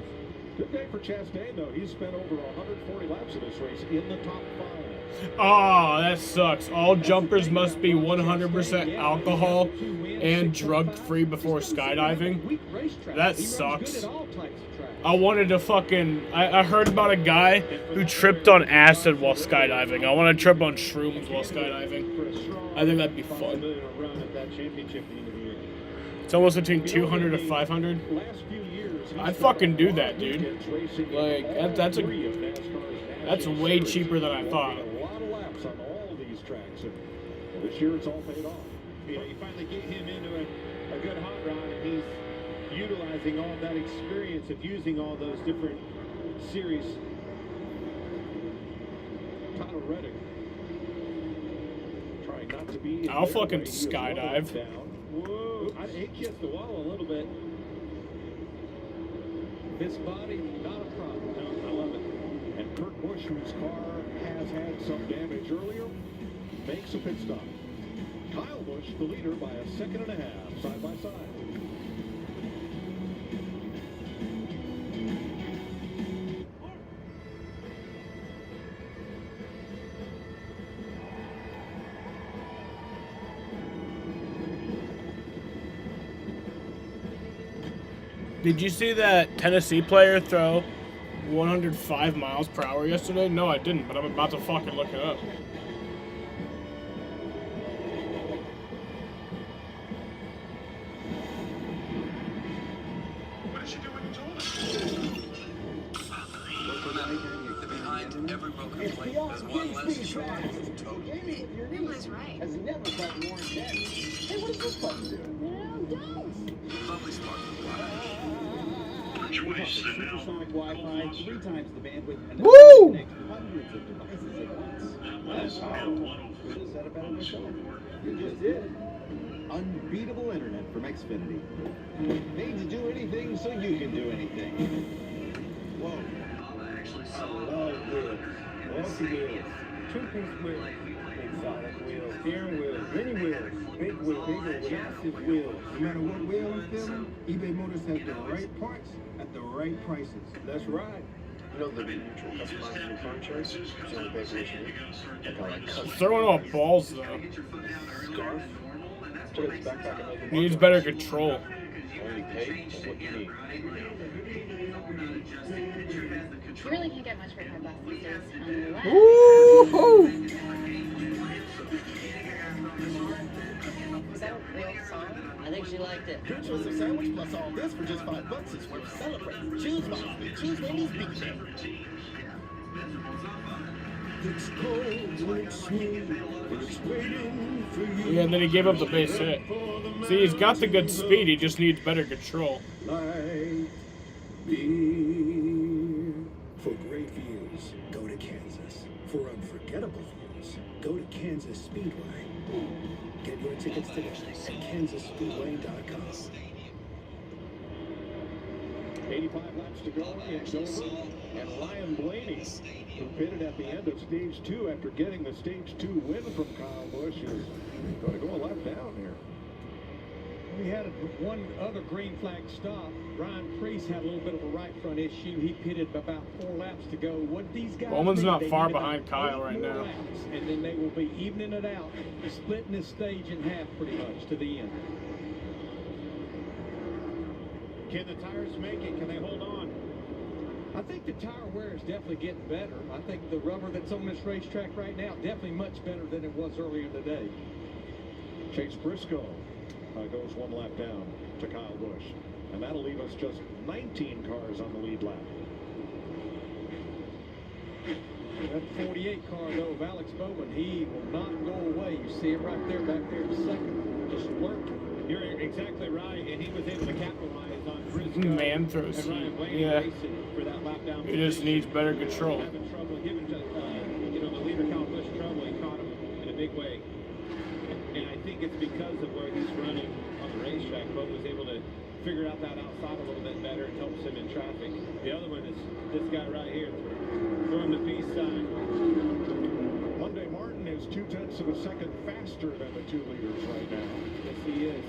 Good day for Chastain, though. He's spent over 140 laps of this race in the top 5. Oh, that sucks. All jumpers must be 100% alcohol and drug-free before skydiving. That sucks. I wanted to fucking... I heard about a guy who tripped on acid while skydiving. I want to trip on shrooms while skydiving. I think that'd be fun. It's almost between 200 to 500. I'd fucking do that, dude. Like, that's way cheaper than I thought. A lot of laps on all these tracks. And this year it's all paid off. You know, you finally get him into a good hot rod, and he's utilizing all that experience of using all those different series. Tyler Reddick trying not to be. I'll fucking skydive. Whoa! He kissed the wall a little bit. This body, not a problem. No, I love it. And Kurt Busch, whose car has had some damage earlier, makes a pit stop. Kyle Busch, the leader, by a 1.5 seconds, side by side. Did you see that Tennessee player throw 105 miles per hour yesterday? No, I didn't, but I'm about to fucking look it up. What did she do when you told her? Remember, behind every broken plate, there's one less track. Everybody's right. Has never felt more intense. Hey, what is this button doing? No, don't. Lovely spark. Supersonic Wi-Fi, 3 times the bandwidth, and Woo! connect hundreds of devices at once. That's powerful. Could have said it better myself. You just did. Unbeatable internet from Xfinity. Need to do anything so you can do anything. Whoa. I love wheels. Multi-wheels. 2-piece wheels. Exotic wheels. Steering wheels. Mini wheels. Big wheels. Bigger wheels. Massive wheels. No matter what wheel I'm feeling, eBay Motors has the right parts at the right prices. That's right. You know the neutral customizing your car insurance? It's the only big issue. Throwing all balls though. Scarf? Put his backpack and make it Needs better control. only pay for what you need. You really can't get much for $5 these days. Woo-hoo! Is that a real song? I think she liked it. Two choice sandwich plus all this for just $5 is worth celebrating. Choose wisely. Choose Wendy's Big Day. It's cold, it's sweet, it's waiting for you. Yeah, and then he gave up the base hit. See, he's got the good speed, he just needs better control. Light beer. For great views, go to Kansas. For unforgettable views, go to Kansas Speedway. Get your tickets today at kansasspeedway.com. 85 laps to go in Dover, and Ryan Blaney, who pitted at the end of Stage 2 after getting the Stage 2 win from Kyle Busch, is going to go a lap down here. We had one other green flag stop. Ryan Preece had a little bit of a right front issue. He pitted about 4 laps to go. What these guys Bowman's need, not they far need about behind Kyle 8 right more now. laps, and then they will be evening it out, splitting this stage in half pretty much to the end. Can the tires make it? Can they hold on? I think the tire wear is definitely getting better. I think the rubber that's on this racetrack right now definitely much better than it was earlier today. Chase Briscoe goes one lap down to Kyle Busch. And that'll leave us just 19 cars on the lead lap. That 48 car, though, of Alex Bowman, he will not go away. You see him right there, back there in second, just lurking. You're exactly right, and he was able to capitalize on Briscoe Man throws and Ryan heat. Blaney Yeah. racing for that lap down. He just needs better control. Having trouble giving the leader Kyle Busch trouble. He caught him in a big way, and I think it's because of where he's running on the racetrack. Bowman was able to figure out that outside a little bit better and helps him in traffic. The other one is this guy right here, throwing the peace sign. Monday Martin is 0.2 of a second faster than the two leaders right now. Yes, he is.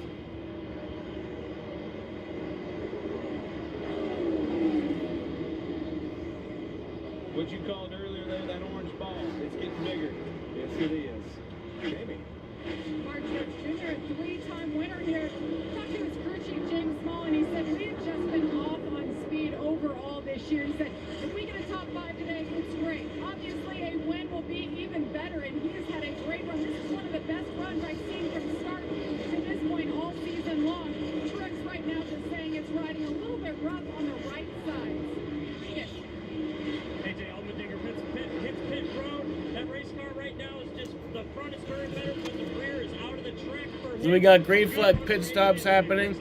What you called earlier, though, that orange ball, it's getting bigger. Yes, it is. Jamie. Mark Church Jr., a three-time winner here. Talked to his crew chief, James Small, and he said, we have just been off on speed overall this year. He said, if we get a top 5 today, it's great. Obviously, a win will be even better, and he has had a great run. This is one of the best runs I've seen from start to this point all season long. Truex right now just saying it's riding a little bit rough on the right side. AJ Allmendinger hits pit road. That race car right now is just, the front is very better, but the rear is out of the track for him. So we got green flag pit stops happening.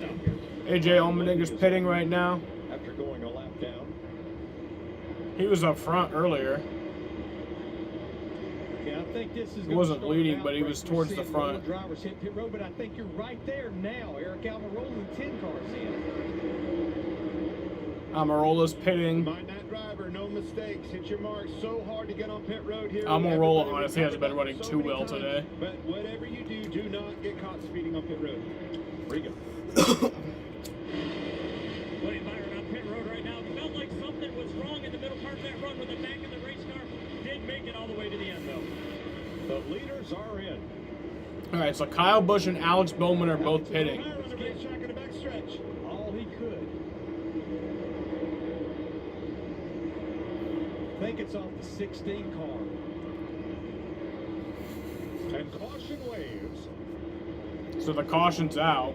AJ Allmendinger's pitting right now. After going a lap down. He was up front earlier. Yeah, I think this is. He wasn't leading, but he was towards the front. Drivers hit pit road, but I think you're right there now. Eric Almirola with 10 cars in. Almirola's pitting. Mind that driver, no mistakes. Hit your mark so hard to get on pit road here. Almirola honestly hasn't been running too well today. But whatever you do, do not get caught speeding on pit road. Regan. William Byron on pit road right now. Felt like something was wrong in the middle part of that run, but the back of the race car did make it all the way to the end, though. The leaders are in. All right, so Kyle Busch and Alex Bowman are both pitting. On the racetrack in the backstretch. All he could. I think it's off the 16 car. And caution waves. So the caution's out.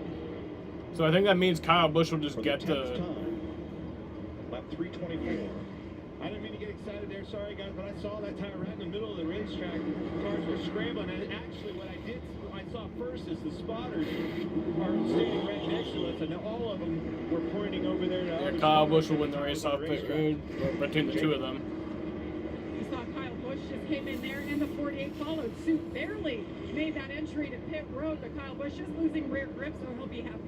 So I think that means Kyle Busch will just get the. Lap 324. I didn't mean to get excited there, sorry guys, but I saw that tire right in the middle of the racetrack. Cars were scrambling, and actually what I saw first is the spotters are standing right next to us, and all of them were pointing over there. Yeah, Kyle Busch will win the race off pit road between the two of them. You saw Kyle Busch just came in there, and the 48 followed suit. Barely made that entry to pit road, but Kyle Busch is losing rear grip, so he'll be happy.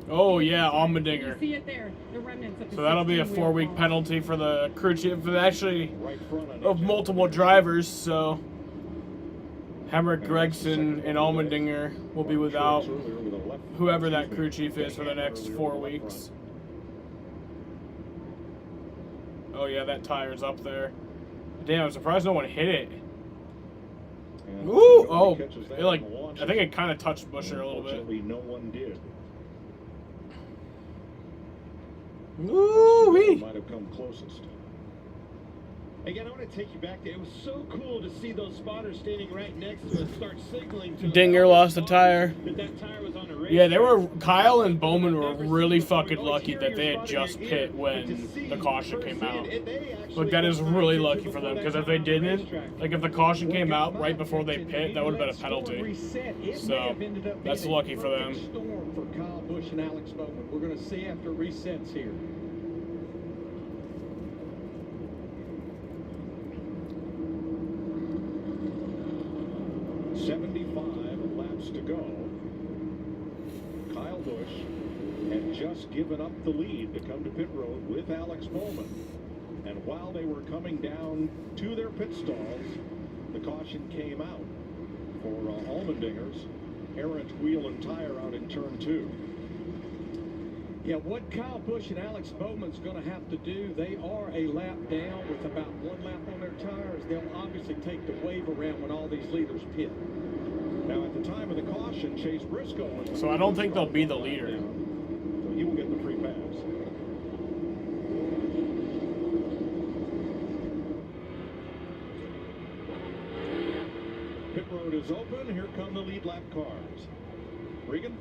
Oh yeah, You Allmendinger. see it there, the remnants of the So that'll be a 16 wheel 4-week fall. penalty for the crew chief, but actually Right front on of multiple drivers. So Hemrick, Gregson, and Allmendinger will be without whoever that crew chief is for the next 4 weeks. Oh yeah, that tire's up there. Damn, I'm surprised no one hit it. Ooh! Oh, it like I think it kind of touched Busher a little bit. Unfortunately, no one did. Ooh-wee. Might have come closest. Again, I want to take you back there. It was so cool to see those spotters standing right next to us start signaling to Dinger lost the tire. that tire was on a race. Yeah, they were. Kyle and Bowman were really fucking lucky that they had just pit when the caution came out. Like that is really lucky for them because if they didn't, like if the caution came out right before they pit, that would have been a penalty. So that's lucky for them. Storm for Kyle Busch and Alex Bowman. We're going to see after resets here. Laps to go. Kyle Busch had just given up the lead to come to pit road with Alex Bowman. And while they were coming down to their pit stalls, the caution came out for Allmendinger's errant wheel and tire out in turn 2. Yeah, what Kyle Busch and Alex Bowman's going to have to do, they are a lap down with about 1 lap on their tires. They'll obviously take the wave around when all these leaders pit. Now at the time of the caution, Chase Briscoe was So I don't think they'll be the leader. So he will get the free pass. Pit road is open. Here come the lead lap cars. Regan?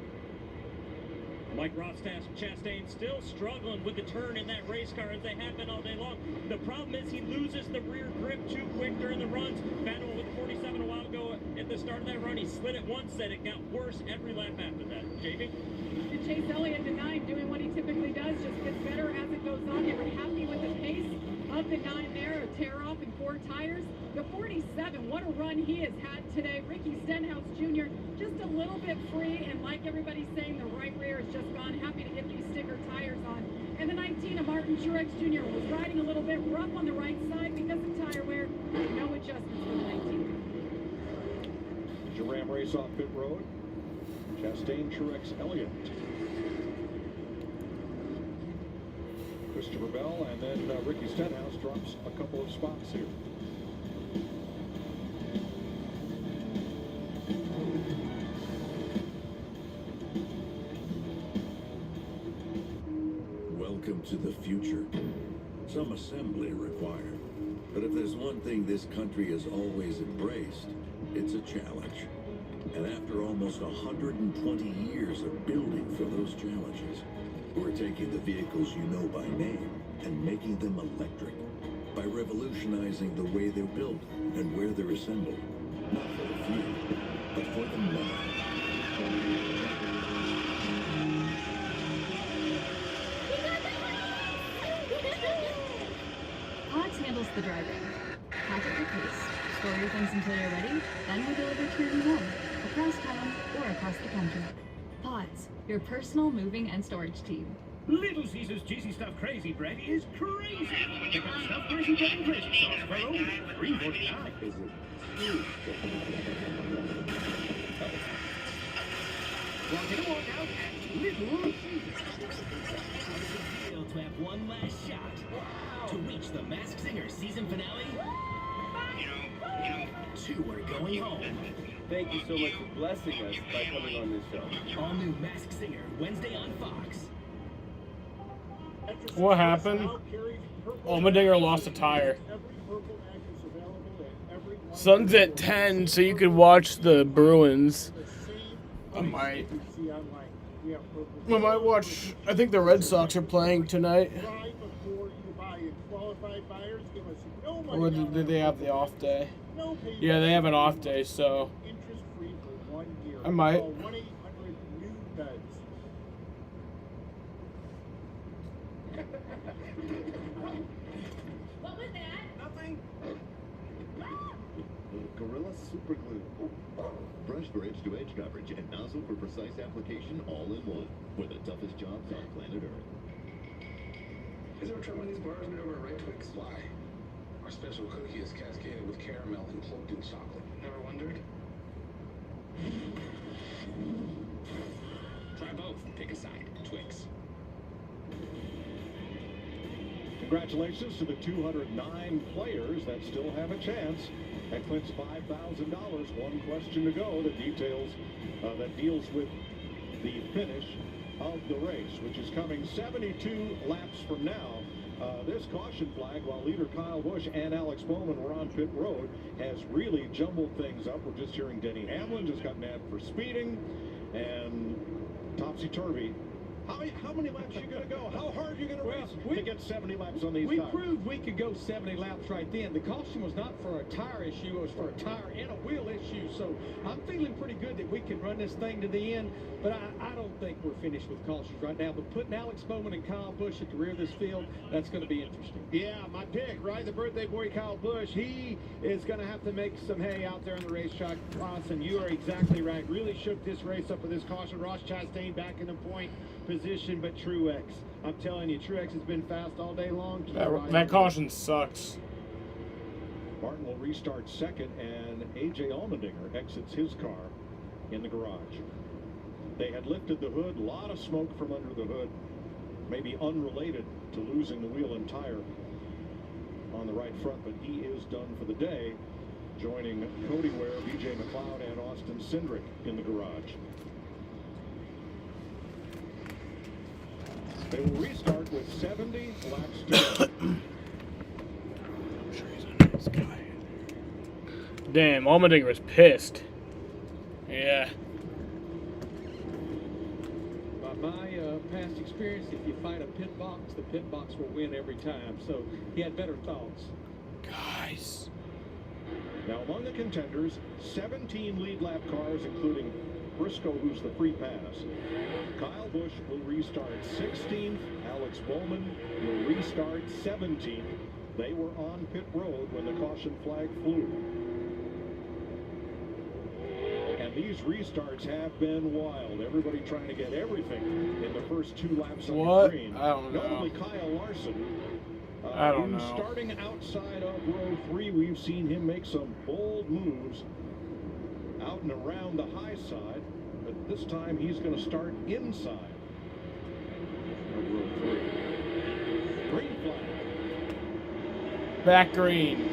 Mike Chastain still struggling with the turn in that race car as they have been all day long. The problem is he loses the rear grip too quick during the runs. Battle with 47 a while ago at the start of that run. He slid it once, and it got worse every lap after that. JB? And Chase Elliott denied doing what he typically does, just gets better as it goes on. They were happy with the pace of the 9 there, a tear off in 4 tires. The 47, what a run he has had today. Ricky Stenhouse Jr. just a little bit free, and like everybody's saying, the right rear is just gone. Happy to get these sticker tires on. And the 19 of Martin Truex Jr. was riding a little bit rough on the right side because of tire wear. No adjustments for the 19. Ram race off pit road. Chastain, Truex, Elliott. Christopher Bell, and then Ricky Stenhouse drops a couple of spots here. Welcome to the future. Some assembly required. But if there's one thing this country has always embraced, it's a challenge. And after almost 120 years of building for those challenges, we're taking the vehicles you know by name and making them electric by revolutionizing the way they're built and where they're assembled. Not for the few, but for the many. Pods handles the driving. Pack at your pace. Store your things until you're ready, then we deliver to your home, across town or across the country. Pods, your personal moving and storage team. Little Caesar's Juicy Stuffed Crazy Bread is crazy. They got stuffed crazy bread and crazy sauce for only $3.49. Is it? Walk in and walk out at Little Caesars. To have one last shot to reach the Masked Singer season finale. 2 are going home. Thank you so much for blessing us by coming on this show. All new Masked Singer Wednesday on Fox. What happened? Allmendinger lost a tire. Sun's at 10, so you could watch the Bruins. I might watch. I think the Red Sox are playing tonight. Or did they have the off day? Yeah, they have an off day, so I might. What was that? Nothing. Gorilla Super Glue. Brush for edge-to-edge coverage and nozzle for precise application all in one. For the toughest jobs on planet Earth. Has ever tried one of these bars made over at Right Twix? Why? Our special cookie is cascaded with caramel and cloaked in chocolate. Never wondered? Try both. Pick a side. Twix. Congratulations to the 209 players that still have a chance at Clint's $5,000. One question to go that deals with the finish of the race, which is coming 72 laps from now. This caution flag, while leader Kyle Busch and Alex Bowman were on pit road, has really jumbled things up. We're just hearing Denny Hamlin just got nabbed for speeding, and topsy-turvy. How many laps are you going to go? How hard are you going to race to get 70 laps on these We tires? proved we could go 70 laps right then. The caution was not for a tire issue, it was for a tire and a wheel issue. So I'm feeling pretty good that we can run this thing to the end, but I don't think we're finished with cautions right now. But putting Alex Bowman and Kyle Busch at the rear of this field, that's going to be interesting. Yeah, my pick, right? The birthday boy, Kyle Busch. He is going to have to make some hay out there on the racetrack. Lawson, you are exactly right. Really shook this race up with this caution. Ross Chastain back in the point position, but Truex. I'm telling you, Truex has been fast all day long. That caution sucks. Martin will restart second, and A.J. Allmendinger exits his car in the garage. They had lifted the hood, a lot of smoke from under the hood, maybe unrelated to losing the wheel and tire on the right front, but he is done for the day, joining Cody Ware, B.J. McLeod, and Austin Cindric in the garage. They will restart with 70 laps to go. I'm sure he's a nice guy. Damn, Allmendinger was pissed. Yeah. By my past experience, if you fight a pit box, the pit box will win every time. So he had better thoughts. Guys. Now among the contenders, 17 lead lap cars, including Briscoe, who's the free pass. Kyle Busch will restart 16th. Alex Bowman will restart 17th. They were on pit road when the caution flag flew. And these restarts have been wild. Everybody trying to get everything in the first 2 laps on the green. I don't know. Notably Kyle Larson. I don't who's know. Starting outside of row 3, we've seen him make some bold moves out and around the high side, but this time he's going to start inside of row 3. Green flag. Back green.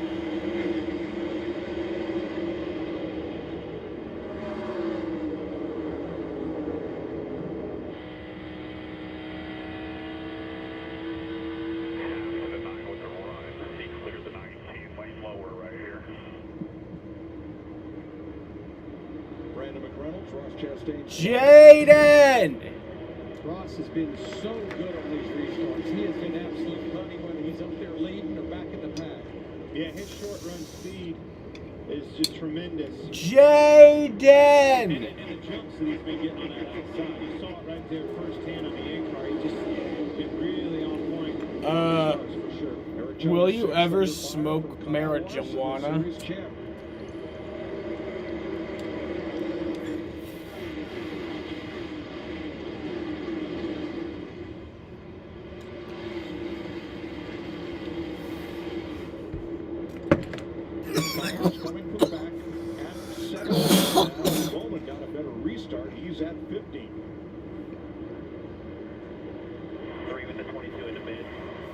Jaden! Ross has been so good on these restarts. He has been absolute money whether he's up there leading or back in the pack. Yeah, his short run speed is just tremendous. Jaden! And the jumps that he's been getting on that outside. You saw it right there firsthand on the A car. He just been really on point. Will you ever smoke marijuana? Coming from the back at 7. Bowman got a better restart. He's at 15. 3 with the 22 in the mid.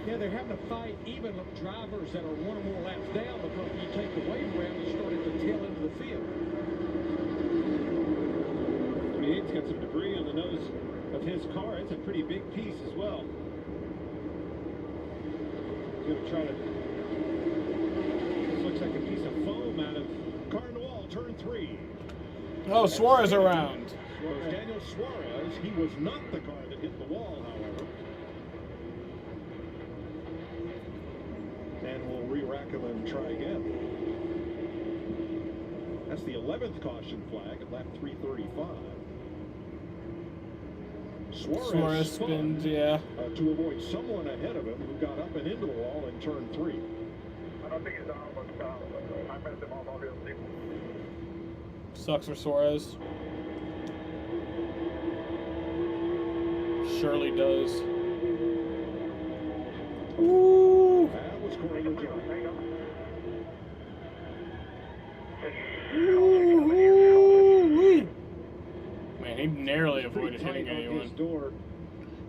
Yeah, they're having to fight even drivers that are 1 or more laps down, because when you take the wave around, you start at the tail end of the field. 28's got some debris on the nose of his car. It's a pretty big piece as well. He's going to try to... Looks like a piece of foam out of car in the wall, turn 3. Oh, Suarez around. Daniel Suarez, he was not the car that hit the wall, however. And we'll re-rack him and try again. That's the 11th caution flag at lap 335. Suarez spins, yeah. To avoid someone ahead of him who got up and into the wall in turn 3. I don't think it's down, but I met them all obviously. Sucks for Suarez. Surely does. Ooh. That was Corey LaJoie. Man, he narrowly avoided hitting anyone.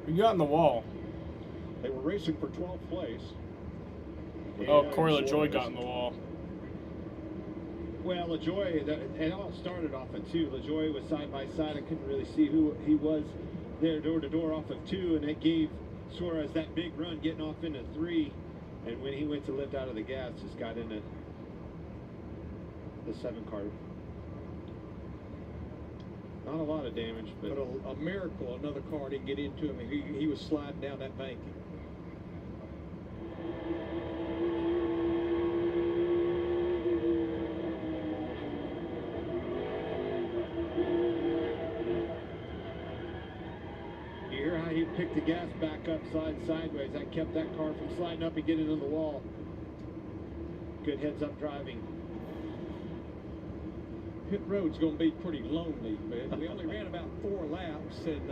He got in the wall. They were racing for 12th place. Oh, Corey LaJoie got in the wall. Well, LaJoie, it all started off of 2. LaJoie was side by side. I couldn't really see who he was there door to door off of 2, and it gave Suarez that big run getting off into 3. And when he went to lift out of the gas, just got into the 7 car. Not a lot of damage, but a miracle another car didn't get into him. He was sliding down that bank. you hear how he picked the gas back up sideways. That kept that car from sliding up and getting into the wall. Good heads-up driving. Pit road's going to be pretty lonely, man. We only ran about 4 laps, and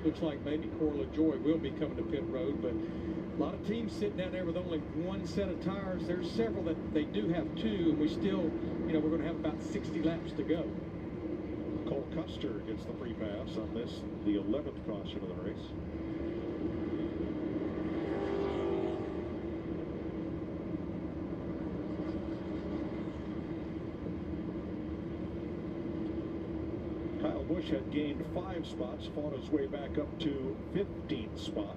looks like maybe Corey LaJoie will be coming to pit road, but a lot of teams sitting down there with only 1 set of tires. There's several that they do have 2, and we still, we're going to have about 60 laps to go. Cole Custer gets the free pass on this, the 11th caution of the race. Kyle Busch had gained 5 spots, fought his way back up to 15th spot.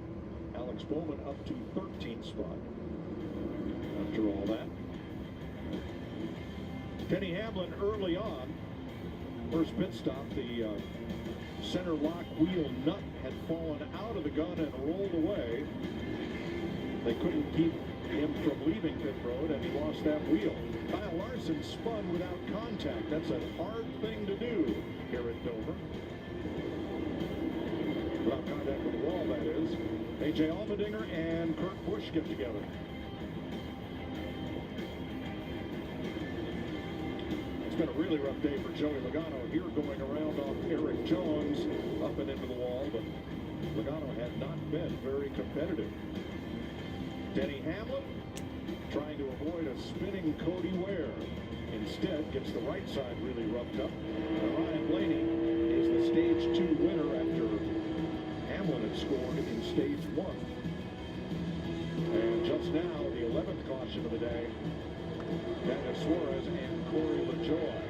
Alex Bowman up to 13th spot. After all that. Denny Hamlin early on. First pit stop, the center lock wheel nut had fallen out of the gun and rolled away. They couldn't keep him from leaving pit road, and he lost that wheel. Kyle Larson spun without contact. That's a hard thing to do here at Dover. Without contact with the wall, that is. A.J. Allmendinger and Kurt Busch get together. It's been a really rough day for Joey Logano here, going around off Eric Jones up and into the wall, but Logano had not been very competitive. Denny Hamlin trying to avoid a spinning Cody Ware. Instead, gets the right side really roughed up. Ryan Blaney is the stage 2 winner after Hamlin had scored in stage 1. And just now, the 11th caution of the day, Daniel Suarez and Corey LaJoie.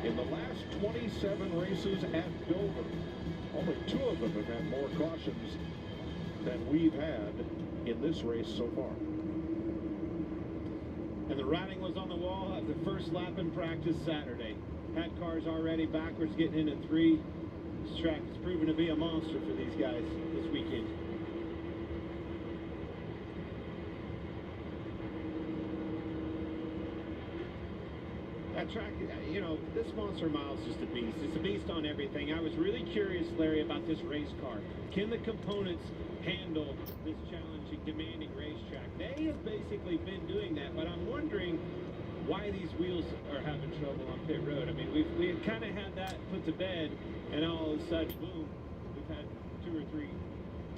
In the last 27 races at Dover, only 2 of them have had more cautions than we've had in this race so far. And the writing was on the wall at the first lap in practice Saturday. Had cars already backwards getting into 3. This track has proven to be a monster for these guys this weekend. That track, you know, this Monster Mile is just a beast. It's a beast on everything. I was really curious, Larry, about this race car. Can the components handle this challenging, demanding racetrack? They have basically been doing that, but I'm wondering why these wheels are having trouble on pit road. I mean, we had kind of had that put to bed, and all of a sudden, boom, we've had 2 or 3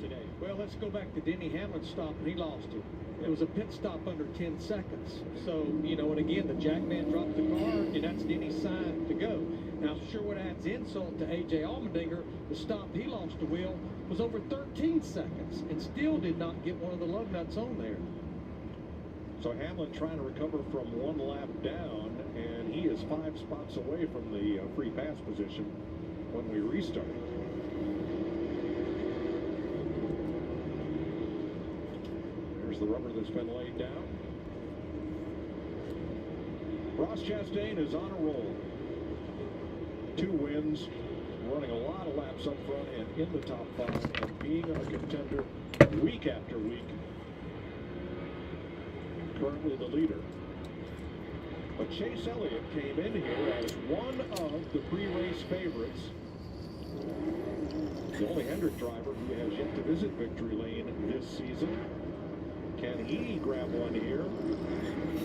today. Well, let's go back to Denny Hamlin's stop, and he lost it. It was a pit stop under 10 seconds. So, you know, and again, the jackman dropped the car, and that's Denny's sign to go. Now, sure, what adds insult to A.J. Allmendinger, the stop he lost the wheel was over 13 seconds and still did not get one of the lug nuts on there. So Hamlin trying to recover from 1 lap down, and he is 5 spots away from the free pass position when we restart. There's the rubber that's been laid down. Ross Chastain is on a roll. 2 wins, running a lot of laps up front and in the top 5, and being a contender week after week. Currently the leader. But Chase Elliott came in here as one of the pre-race favorites. The only Hendrick driver who has yet to visit victory lane this season. Can he grab one here?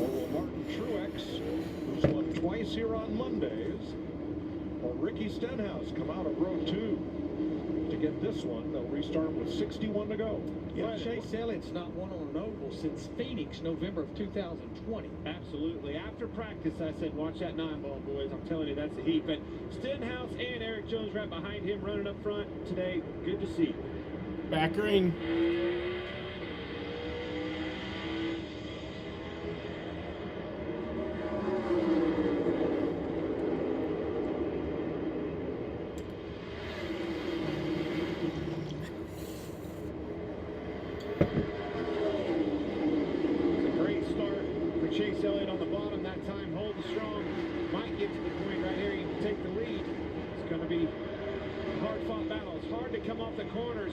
Or will Martin Truex, who's won twice here on Mondays, or Ricky Stenhouse come out of row 2 to get this one? They'll restart with 61 to go. Yeah, Chase Elliott's not won on an oval since Phoenix, November of 2020. Absolutely. After practice, I said, watch that 9-ball, boys. I'm telling you, that's a heat. But Stenhouse and Eric Jones right behind him running up front today. Good to see. Back green.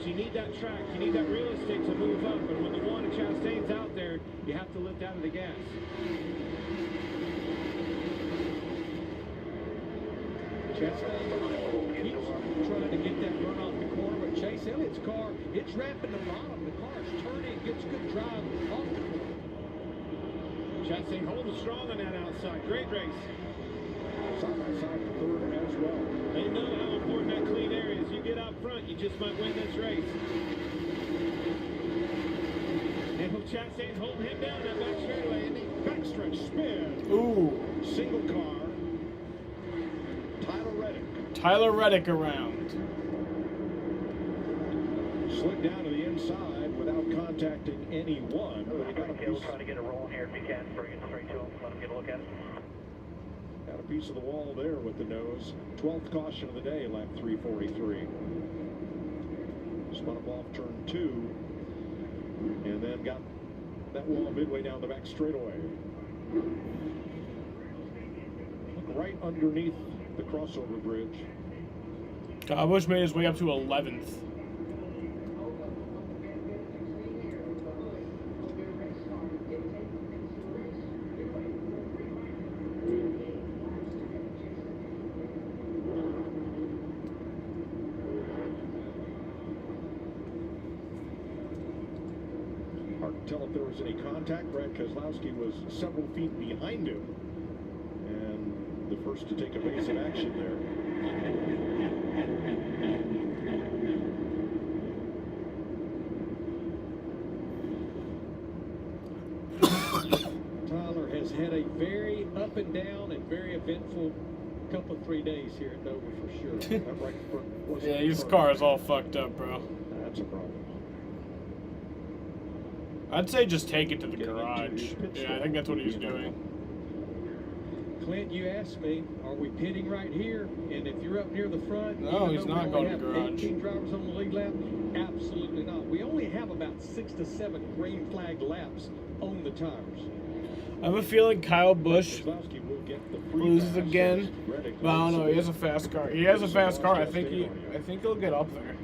You need that track, you need that real estate to move up, but when the one of Chastain's out there, you have to lift out of the gas. Chastain keeps trying to get that run off the corner, but Chase Elliott's car, it's ramping the bottom. The car's turning, gets good drive off the corner. Chastain holding strong on that outside. Great race. Side by side to third as well. They know how important that clean area is. You get out front, you just might win this race. And Chastain's holding him down that back straightaway, isn't he? Backstretch spin. Ooh. Single car. Tyler Reddick. Tyler Reddick around. Slid down to the inside without contacting anyone. But he got a piece. We'll try to get a roll here if you can. Bring it straight to him. Let him get a look at it. Got a piece of the wall there with the nose. 12th caution of the day, lap 343. Spun up off turn 2. And then got that wall midway down the back straightaway. underneath the crossover bridge. Busch made his way up to 11th. Hard to tell if there was any contact. Brad Keselowski was several feet behind him, and the first to take evasive action there. Tyler has had a very up and down and very eventful couple 3 days here at Dover for sure. That right front wasn't Yeah, his car is all fucked up, bro. That's a problem. I'd say just take it to the garage. Yeah, I think that's what he's doing. Clint, you asked me, are we pitting right here? And if you're up near the front, No, he's not going to the garage. 18 drivers on the lead lap? Absolutely not. We only have about 6 to 7 green flag laps on the tires. I have a feeling Kyle Busch loses again, but I don't know. He has a fast car. He has a fast car. I think he'll get up there.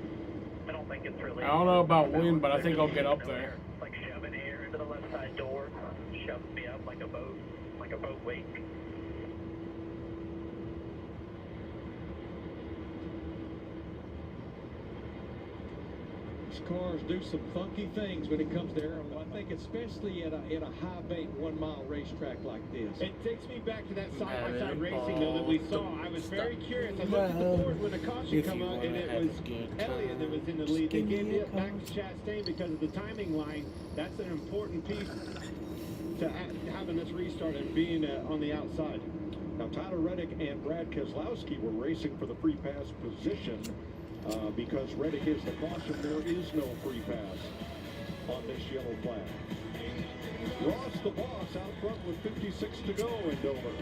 I don't think it's really. I don't know about win, but I think he'll get up there. Like shoving air into the left side door, shoves me up like a boat wake. These cars do some funky things when it comes to air. I think especially at a high bank 1 mile racetrack like this. It takes me back to that side-by-side racing though that we saw. I was very curious. I looked at the board when the caution came out, and it was Elliott that was in the lead. They gave it back to Chastain because of the timing line. That's an important piece to having this restart and being on the outside. Now, Tyler Reddick and Brad Keselowski were racing for the free pass position. Because Reddick is the caution, there is no free pass on this yellow flag. Ross, the boss, out front with 56 to go in Dover.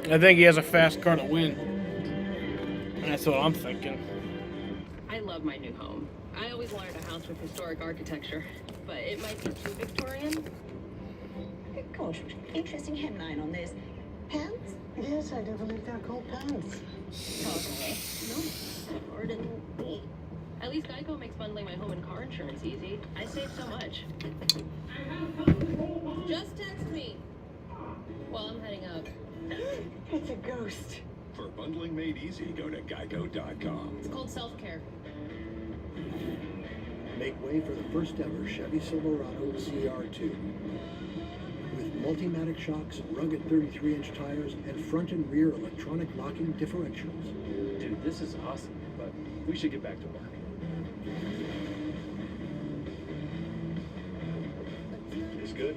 I think he has a fast car to win. That's what I'm thinking. I love my new home. I always wanted a house with historic architecture, but it might be too Victorian. Gosh, interesting hemline on this. Pants? Yes, I do believe they're called pants. Okay. No, pardon me. At least Geico makes bundling my home and car insurance easy. I save so much. Just text me while I'm heading up. It's a ghost. For bundling made easy, go to geico.com. It's called self-care. Make way for the first ever Chevy Silverado CR2. With Multimatic shocks, rugged 33-inch tires, and front and rear electronic locking differentials. Dude, this is awesome, but we should get back to work. Is good?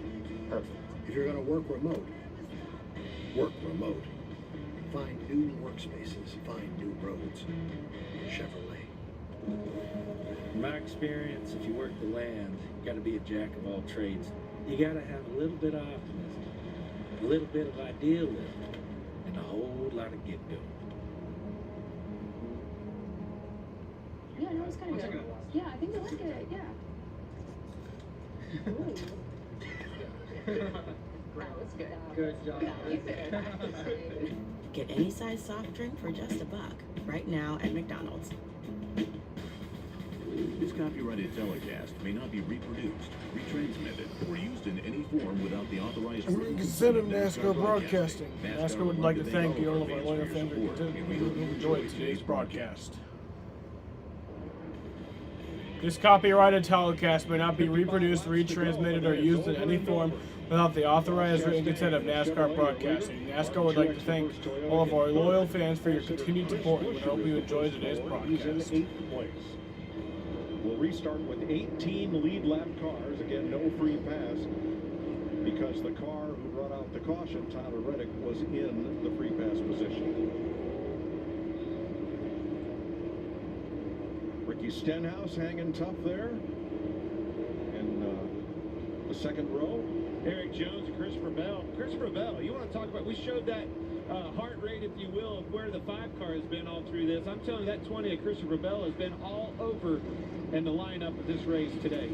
Perfect. If you're going to work remote, work remote. Find new workspaces, find new roads. Chevrolet. From my experience, if you work the land, you got to be a jack of all trades. You got to have a little bit of optimism, a little bit of idealism, and a whole lot of get-go. Yeah, no, it's kind of good. Yeah, I think I like it. Yeah. That was good. Good job. Get any size soft drink for just $1 right now at McDonald's. This copyrighted telecast may not be reproduced, retransmitted, or used in any form without the authorized consent of NASCAR Broadcasting. NASCAR would like to thank all of our loyal fans who enjoyed today's broadcast. This copyrighted telecast may not be reproduced, retransmitted, or used in any form without the authorized written consent of NASCAR Broadcasting. NASCAR would like to thank all of our loyal fans for your continued support, and we hope you enjoyed today's broadcast. We'll restart with 18 lead lap cars. Again, no free pass because the car who brought out the caution, Tyler Reddick, was in the free pass position. Ricky Stenhouse hanging tough there in the second row. Eric Jones and Christopher Bell. Christopher Bell, you want to talk about, we showed that heart rate, if you will, of where the 5 car has been all through this. I'm telling you, that 20 of Christopher Bell has been all over in the lineup of this race today.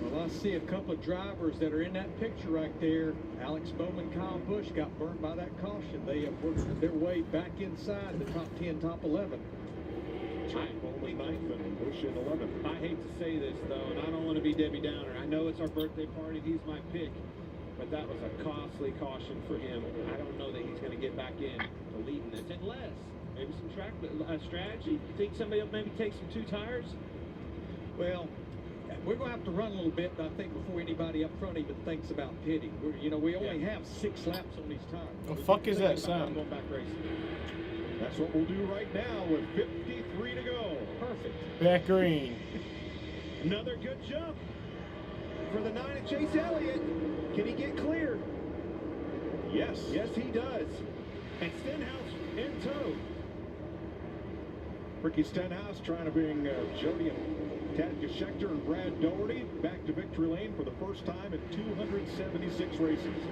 Well, I see a couple of drivers that are in that picture right there. Alex Bowman, Kyle Busch got burned by that caution. They have worked their way back inside the top 10, top 11. Bowman 9th and Busch in 11th. I hate to say this, though, and I don't want to be Debbie Downer. I know it's our birthday party. He's my pick. But that was a costly caution for him. I don't know that he's going to get back in to leading this. Unless, maybe some track strategy. You think somebody will maybe take some 2 tires? Well, we're going to have to run a little bit, I think, before anybody up front even thinks about pitting. We only have 6 laps on these tires. The fuck is that sound? Going back racing. That's what we'll do right now with 53 to go. Perfect. Back green. Another good jump for the 9 of Chase Elliott. Can he get clear? Yes. Yes, he does. And Stenhouse in tow. Ricky Stenhouse trying to bring Jody and Tad Geschecter and Brad Doherty back to victory lane for the first time in 276 races.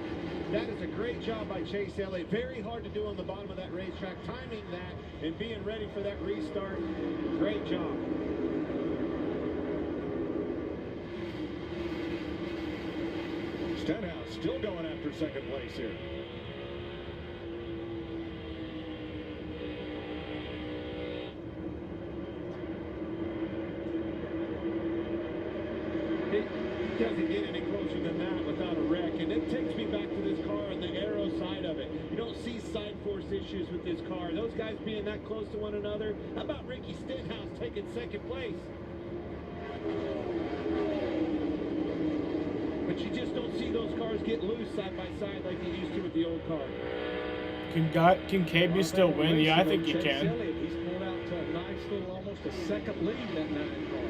That is a great job by Chase Elliott. Very hard to do on the bottom of that racetrack. Timing that and being ready for that restart. Great job. Stenhouse still going after second place here. It doesn't get any closer than that without a wreck, and it takes me back to this car and the aero side of it. You don't see side force issues with this car. Those guys being that close to one another. How about Ricky Stenhouse taking second place? But you just don't see those cars get loose side by side like they used to with the old car. Can KB still win? Yeah, I think he can. He's pulled out to a nice little, almost a second lead, that 9 car.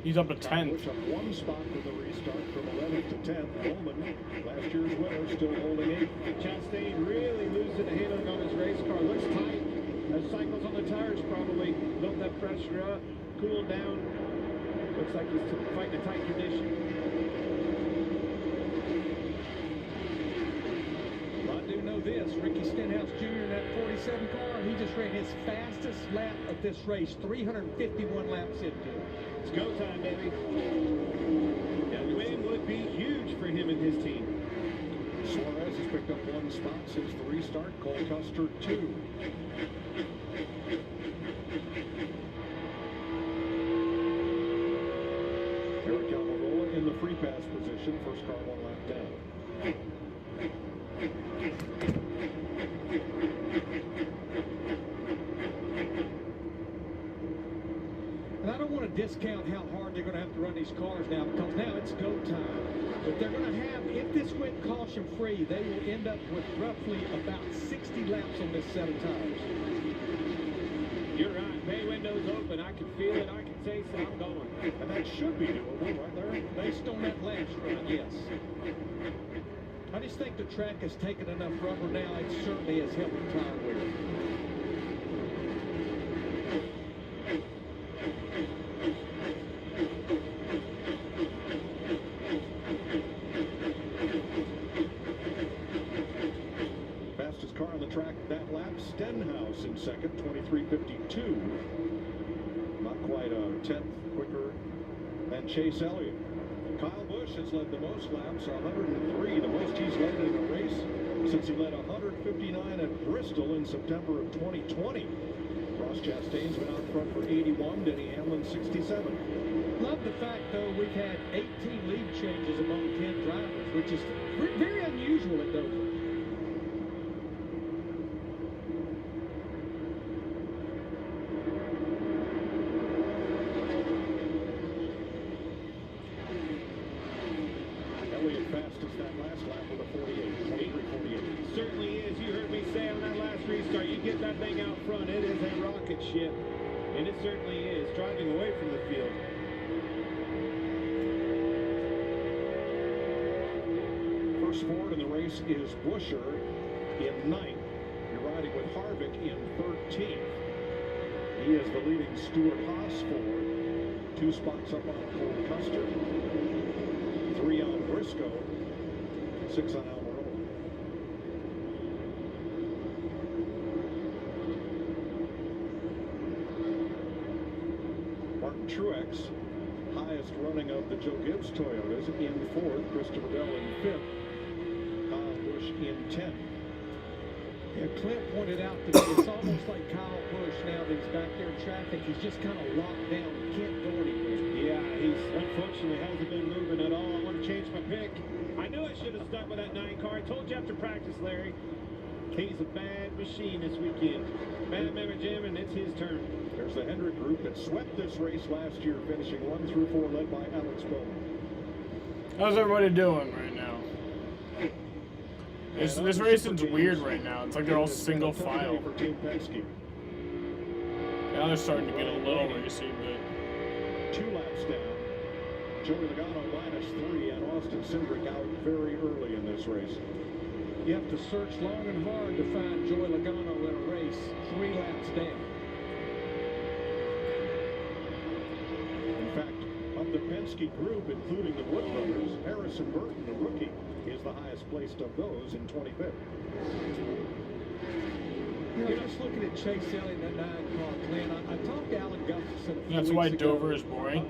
He's up to 10th. Busch up 1 spot for the restart from 11th to 10th. Bowman, last year's winner, still holding 8th. Chastain really losing the handling on his race car. Looks tight. Cycles on the tires probably built that pressure up, cooled down. Looks like he's fighting a tight condition. Well, I do know this. Ricky Stenhouse Jr. in that 47 car, he just ran his fastest lap of this race, 351 laps into it. It's go time, baby. Yeah, the win would be huge for him and his team. Suarez has picked up 1 spot since the restart. Cole Custer 2. Eric Almirola in the free pass position. First car 1 lap down. And I don't want to discount how hard they're going to have to run these cars now, because now it's go time. But they're going to have, if this went caution free, they will end up with roughly about 60 laps on this set of tires. You're right. Bay window's open. I can feel it. I can taste it. I'm going. And that should be doable right there. Based on that last run, yes. I just think the track has taken enough rubber now. It certainly has helped the tire wear. Fastest car on the track that lap, Stenhouse in second, 23:52. Not quite a 10th quicker than Chase Elliott. Kyle Busch has led the most laps, 103, the most he's led in a race since he led 159 at Bristol in September of 2020. Ross Chastain's been out front for 81, Denny Hamlin 67. Love the fact, though, we've had 18 lead changes among 10 drivers, which is very unusual at Dover. Elliott fastest that last lap with a 48, 23:48. Certainly is. You heard me say on that last restart, you get that thing out front, it is a rocket ship. And it certainly is, driving away from the field. First Ford in the race is Buescher in 9th. You're riding with Harvick in 13th. He is the leading Stuart Haas for 2 spots up on Cole Custer, 3 on Briscoe, 6 on Almirola. Martin Truex, highest running of the Joe Gibbs Toyotas, in 4th. Christopher Bell in 5th. Kyle Busch in 10th. Yeah, Clint pointed out that it's almost like Kyle Busch now that he's back there in traffic. He's just kind of locked down. He can't go anywhere. Yeah, he's unfortunately hasn't been moving at all. I want to change my pick. I knew I should have stuck with that 9 car. I told you after practice, Larry. He's a bad machine this weekend. Bad Mama Jim, and it's his turn. There's the Hendrick group that swept this race last year, finishing 1 through 4, led by Alex Bowman. How's everybody doing right now? This race is weird right now. It's like they're all single file. Now they're starting to get a little racy, but 2 laps down. Joey Logano -3, and Austin Cindric out very early in this race. You have to search long and hard to find Joey Logano in a race 3 laps down. In fact, of the Penske group, including the Wood brothers, Harrison Burton, the rookie, is the highest placed of those in 25th. You know, just looking at Chase Elliott in that 9 car, Clint, I talked to Alan Gustafson. that's why Dover is boring.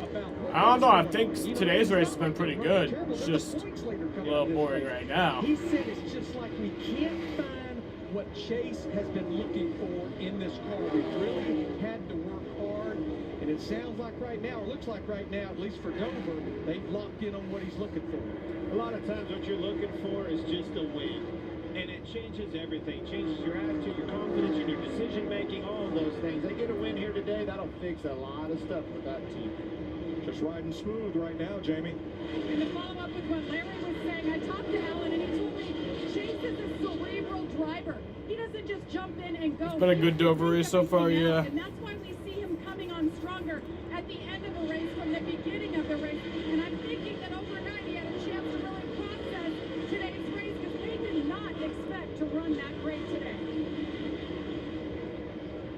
I don't know. I think today's race has been pretty good. It's just a little boring right now. He said it's just like we can't find what Chase has been looking for in this car. We've really had to work hard, and it sounds like right now, or looks like right now, at least for Dover, they've locked in on what he's looking for. A lot of times what you're looking for is just a win. And it changes everything. Changes your attitude, your confidence, your decision-making, all of those things. They get a win here today, that'll fix a lot of stuff with that team. Just riding smooth right now, Jamie. And to follow up with what Larry was saying, I talked to Alan and he told me Chase is a cerebral driver. He doesn't just jump in and go. It's been a good Dover race so far, yeah. And that's why we see him coming on stronger at the end of a race from the beginning of the race. And I'm thinking that overnight he had a chance to really process today's race because they did not expect to run that great today.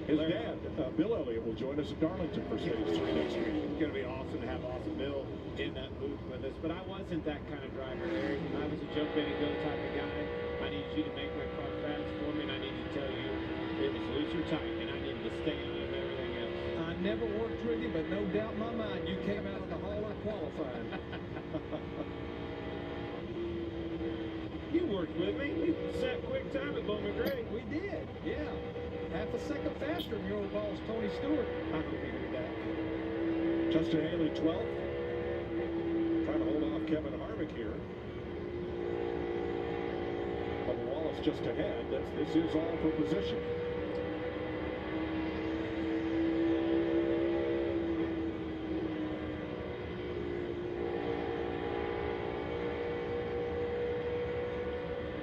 His dad, Bill Elliott, will join us at Darlington for Stage 3 next week. It's going to be awesome to have Awesome Bill in that booth with us. But I wasn't that kind of driver, Larry. I was a jump in and go type of guy. I needed you to make my car fast for me, and I needed to tell you it was loose or tight, and I needed to stay on it and everything else. I never worked with you, but no doubt in my mind you came out of the hall I qualified. You worked with me. We set quick time at Bowman Gray. We did, yeah. Half a second faster than your old boss, Tony Stewart. I don't think that. Justin Haley, 12th. Trying to hold off Kevin Harvick here. Bubba Wallace just ahead. This is all for position.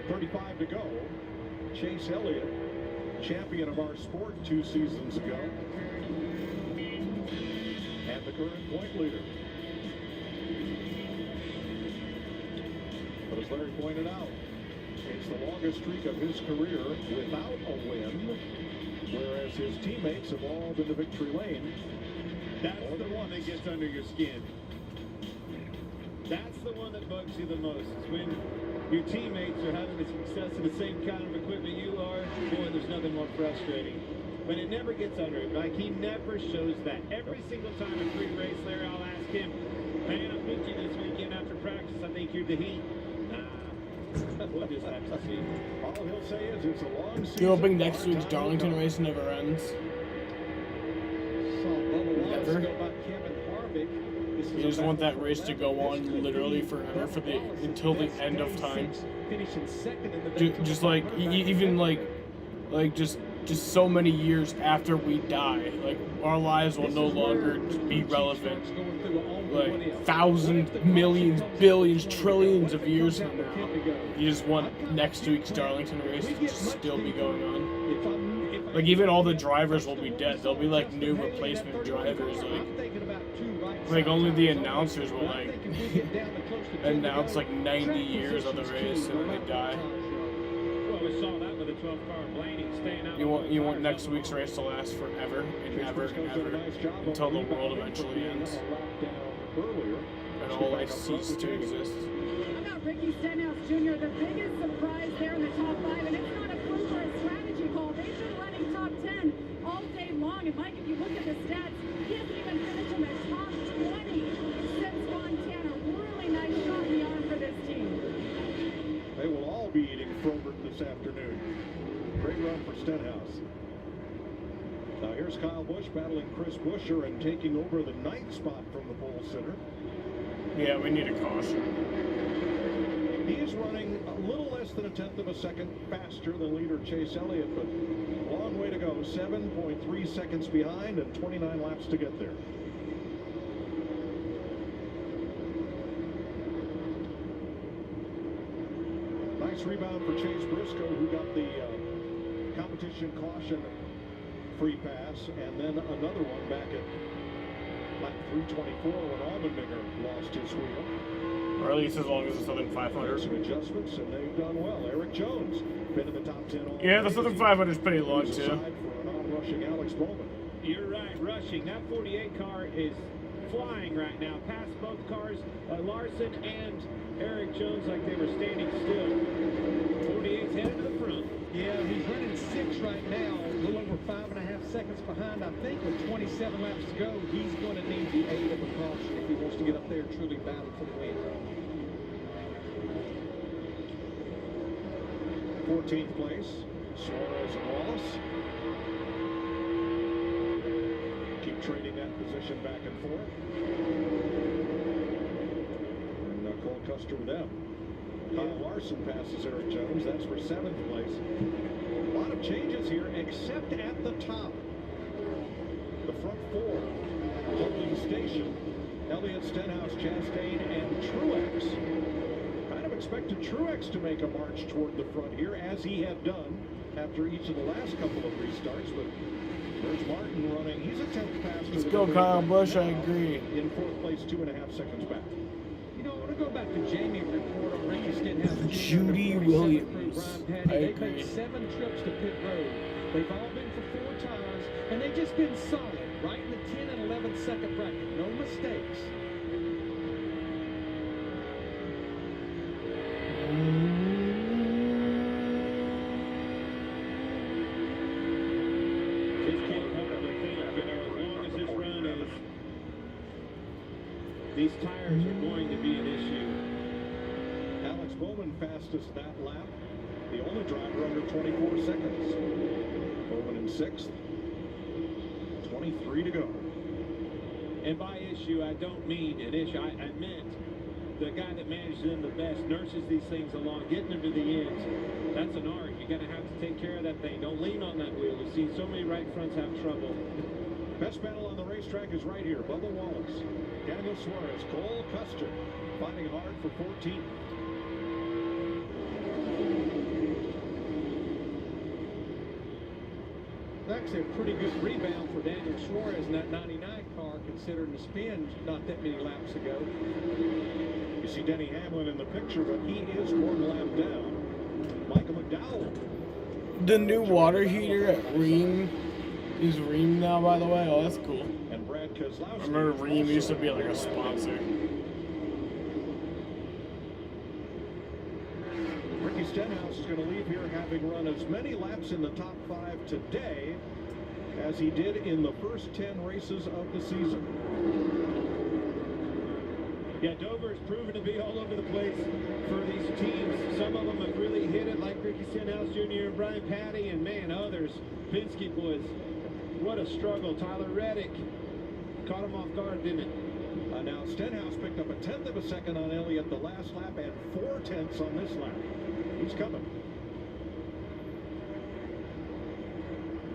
.35 to go. Chase Elliott, champion of our sport 2 seasons ago, and the current point leader. But as Larry pointed out, it's the longest streak of his career without a win, whereas his teammates have all been to victory lane. That's the one that gets under your skin. That's the one that bugs you the most. Is when your teammates are having the success in the same kind of equipment you are. Boy, there's nothing more frustrating. But it never gets under it. Like, he never shows that. Every single time in free race, Larry, I'll ask him, man, I picked you this weekend after practice. I think you're the heat. Nah. We'll just have to see. All he'll say is it's a long season. You hoping next week's Darlington race never ends? Never. You just want that race to go on literally forever until the end of time. Just like even like just so many years after we die, like our lives will no longer be relevant. Like thousands, millions, billions, trillions of years from now, you just want next week's Darlington race to just still be going on. Like even all the drivers will be dead. They'll be like new replacement drivers. Like only the announcers will like get down to close to announce like 90 years of the race and then they die. Well, foresaw that with a 12-car Blaney staying out. You want next week's race to last forever and ever until the world eventually ends and all life ceases to exist. How about Ricky Stenhouse Jr., the biggest surprise there in the top 5, and it's not a fluke or a strategy call. They've been running top 10 all day long, and Mike, if you look at the stats, he hasn't even finished in the top 20 since Montana. Really nice shot in the arm for this team. They will all be eating Frobert this afternoon. Great run for Stenhouse. Now here's Kyle Busch battling Chris Buescher and taking over the 9th spot from the pole sitter. Yeah, we need a caution. He is running a little less than a 1/10 of a second faster than leader Chase Elliott, but a long way to go. 7.3 seconds behind and 29 laps to get there. Nice rebound for Chase Briscoe, who got the competition caution free pass, and then another one back at lap 324 when Allmendinger lost his wheel. Or at least as long as it's Southern 500. Some adjustments, and they've done well. Eric Jones been in the top 10 all Yeah, the Southern 500 is pretty long too. For a non-rushing Alex Bowman. You're right, rushing. That 48 car is flying right now. Past both cars, Larson and Eric Jones, like they were standing still. 48's headed to the front. Yeah, he's running 6 right now, a little over 5.5 seconds behind. I think with 27 laps to go, he's going to need the aid of a caution if he wants to get up there and truly battle for the win. 14th place, Suarez and Wallace. Keep trading that position back and forth. And Cole Custer with them. Kyle Larson passes Eric Jones. That's for 7th place. A lot of changes here, except at the top. The front 4 holding station. Elliott, Stenhouse, Chastain, and Truex. Kind of expected Truex to make a march toward the front here, as he had done after each of the last couple of restarts. But there's Martin running. He's a 10th faster. Let's go, Kyle Busch. I agree. In 4th place, 2.5 seconds back. You know, I want to go back to Jamie's report on Ricky Stenhouse. Judy Williams. They've made 7 trips to pit road. They've all been for 4 tires, and they've just been solid, right in the 10 and 11 second bracket. No mistakes. These tires are going to be an issue. Alex Bowman fastest that lap. The only driver under 24 seconds. Bowman in 6th. 23 to go. And by issue, I don't mean an issue. I meant the guy that manages them the best, nurses these things along, getting them to the ends. That's an art. You're going to have to take care of that thing. Don't lean on that wheel. We've seen so many right fronts have trouble. Best battle on the racetrack is right here. Bubba Wallace, Daniel Suarez, Cole Custer fighting hard for 14th. Actually, a pretty good rebound for Daniel Suarez in that 99 car, considering the spin not that many laps ago. You see Denny Hamlin in the picture, but he is 1 lap down. Michael McDowell. The new water heater at Ream is Ream now, by the way. Oh, that's cool. And Brad Keselowski. I remember Ream used to be like a sponsor. Ricky Stenhouse is going to leave here having run as many laps in the top 5 today as he did in the first 10 races of the season. Yeah, Dover's proven to be all over the place for these teams. Some of them have really hit it, like Ricky Stenhouse Jr. and Brian Patty, and man, others. Penske boys, what a struggle. Tyler Reddick caught him off guard, didn't it? Now Stenhouse picked up a 1/10 of a second on Elliott the last lap and 4/10 on this lap. He's coming.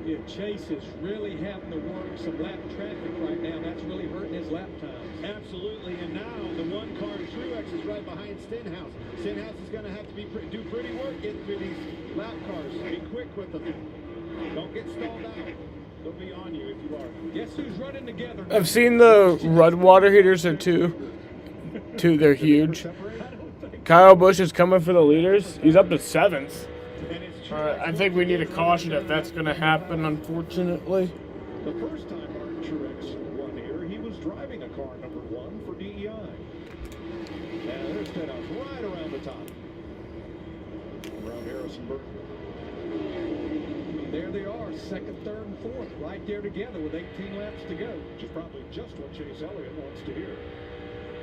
Yeah, Chase is really having to work some lap traffic right now. That's really hurting his lap times. Absolutely, and now the 1 car Truex is right behind Stenhouse. Stenhouse is going to have to do pretty work getting through these lap cars. Be quick with them. Don't get stalled out. They'll be on you if you are. Guess who's running together? I've seen the Rudd water heaters. They're they're huge. Kyle Busch is coming for the leaders. He's up to 7th. Alright, I think we need a caution if that's going to happen, unfortunately. The first time Martin Truex won here, he was driving a car number 1 for DEI. And there's Stenhouse right around the top. Around Harrisonburg. There they are, second, third, and fourth, right there together with 18 laps to go. Which is probably just what Chase Elliott wants to hear.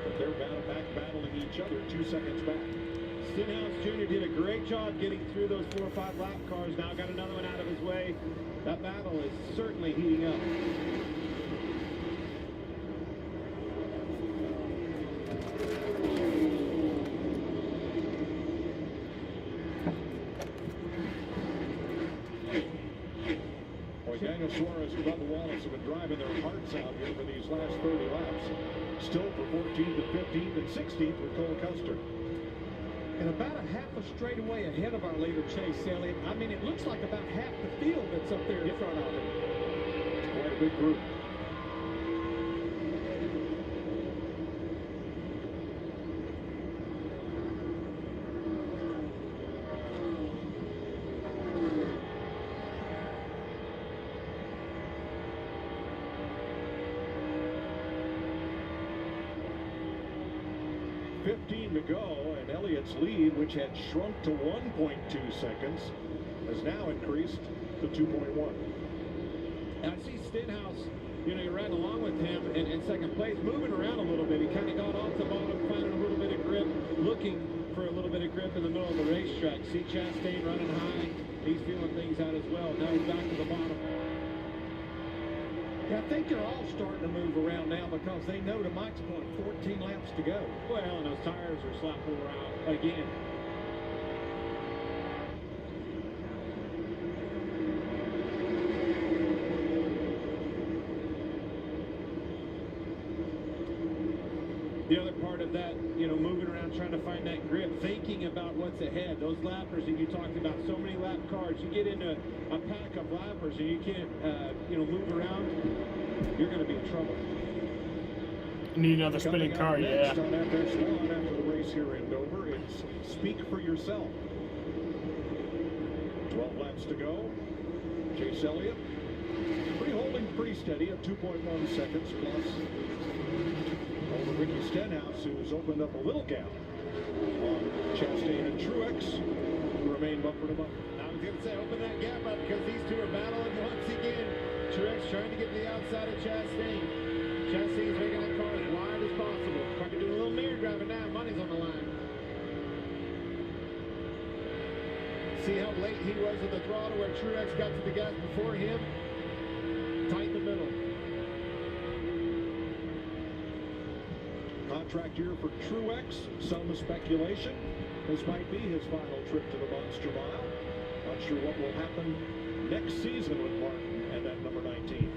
But they're battling each other 2 seconds back. Stenhouse Jr. did a great job getting through those 4 or 5 lap cars. Now got another one out of his way. That battle is certainly heating up. Daniel Suarez and Bubba Wallace have been driving their hearts out here for these last 30 laps. Still for 14th and 15th and 16th with Cole Custer. And about a half a straightaway ahead of our leader, Chase Elliott. I mean, it looks like about half the field that's up there in front of him. It's quite a big group. To go, and Elliott's lead, which had shrunk to 1.2 seconds, has now increased to 2.1. I see Stenhouse, you know, you're riding along with him in second place, moving around a little bit. He kind of got off the bottom, finding a little bit of grip, looking for a little bit of grip in the middle of the racetrack. See Chastain running high. He's feeling things out as well. Now he's back to the bottom. I think they're all starting to move around now because they know, to Mike's point, 14 laps to go. Well, and those tires are slapping around again. The other part of that, you know, moving around, trying to find that grip, thinking about what's ahead. Those lappers that you talked about, so many lap cars, you get into a pack of lappers and you can't, you know, move around, you're going to be in trouble. Need another spinning car, yeah. Next on FS1 after the race here in Dover, it's Speak for Yourself. 12 laps to go. Chase Elliott, holding pretty steady at 2.1 seconds plus. Over Ricky Stenhouse, who's opened up a little gap on Chastain and Truex, who remain bumper to bumper. I was going to say, open that gap up because these two are battling once again. Truex trying to get to the outside of Chastain. Chastain's making that car as wide as possible. Probably doing a little mirror driving now. Money's on the line. See how late he was at the throttle where Truex got to the gas before him? Tight in the middle. Contract year for Truex. Some speculation. This might be his final trip to the Monster Mile. Not sure what will happen next season with Martin and that number 19.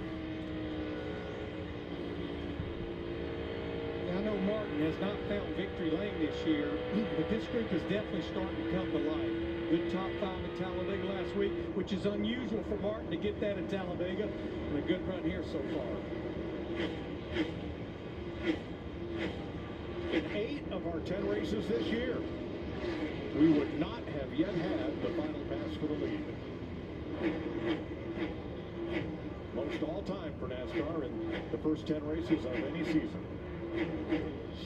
I know Martin has not found victory lane this year, but this group is definitely starting to come to life. Good top 5 at Talladega last week, which is unusual for Martin to get that at Talladega, and a good run here so far. In 8 of our 10 races this year, we would not have yet had the final pass for the lead. Most all time for NASCAR in the first 10 races of any season.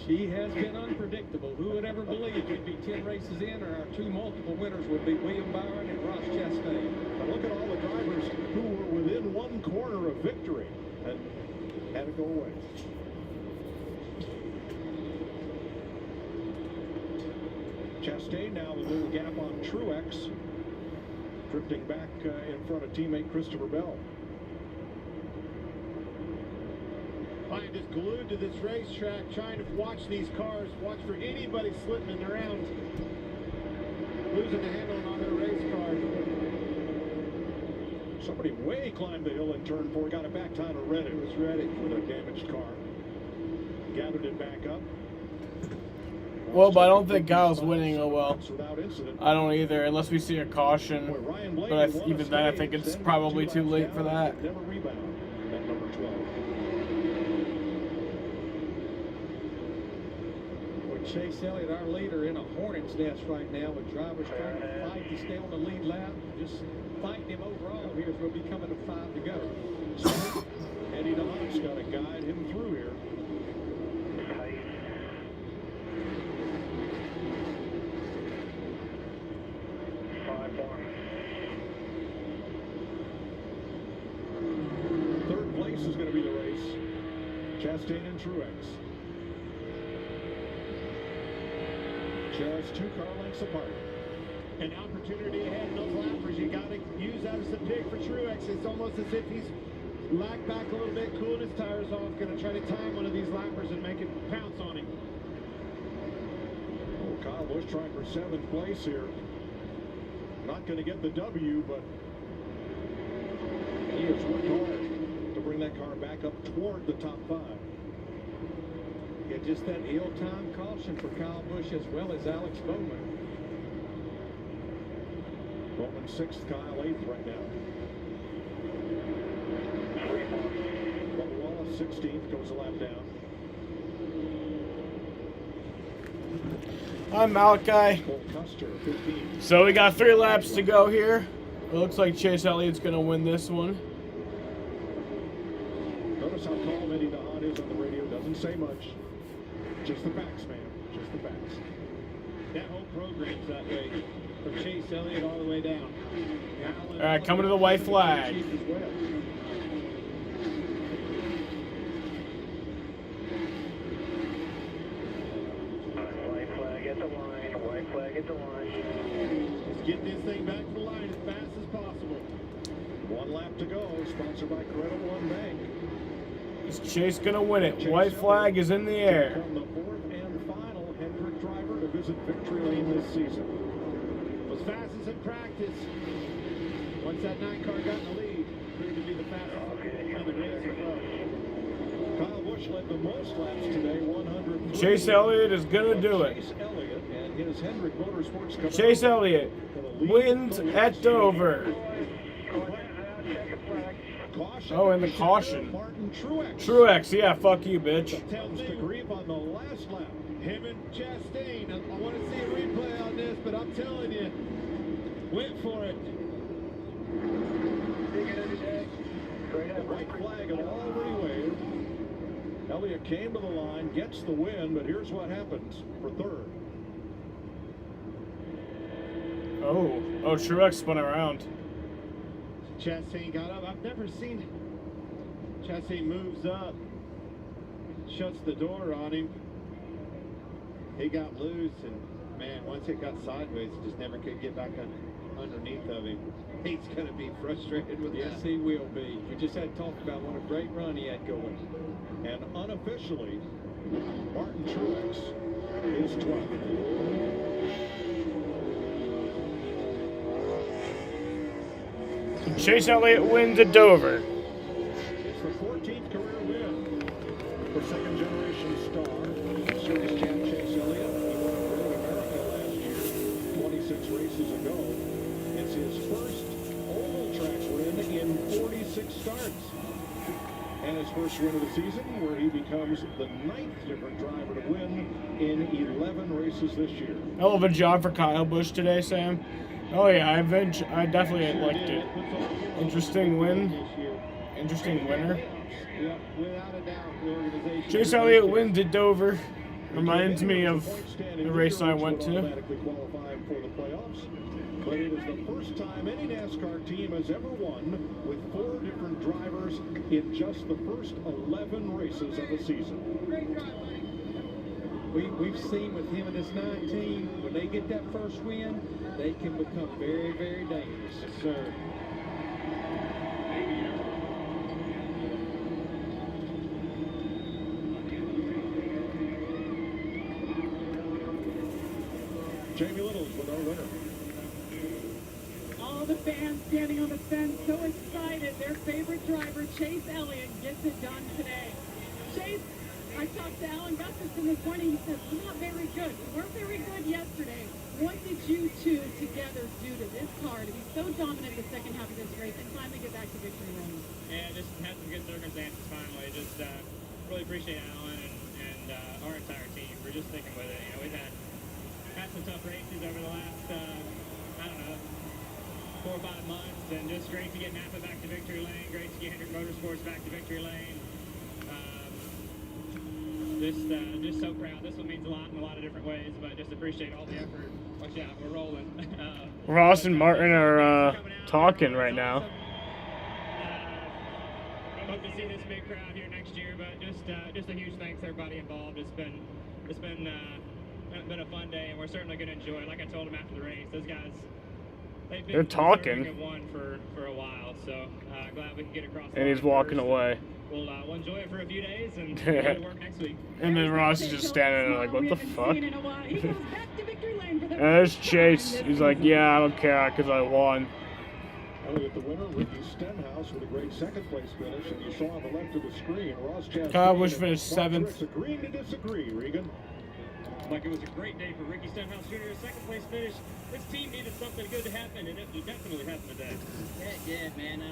She has been unpredictable. Who would ever believe we'd be 10 races in, or our 2 multiple winners would be William Byron and Ross Chastain. But look at all the drivers who were within 1 corner of victory and had to go away. Chastain now with a little gap on Truex, drifting back in front of teammate Christopher Bell. I am just glued to this racetrack, trying to watch these cars, watch for anybody slipping around, losing the handle on their race car. Somebody way climbed the hill in turn 4, got it back. Tyler Reddick was ready with a damaged car. Gathered it back up. Well, but I don't think Kyle's winning. Oh well. I don't either, unless we see a caution. But even then, I think it's probably too late for that. Never rebound at number 12. Chase Elliott, our leader, in a hornet's nest right now with drivers trying to fight to stay on the lead lap. Just fighting him overall here as we'll be coming to 5 to go. So, Eddie DeHaan's got to guide him through here. Third place is going to be the race. Chastain and Truex. Just 2 car lengths apart. An opportunity ahead in those lappers. You got to use that as a pick for Truex. It's almost as if he's lagged back a little bit, cooling his tires off, going to try to time one of these lappers and make it pounce on him. Well, Kyle Busch trying for 7th place here. Not going to get the W, but he has worked hard to bring that car back up toward the top 5. Yeah, just that ill-timed caution for Kyle Busch as well as Alex Bowman. Bowman 6th, Kyle 8th right now. Bubba Wallace 16th, goes a lap down. I'm Malachi. Cole Custer 15th. So we got 3 laps to go here. It looks like Chase Elliott's going to win this one. Notice how calm Eddie DeHaan is on the radio. Doesn't say much. Just the facts, man. Just the facts. That whole program's that way. From Chase Elliott all the way down. All right, coming to the white flag. White flag at the line. White flag at the line. Let's get this thing back to the line as fast as possible. 1 lap to go. Sponsored by Credit One Bank. Is Chase going to win it? White flag is in the air. From the 4th and final Hendrick driver to visit victory lane this season. Was fast as in practice. Once that 9 car got in the lead, proved to be the fastest in the race as well. Kyle Busch led the most laps today, 100. Chase Elliott is going to do it. Chase Elliott and his Hendrick Motorsports Cup. Chase Elliott wins at Dover. Caution. Oh, and the caution. Martin Truex. Truex, yeah, fuck you, bitch. Attempts to grieve on the last lap. Him and Chastain. I want to see a replay on this, but I'm telling you, went for it. The white flag had already waved. Elliott came to the line, gets the win, but here's what happens for 3rd. Oh, Truex spun around. Chastain got up. I've never seen Chastain moves up, shuts the door on him. He got loose, and man, once it got sideways, just never could get back underneath of him. He's going to be frustrated with that. Yes, he will be. We just had talked about what a great run he had going. And unofficially, Martin Truex is 12th. Chase Elliott wins at Dover. It's the 14th career win for second-generation star, Series champ Chase Elliott. He won at Road America last year, 26 races ago. It's his first oval track win in 46 starts. And his first win of the season, where he becomes the 9th different driver to win in 11 races this year. Hell of a job for Kyle Busch today, Sam. Oh yeah, I definitely liked it. Interesting win. Interesting winner. Yeah, without a doubt, the organization. Chase Elliott wins at Dover. Reminds me of the race I went to. Qualifying for the playoffs. But it is the first time any NASCAR team has ever won with 4 different drivers in just the first 11 races of the season. We've seen with him and this 19, when they get that first win, they can become very, very dangerous. Yes, sir. Jamie Littles with our winner. All the fans standing on the fence, so excited. Their favorite driver, Chase Elliott, gets it done today. Chase, I talked to Alan Gustafson this morning. He said, we're not very good. We weren't very good yesterday. What did you two together do to this car to be so dominant the second half of this race and finally get back to victory lane? Yeah, just had some good circumstances finally. Just really appreciate Alan and our entire team for just sticking with it. You know, we've had some tough races over the last, I don't know, 4 or 5 months, and just great to get Napa back to victory lane, great to get Hendrick Motorsports back to victory lane. Just so proud. This one means a lot in a lot of different ways, but just appreciate all the effort. Watch out, we're rolling. Ross and Martin are talking right now. Hope to see this big crowd here next year, but just a huge thanks to everybody involved. It's been a fun day, and we're certainly going to enjoy it. Like I told them after the race, those guys, they're talking. Have won for a while, so glad we can get across. And he's walking away. We'll enjoy it for a few days and go to work next week. And then Ross is just standing there like, what the fuck? And there's Chase. He's like, yeah, I don't care because I won. Elliott, the winner, Ricky Stenhouse with a great second place finish, and you saw on the left of the screen, Ross Chastain. Kyle Busch finished 7th. Agreeing to disagree, Regan. Like, it was a great day for Ricky Stenhouse Jr. Second place finish. This team needed something good to happen, and it definitely happened today. Yeah, it did, man.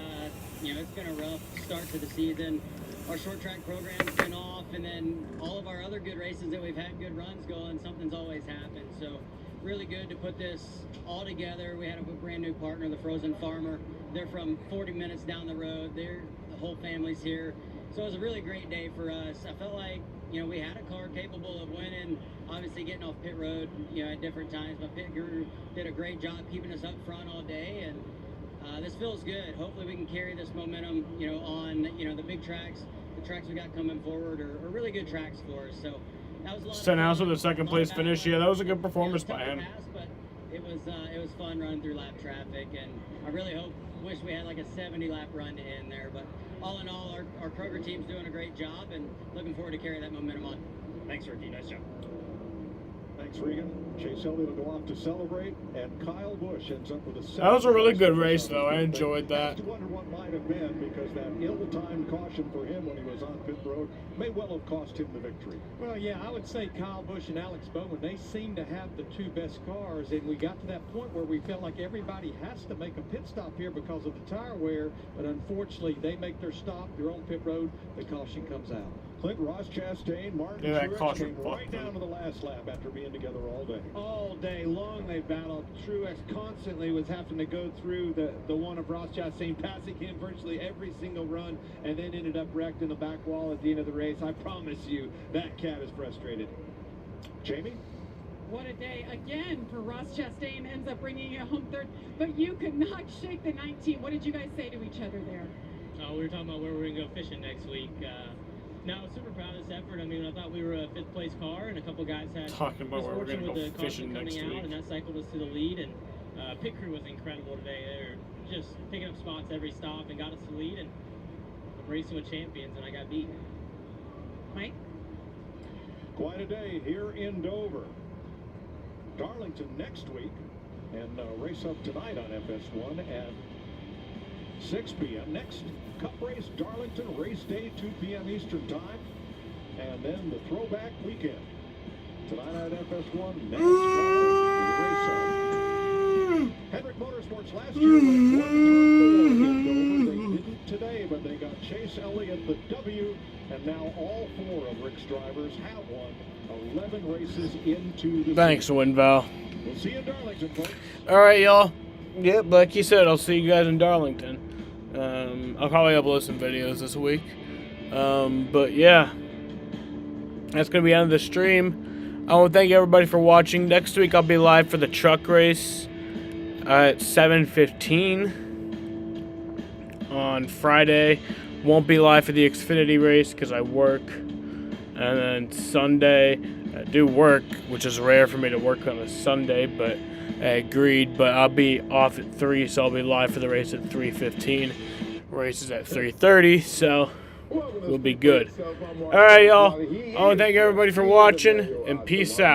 You know, it's been a rough start to the season. Our short track program's been off, and then all of our other good races that we've had good runs going, something's always happened. So really good to put this all together. We had a brand new partner, the Frozen Farmer. They're from 40 minutes down the road. The whole family's here. So it was a really great day for us. I felt like, you know, we had a car capable of winning, obviously getting off pit road, you know, at different times. But pit crew did a great job keeping us up front all day, and this feels good. Hopefully we can carry this momentum, you know, on, you know, the big tracks. The tracks we got coming forward are really good tracks for us. So that was a lot. Stenhouse with a second place finish. Yeah, that was a good performance by him. But it was fun running through lap traffic, and I really wish we had like a 70 lap run to end there. But all in all, our Kroger team's doing a great job, and looking forward to carry that momentum on. Thanks, Ricky. Nice job. Thanks, Regan. Chase Elliott will go off to celebrate, and Kyle Busch ends up with a. That was a really good race, though. I enjoyed that. I wonder what might have been, because that ill-timed caution for him when he was on pit road may well have cost him the victory. Well, yeah, I would say Kyle Busch and Alex Bowman, they seem to have the 2 best cars, and we got to that point where we felt like everybody has to make a pit stop here because of the tire wear, but unfortunately, they make their stop, they're on pit road, the caution comes out. Clint, Ross Chastain, Martin Truex came right down to the last lap after being together all day. All day long they battled. Truex constantly was having to go through the one of Ross Chastain, passing him virtually every single run, and then ended up wrecked in the back wall at the end of the race. I promise you, that cat is frustrated. Jamie? What a day again for Ross Chastain, ends up bringing it home third, but you could not shake the 19. What did you guys say to each other there? We were talking about where we're going to go fishing next week. No, I was super proud of this effort. I mean, I thought we were a 5th place car, and a couple guys had talking about where we're going to go fishing next week, and that cycled us to the lead. And pit crew was incredible today. They were just picking up spots every stop and got us to the lead. And I'm racing with champions, and I got beat. Mike? Quite a day here in Dover. Darlington next week, and race up tonight on FS1 at 6 p.m. Next Cup race, Darlington, race day, 2 p.m. Eastern time. And then the throwback weekend. Tonight at FS1, NASCAR race up. Hendrick Motorsports last year went 1-4 in Dover. They didn't today, but they got Chase Elliott the W. And now all 4 of Rick's drivers have won 11 races into the Thanks, season. Winval. We'll see you in Darlington, folks. All right, y'all. Yep, like you said, I'll see you guys in Darlington. I'll probably upload some videos this week. But yeah, that's going to be the end of the stream. I want to thank everybody for watching. Next week, I'll be live for the truck race at 7:15 on Friday. Won't be live for the Xfinity race because I work. And then Sunday, I do work, which is rare for me to work on a Sunday, but I agreed. But I'll be off at 3, so I'll be live for the race at 3:15. Race is at 3:30, so we'll be good. All right, y'all. I want to thank everybody for watching, and peace out.